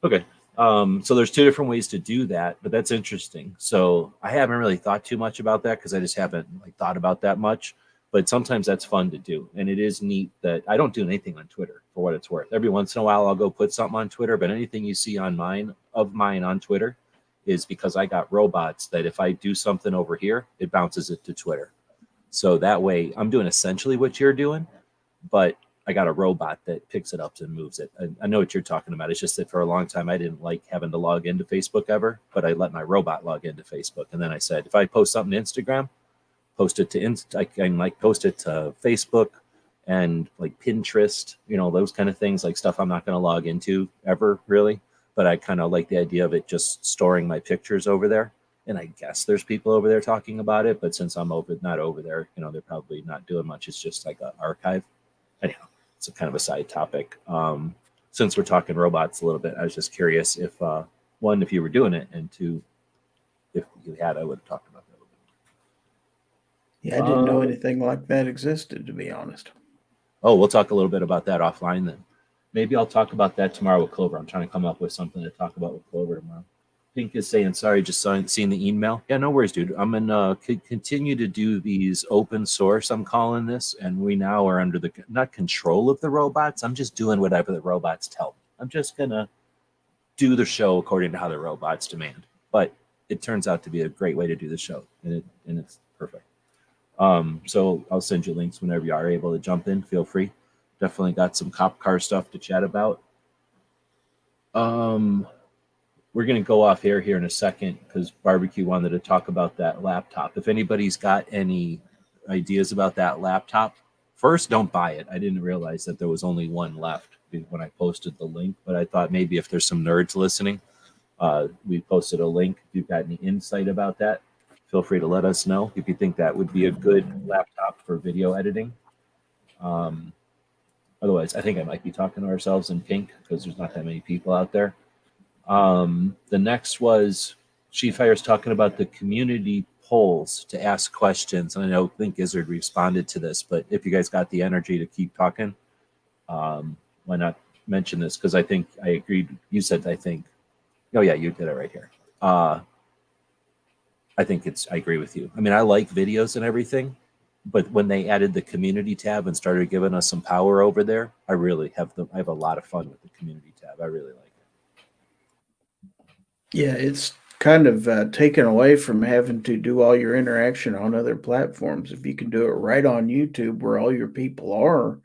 Okay. So there's 2 different ways to do that, but that's interesting. So I haven't really thought too much about that because I just haven't like thought about that much. But sometimes that's fun to do, and it is neat that I don't do anything on Twitter for what it's worth. Every once in a while, I'll go put something on Twitter, but anything you see on mine on Twitter is because I got robots that if I do something over here, it bounces it to Twitter. So that way, I'm doing essentially what you're doing, but I got a robot that picks it up and moves it. I know what you're talking about. It's just that for a long time, I didn't like having to log into Facebook ever, but I let my robot log into Facebook. And then I said, if I post something to Instagram, post it to I can like post it to Facebook and like Pinterest, those kind of things, like stuff I'm not going to log into ever really. But I kind of like the idea of it just storing my pictures over there. And I guess there's people over there talking about it, but since I'm not over there, they're probably not doing much. It's just like an archive. Anyhow, it's a kind of a side topic. Since we're talking robots a little bit, I was just curious if one, if you were doing it, and two, if you had, I would have talked about that a little bit. Yeah, I didn't know anything like that existed, to be honest. Oh, we'll talk a little bit about that offline then. Maybe I'll talk about that tomorrow with Clover. I'm trying to come up with something to talk about with Clover tomorrow. Pink is saying, sorry, just seeing the email. Yeah, no worries, dude. I'm going to continue to do these open source, I'm calling this. And we now are under the, not control of the robots. I'm just doing whatever the robots tell me. I'm just going to do the show according to how the robots demand. But it turns out to be a great way to do the show. And it's perfect. So I'll send you links whenever you are able to jump in. Feel free. Definitely got some cop car stuff to chat about. We're going to go off air here in a second because Barbecue wanted to talk about that laptop. If anybody's got any ideas about that laptop, first, don't buy it. I didn't realize that there was only one left when I posted the link, but I thought maybe if there's some nerds listening, we posted a link. If you've got any insight about that, feel free to let us know if you think that would be a good laptop for video editing. Otherwise, I think I might be talking to ourselves in pink because there's not that many people out there. The next was Fire's talking about the community polls to ask questions. And I think Izzard responded to this, but if you guys got the energy to keep talking, why not mention this? Because I think I agreed. You said, I think. Oh, yeah, you did it right here. I agree with you. I mean, I like videos and everything, but when they added the community tab and started giving us some power over there, I have a lot of fun with the community tab. I really like it. Yeah, it's kind of taken away from having to do all your interaction on other platforms. If you can do it right on YouTube where all your people are,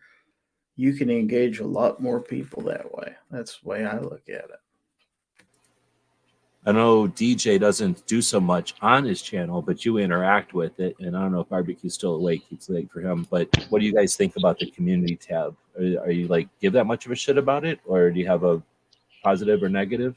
you can engage a lot more people that way. That's the way I look at it. I know DJ doesn't do so much on his channel, but you interact with it. And I don't know if Barbecue's still awake. It's late for him. But what do you guys think about the community tab? Are you like give that much of a shit about it, or do you have a positive or negative?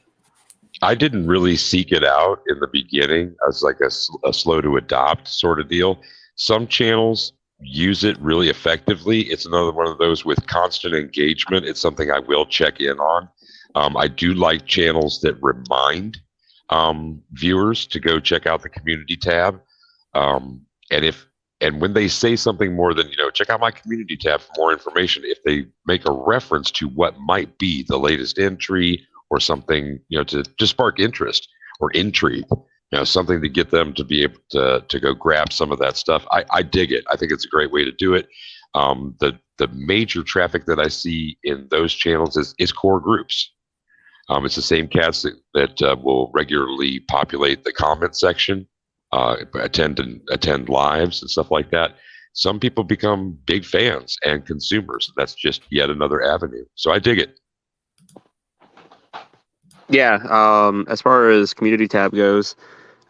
I didn't really seek it out in the beginning as like a slow to adopt sort of deal. Some channels use it really effectively. It's another one of those with constant engagement. It's something I will check in on. I do like channels that remind viewers to go check out the community tab. And if and when they say something more than, check out my community tab for more information, if they make a reference to what might be the latest entry or something, to spark interest or intrigue, something to get them to be able to go grab some of that stuff. I dig it. I think it's a great way to do it. The major traffic that I see in those channels is core groups. It's the same cats that will regularly populate the comment section, attend lives and stuff like that. Some people become big fans and consumers. That's just yet another avenue. So I dig it. Yeah. As far as community tab goes,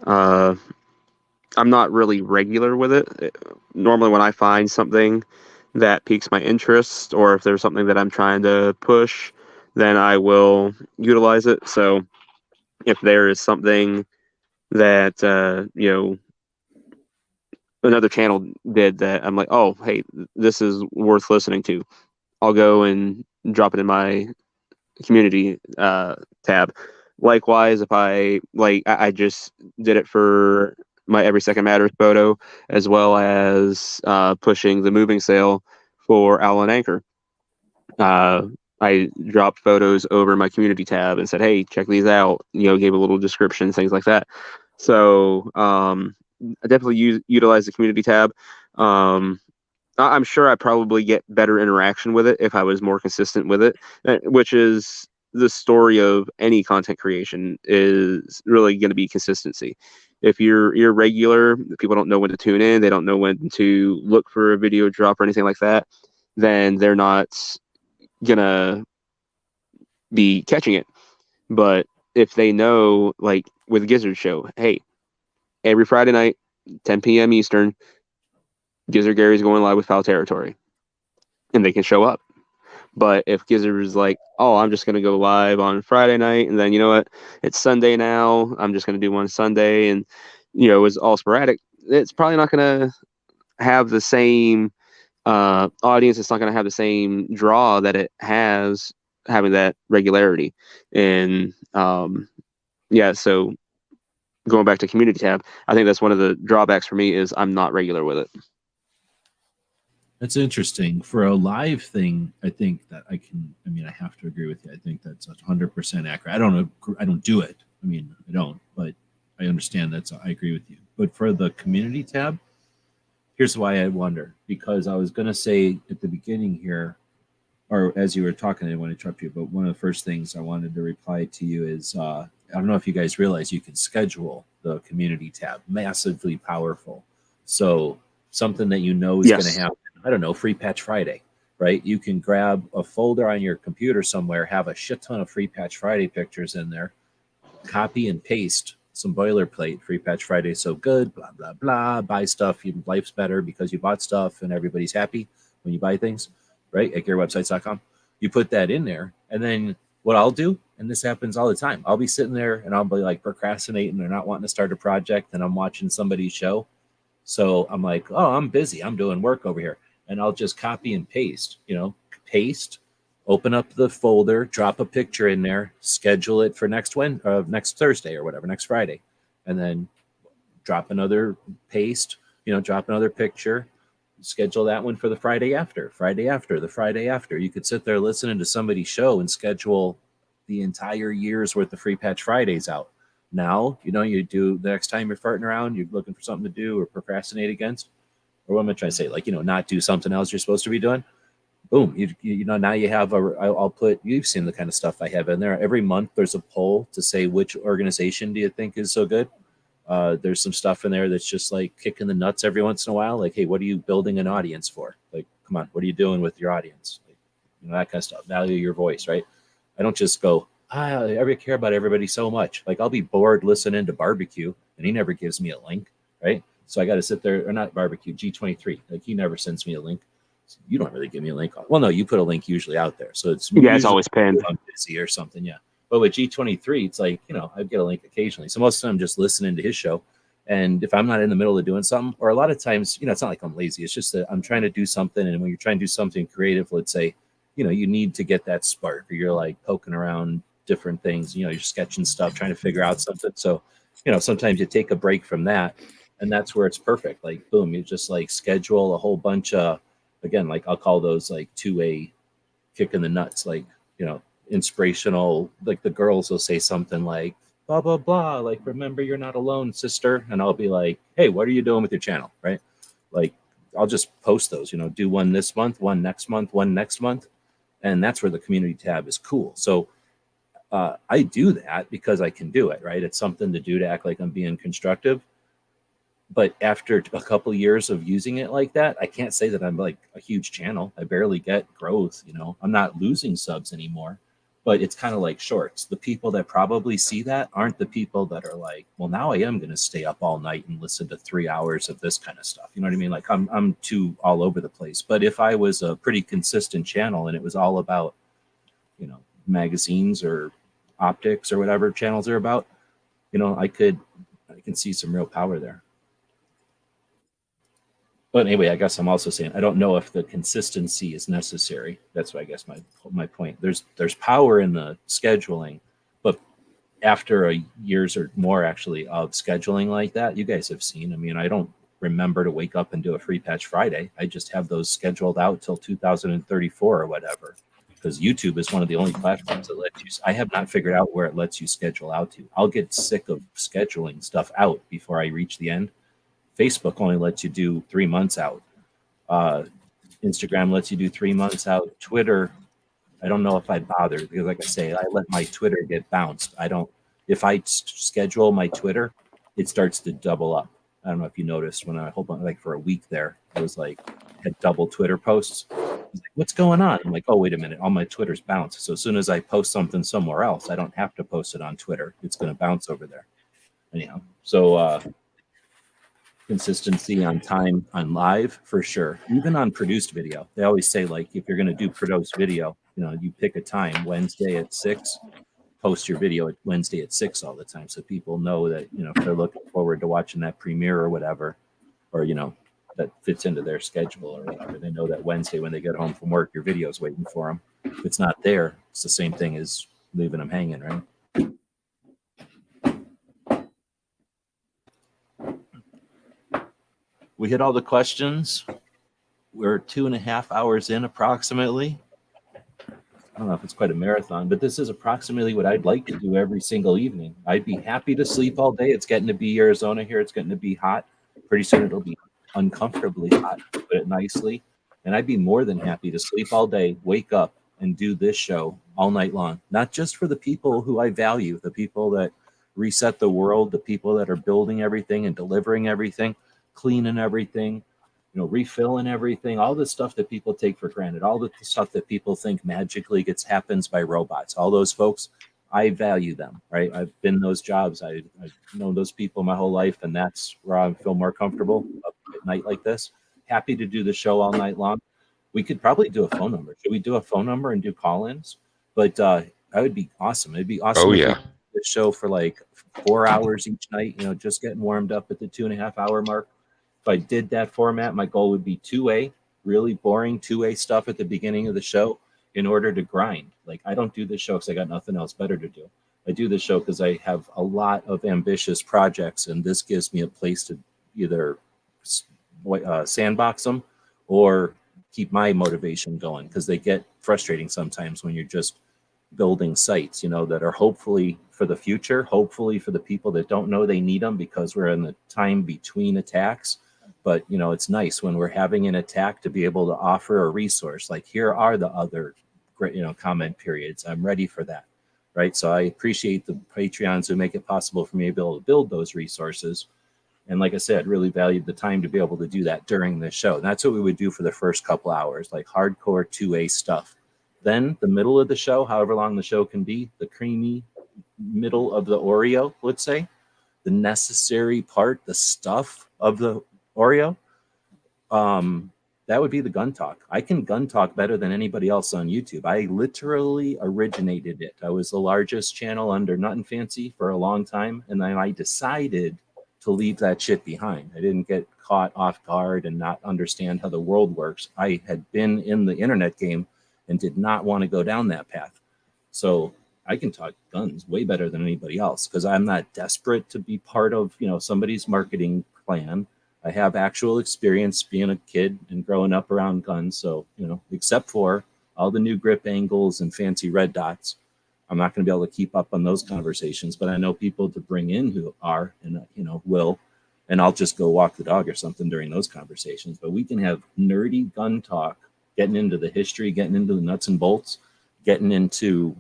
I'm not really regular with it. Normally, when I find something that piques my interest, or if there's something that I'm trying to push, then I will utilize it. So if there is something that another channel did that I'm like, oh, hey, this is worth listening to, I'll go and drop it in my community tab. Likewise, if I just did it for my Every Second Matters photo, as well as pushing the moving sale for Owl and Anchor. I dropped photos over my community tab and said, hey, check these out. Gave a little description, things like that. So I definitely utilize the community tab. I'm sure I probably get better interaction with it if I was more consistent with it, which is the story of any content creation, is really going to be consistency. If you're irregular, people don't know when to tune in, they don't know when to look for a video drop or anything like that, then they're not gonna be catching it. But if they know, like with Gizzard Show, hey, every Friday night, 10 p.m. Eastern, Gizzard Gary's going live with Foul Territory, and they can show up. But if Gizzard is like, oh, I'm just going to go live on Friday night, and then, you know what, it's Sunday now, I'm just going to do one Sunday, and, it's all sporadic, it's probably not going to have the same audience. It's not going to have the same draw that it has having that regularity. And, so going back to community tab, I think that's one of the drawbacks for me is I'm not regular with it. That's interesting. For a live thing, I think that I have to agree with you. I think that's 100% accurate. I don't do it. I don't, but I understand I agree with you. But for the community tab, here's why I wonder. Because I was going to say at the beginning here, or as you were talking, I didn't want to interrupt you, but one of the first things I wanted to reply to you is, I don't know if you guys realize you can schedule the community tab. Massively powerful. So something that is going to happen. I don't know, Free Patch Friday, right? You can grab a folder on your computer somewhere, have a shit ton of Free Patch Friday pictures in there, copy and paste some boilerplate. Free Patch Friday so good, blah, blah, blah. Buy stuff. Life's better because you bought stuff, and everybody's happy when you buy things, right? At gearwebsites.com. You put that in there, and then what I'll do, and this happens all the time, I'll be sitting there and I'll be like procrastinating or not wanting to start a project, and I'm watching somebody's show. So I'm like, oh, I'm busy. I'm doing work over here. And I'll just copy and paste, open up the folder, drop a picture in there, schedule it for next Thursday or whatever, next Friday, and then drop another paste, drop another picture, schedule that one for the Friday after. You could sit there listening to somebody's show and schedule the entire year's worth of Free Patch Fridays out. Now, you do the next time you're farting around, you're looking for something to do or procrastinate against, or what am I trying to say? Like, not do something else you're supposed to be doing. Boom. Now you have you've seen the kind of stuff I have in there. Every month there's a poll to say which organization do you think is so good. There's some stuff in there that's just like kicking the nuts every once in a while. Like, hey, what are you building an audience for? Like, come on, what are you doing with your audience? Like, that kind of stuff. Value your voice, right? I don't just go, I care about everybody so much. Like I'll be bored listening to barbecue, and he never gives me a link, right? So I got to sit there, or not barbecue, G23. Like he never sends me a link. So you don't really give me a link. Well, no, you put a link usually out there, so it's Yeah, it's usually always pinned. I'm busy or something. Yeah, but with G23, it's like I get a link occasionally. So most of the time, I'm just listening to his show. And if I'm not in the middle of doing something, or a lot of times, it's not like I'm lazy. It's just that I'm trying to do something, and when you're trying to do something creative, let's say, you need to get that spark, or you're like poking around different things, you're sketching stuff, trying to figure out something. So, sometimes you take a break from that, and that's where it's perfect. Like, boom, you just like schedule a whole bunch of, again, like I'll call those like 2A kick in the nuts, like, inspirational, like the girls will say something like, blah, blah, blah, like, remember you're not alone, sister. And I'll be like, hey, what are you doing with your channel? Right. Like, I'll just post those, do one this month, one next month, one next month. And that's where the community tab is cool. So I do that because I can do it, right? It's something to do to act like I'm being constructive. But after a couple of years of using it like that, I can't say that I'm like a huge channel. I barely get growth, I'm not losing subs anymore. But it's kind of like shorts. The people that probably see that aren't the people that are like, well, now I am going to stay up all night and listen to 3 hours of this kind of stuff. You know what I mean? Like I'm too all over the place. But if I was a pretty consistent channel and it was all about, magazines or optics or whatever channels are about, I can see some real power there. But anyway, I guess I'm also saying I don't know if the consistency is necessary. That's what I guess my point. There's power in the scheduling, but after a years or more actually of scheduling like that, you guys have seen. I mean, I don't remember to wake up and do a free patch Friday. I just have those scheduled out till 2034 or whatever. Because YouTube is one of the only platforms that lets you. I have not figured out where it lets you schedule out to. I'll get sick of scheduling stuff out before I reach the end. Facebook only lets you do 3 months out. Instagram lets you do 3 months out. Twitter, I don't know if I bother because, like I say, I let my Twitter get bounced. I don't. If I schedule my Twitter, it starts to double up. I don't know if you noticed when I hold on, like for a week there, it was like had double Twitter posts. Like, what's going on? I'm like, oh, wait a minute, all my Twitter's bounced. So as soon as I post something somewhere else, I don't have to post it on Twitter. It's going to bounce over there. Anyhow, so consistency on time on live for sure. Even on produced video, they always say like if you're going to do produced video, you pick a time, Wednesday at 6. Post your video at Wednesday at 6 all the time, so people know that if they're looking forward to watching that premiere or whatever, or that fits into their schedule or whatever. They know that Wednesday when they get home from work, your video's waiting for them. If it's not there, it's the same thing as leaving them hanging, right? We hit all the questions. We're 2.5 hours in approximately. I don't know if it's quite a marathon, but this is approximately what I'd like to do every single evening. I'd be happy to sleep all day. It's getting to be Arizona here. It's getting to be hot. Pretty soon it'll be uncomfortably hot, to put it nicely. And I'd be more than happy to sleep all day, wake up, and do this show all night long. Not just for the people who I value, the people that reset the world, the people that are building everything and delivering everything, cleaning everything, refilling everything, all the stuff that people take for granted, all the stuff that people think magically happens by robots, all those folks, I value them, right? I've been in those jobs. I've known those people my whole life, and that's where I feel more comfortable at night like this. Happy to do the show all night long. We could probably do a phone number. Should we do a phone number and do call-ins? But that would be awesome. It'd be awesome. Oh, if yeah. we did the show for like 4 hours each night, just getting warmed up at the 2.5 hour mark. If I did that format, my goal would be 2A, really boring 2A stuff at the beginning of the show in order to grind. Like, I don't do this show because I got nothing else better to do. I do this show because I have a lot of ambitious projects, and this gives me a place to either sandbox them or keep my motivation going, because they get frustrating sometimes when you're just building sites, that are hopefully for the future, hopefully for the people that don't know they need them because we're in the time between attacks. But, it's nice when we're having an attack to be able to offer a resource. Like, here are the other great, comment periods. I'm ready for that. Right. So I appreciate the Patreons who make it possible for me to be able to build those resources. And like I said, really valued the time to be able to do that during the show. And that's what we would do for the first couple hours, like hardcore 2A stuff. Then the middle of the show, however long the show can be, the creamy middle of the Oreo, let's say, the necessary part, the stuff of the Oreo, that would be the gun talk. I can gun talk better than anybody else on YouTube. I literally originated it. I was the largest channel under Nothing Fancy for a long time, and then I decided to leave that shit behind. I didn't get caught off guard and not understand how the world works. I had been in the internet game and did not want to go down that path. So I can talk guns way better than anybody else because I'm not desperate to be part of, somebody's marketing plan. I have actual experience being a kid and growing up around guns. So, except for all the new grip angles and fancy red dots, I'm not going to be able to keep up on those conversations, but I know people to bring in who are and, will, and I'll just go walk the dog or something during those conversations. But we can have nerdy gun talk, getting into the history, getting into the nuts and bolts, getting into,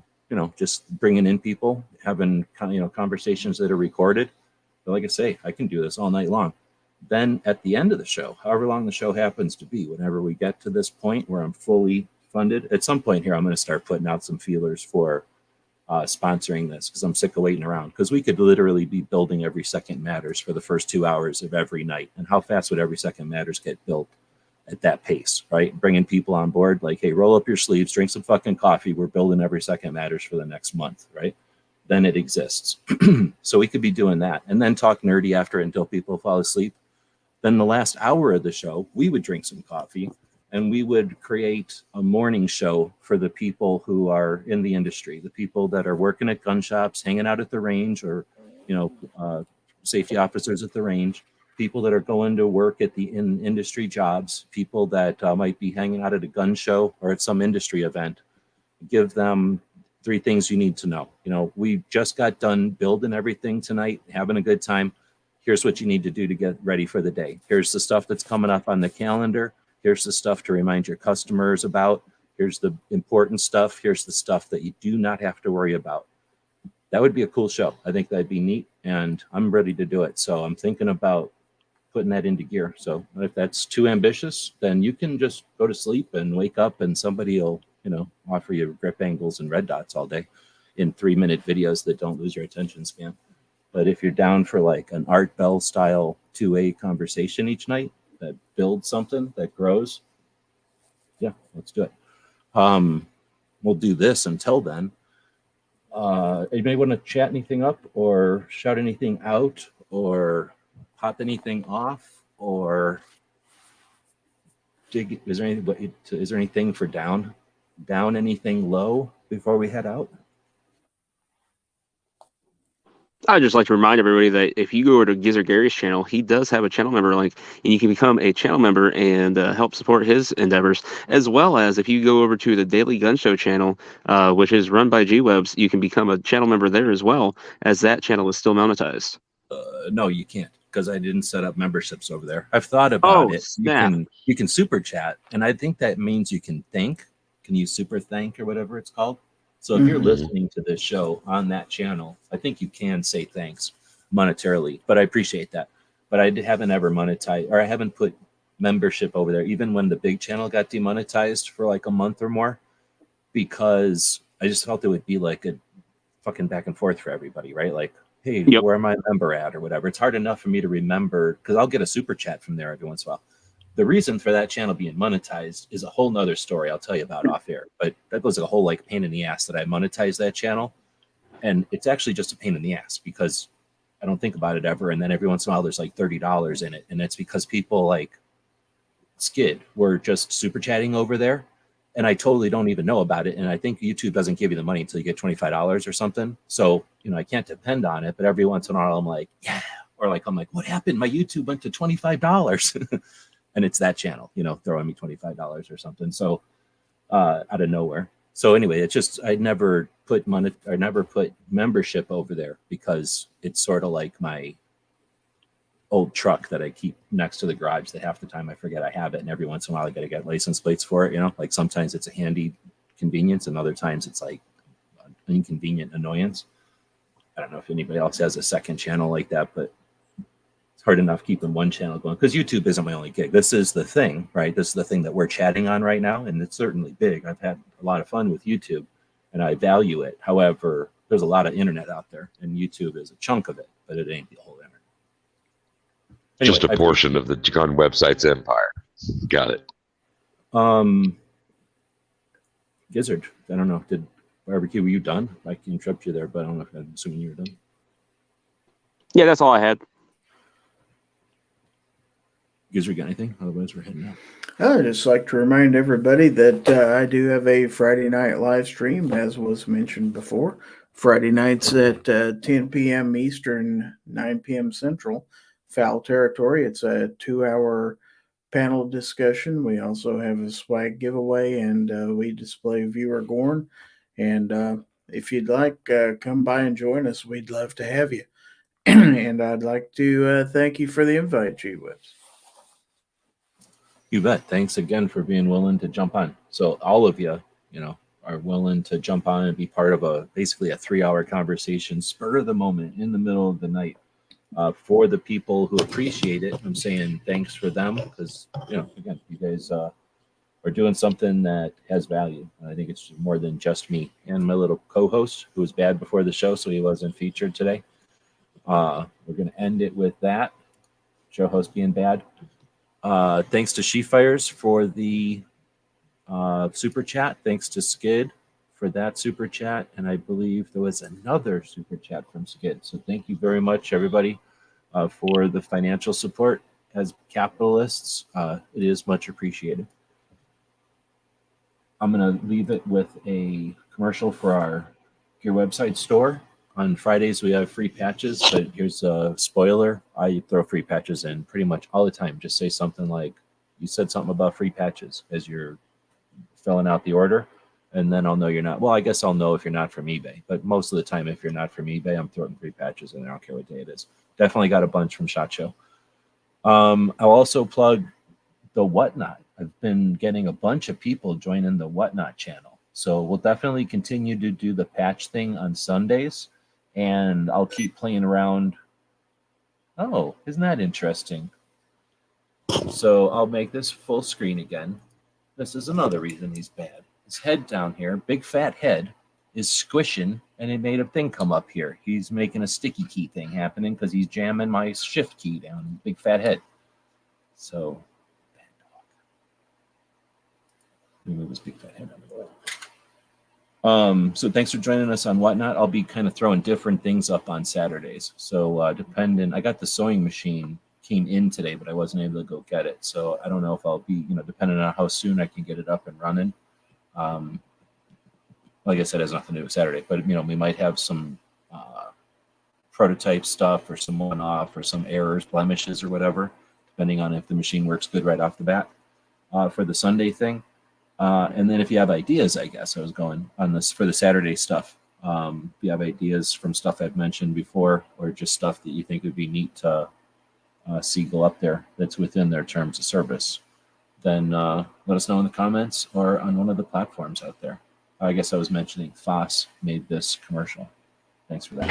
just bringing in people, having, conversations that are recorded. But like I say, I can do this all night long. Then at the end of the show, however long the show happens to be, whenever we get to this point where I'm fully funded, at some point here, I'm going to start putting out some feelers for sponsoring this because I'm sick of waiting around. Because we could literally be building Every Second Matters for the first 2 hours of every night. And how fast would Every Second Matters get built at that pace, right? Bringing people on board like, hey, roll up your sleeves, drink some fucking coffee. We're building Every Second Matters for the next month, right? Then it exists. So we could be doing that and then talk nerdy after it until people fall asleep. Then the last hour of the show, we would drink some coffee and we would create a morning show for the people who are in the industry, the people that are working at gun shops, hanging out at the range, or, safety officers at the range, people that are going to work at the industry jobs, people that might be hanging out at a gun show or at some industry event. Give them 3 things you need to know. We just got done building everything tonight, having a good time. Here's what you need to do to get ready for the day. Here's the stuff that's coming up on the calendar. Here's the stuff to remind your customers about. Here's the important stuff. Here's the stuff that you do not have to worry about. That would be a cool show. I think that'd be neat, and I'm ready to do it. So I'm thinking about putting that into gear. So if that's too ambitious, then you can just go to sleep and wake up and somebody will, offer you grip angles and red dots all day in 3-minute videos that don't lose your attention span. But if you're down for like an Art Bell style 2A conversation each night that builds something that grows, yeah, let's do it. We'll do this until then. Anybody want to chat anything up or shout anything out or pop anything off or is there anything for down anything low before we head out? I'd just like to remind everybody that if you go over to Gizzard Gary's channel, he does have a channel member link, and you can become a channel member and help support his endeavors, as well as if you go over to the Daily Gun Show channel, which is run by G-Webs, you can become a channel member there as well, as that channel is still monetized. No, you can't, because I didn't set up memberships over there. I've thought about it. Snap. You can super chat, and I think that means you can thank. Can you super thank or whatever it's called? So if you're listening to this show on that channel, I think you can say thanks monetarily, but I appreciate that. But I haven't ever monetized, or I haven't put membership over there, even when the big channel got demonetized for like a month or more, because I just felt it would be like a fucking back and forth for everybody, right? Like, hey, where am I a member at or whatever? It's hard enough for me to remember because I'll get a super chat from there every once in a while. The reason for that channel being monetized is a whole nother story I'll tell you about off air, but that was a whole like pain in the ass that I monetized that channel. And it's actually just a pain in the ass because I don't think about it ever. And then every once in a while there's like $30 in it. And it's because people like Skid were just super chatting over there. And I totally don't even know about it. And I think YouTube doesn't give you the money until you get $25 or something. So, I can't depend on it. But every once in a while I'm like, yeah. Or like, I'm like, what happened? My YouTube went to $25. And it's that channel, throwing me $25 or something. So out of nowhere. So anyway, it's just I never put membership over there because it's sort of like my old truck that I keep next to the garage that half the time I forget I have it, and every once in a while I got to get license plates for it. Like sometimes it's a handy convenience, and other times it's like an inconvenient annoyance. I don't know if anybody else has a second channel like that, but it's hard enough keeping one channel going because YouTube isn't my only gig. This is the thing, right? This is the thing that we're chatting on right now, and it's certainly big. I've had a lot of fun with YouTube, and I value it. However, there's a lot of internet out there, and YouTube is a chunk of it, but it ain't the whole internet. Anyway, Just a portion of the gun website's empire. Got it. Gizzard, I don't know. Did barbecue? Were you done? I can interrupt you there, but I don't know if I'm assuming you were done. Yeah, that's all I had. Gizzard, got anything? Otherwise, we're heading out. I'd just like to remind everybody that I do have a Friday night live stream, as was mentioned before. Friday nights at 10 p.m. Eastern, 9 p.m. Central. Foul Territory. It's a 2-hour panel discussion. We also have a swag giveaway, and we display viewer Gorn. And if you'd like, come by and join us. We'd love to have you. And I'd like to thank you for the invite, G-Webs. You bet. Thanks again for being willing to jump on. So all of you, are willing to jump on and be part of basically a 3-hour conversation, spur of the moment, in the middle of the night. For the people who appreciate it, I'm saying thanks for them because, again, you guys are doing something that has value. I think it's more than just me and my little co-host who was bad before the show, so he wasn't featured today. We're going to end it with that. Show host being bad. Thanks to She-Fires for the super chat. Thanks to Skid for that super chat. And I believe there was another super chat from Skid. So thank you very much, everybody, for the financial support. As capitalists, it is much appreciated. I'm going to leave it with a commercial for our Gear website store. On Fridays, we have free patches, but here's a spoiler. I throw free patches in pretty much all the time. Just say something like, you said something about free patches as you're filling out the order, and then I'll know you're not. Well, I guess I'll know if you're not from eBay, but most of the time, if you're not from eBay, I'm throwing free patches in there. I don't care what day it is. Definitely got a bunch from SHOT Show. I'll also plug the Whatnot. I've been getting a bunch of people joining the Whatnot channel. So we'll definitely continue to do the patch thing on Sundays, and I'll keep playing around. Oh, isn't that interesting? So I'll make this full screen again. This is another reason he's bad. His head down here, big fat head, is squishing, and it made a thing come up here. He's making a sticky key thing happening because he's jamming my shift key down. Big fat head. So, bad dog. Let me move his big fat head out of the way. So thanks for joining us on Whatnot. I'll be kind of throwing different things up on Saturdays. So I got the sewing machine came in today, but I wasn't able to go get it. So I don't know if I'll be, depending on how soon I can get it up and running. Like I said, it has nothing to do with Saturday, but we might have some prototype stuff or some one-off or some errors, blemishes or whatever, depending on if the machine works good right off the bat for the Sunday thing. And then if you have ideas, I guess I was going on this for the Saturday stuff. If you have ideas from stuff I've mentioned before, or just stuff that you think would be neat to see go up there that's within their terms of service, then let us know in the comments or on one of the platforms out there. I guess I was mentioning Foss made this commercial. Thanks for that.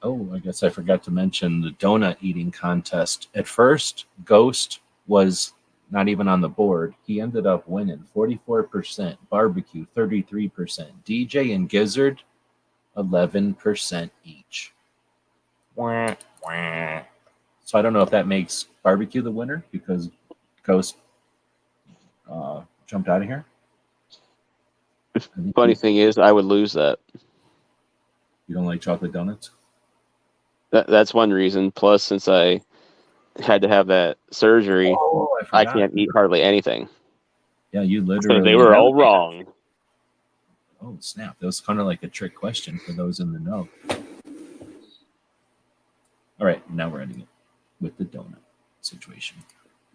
Oh, I guess I forgot to mention the donut eating contest. At first, Ghost was not even on the board. He ended up winning 44%, Barbecue 33%, DJ and Gizzard 11% each. Wah, wah. So I don't know if that makes Barbecue the winner because Ghost jumped out of here. Funny thing is, I would lose that. You don't like chocolate donuts? That's one reason. Plus, since I had to have that surgery, I can't eat hardly anything. Yeah, you literally. So they were all wrong. Oh, snap. That was kind of like a trick question for those in the know. All right, now we're ending it with the donut situation.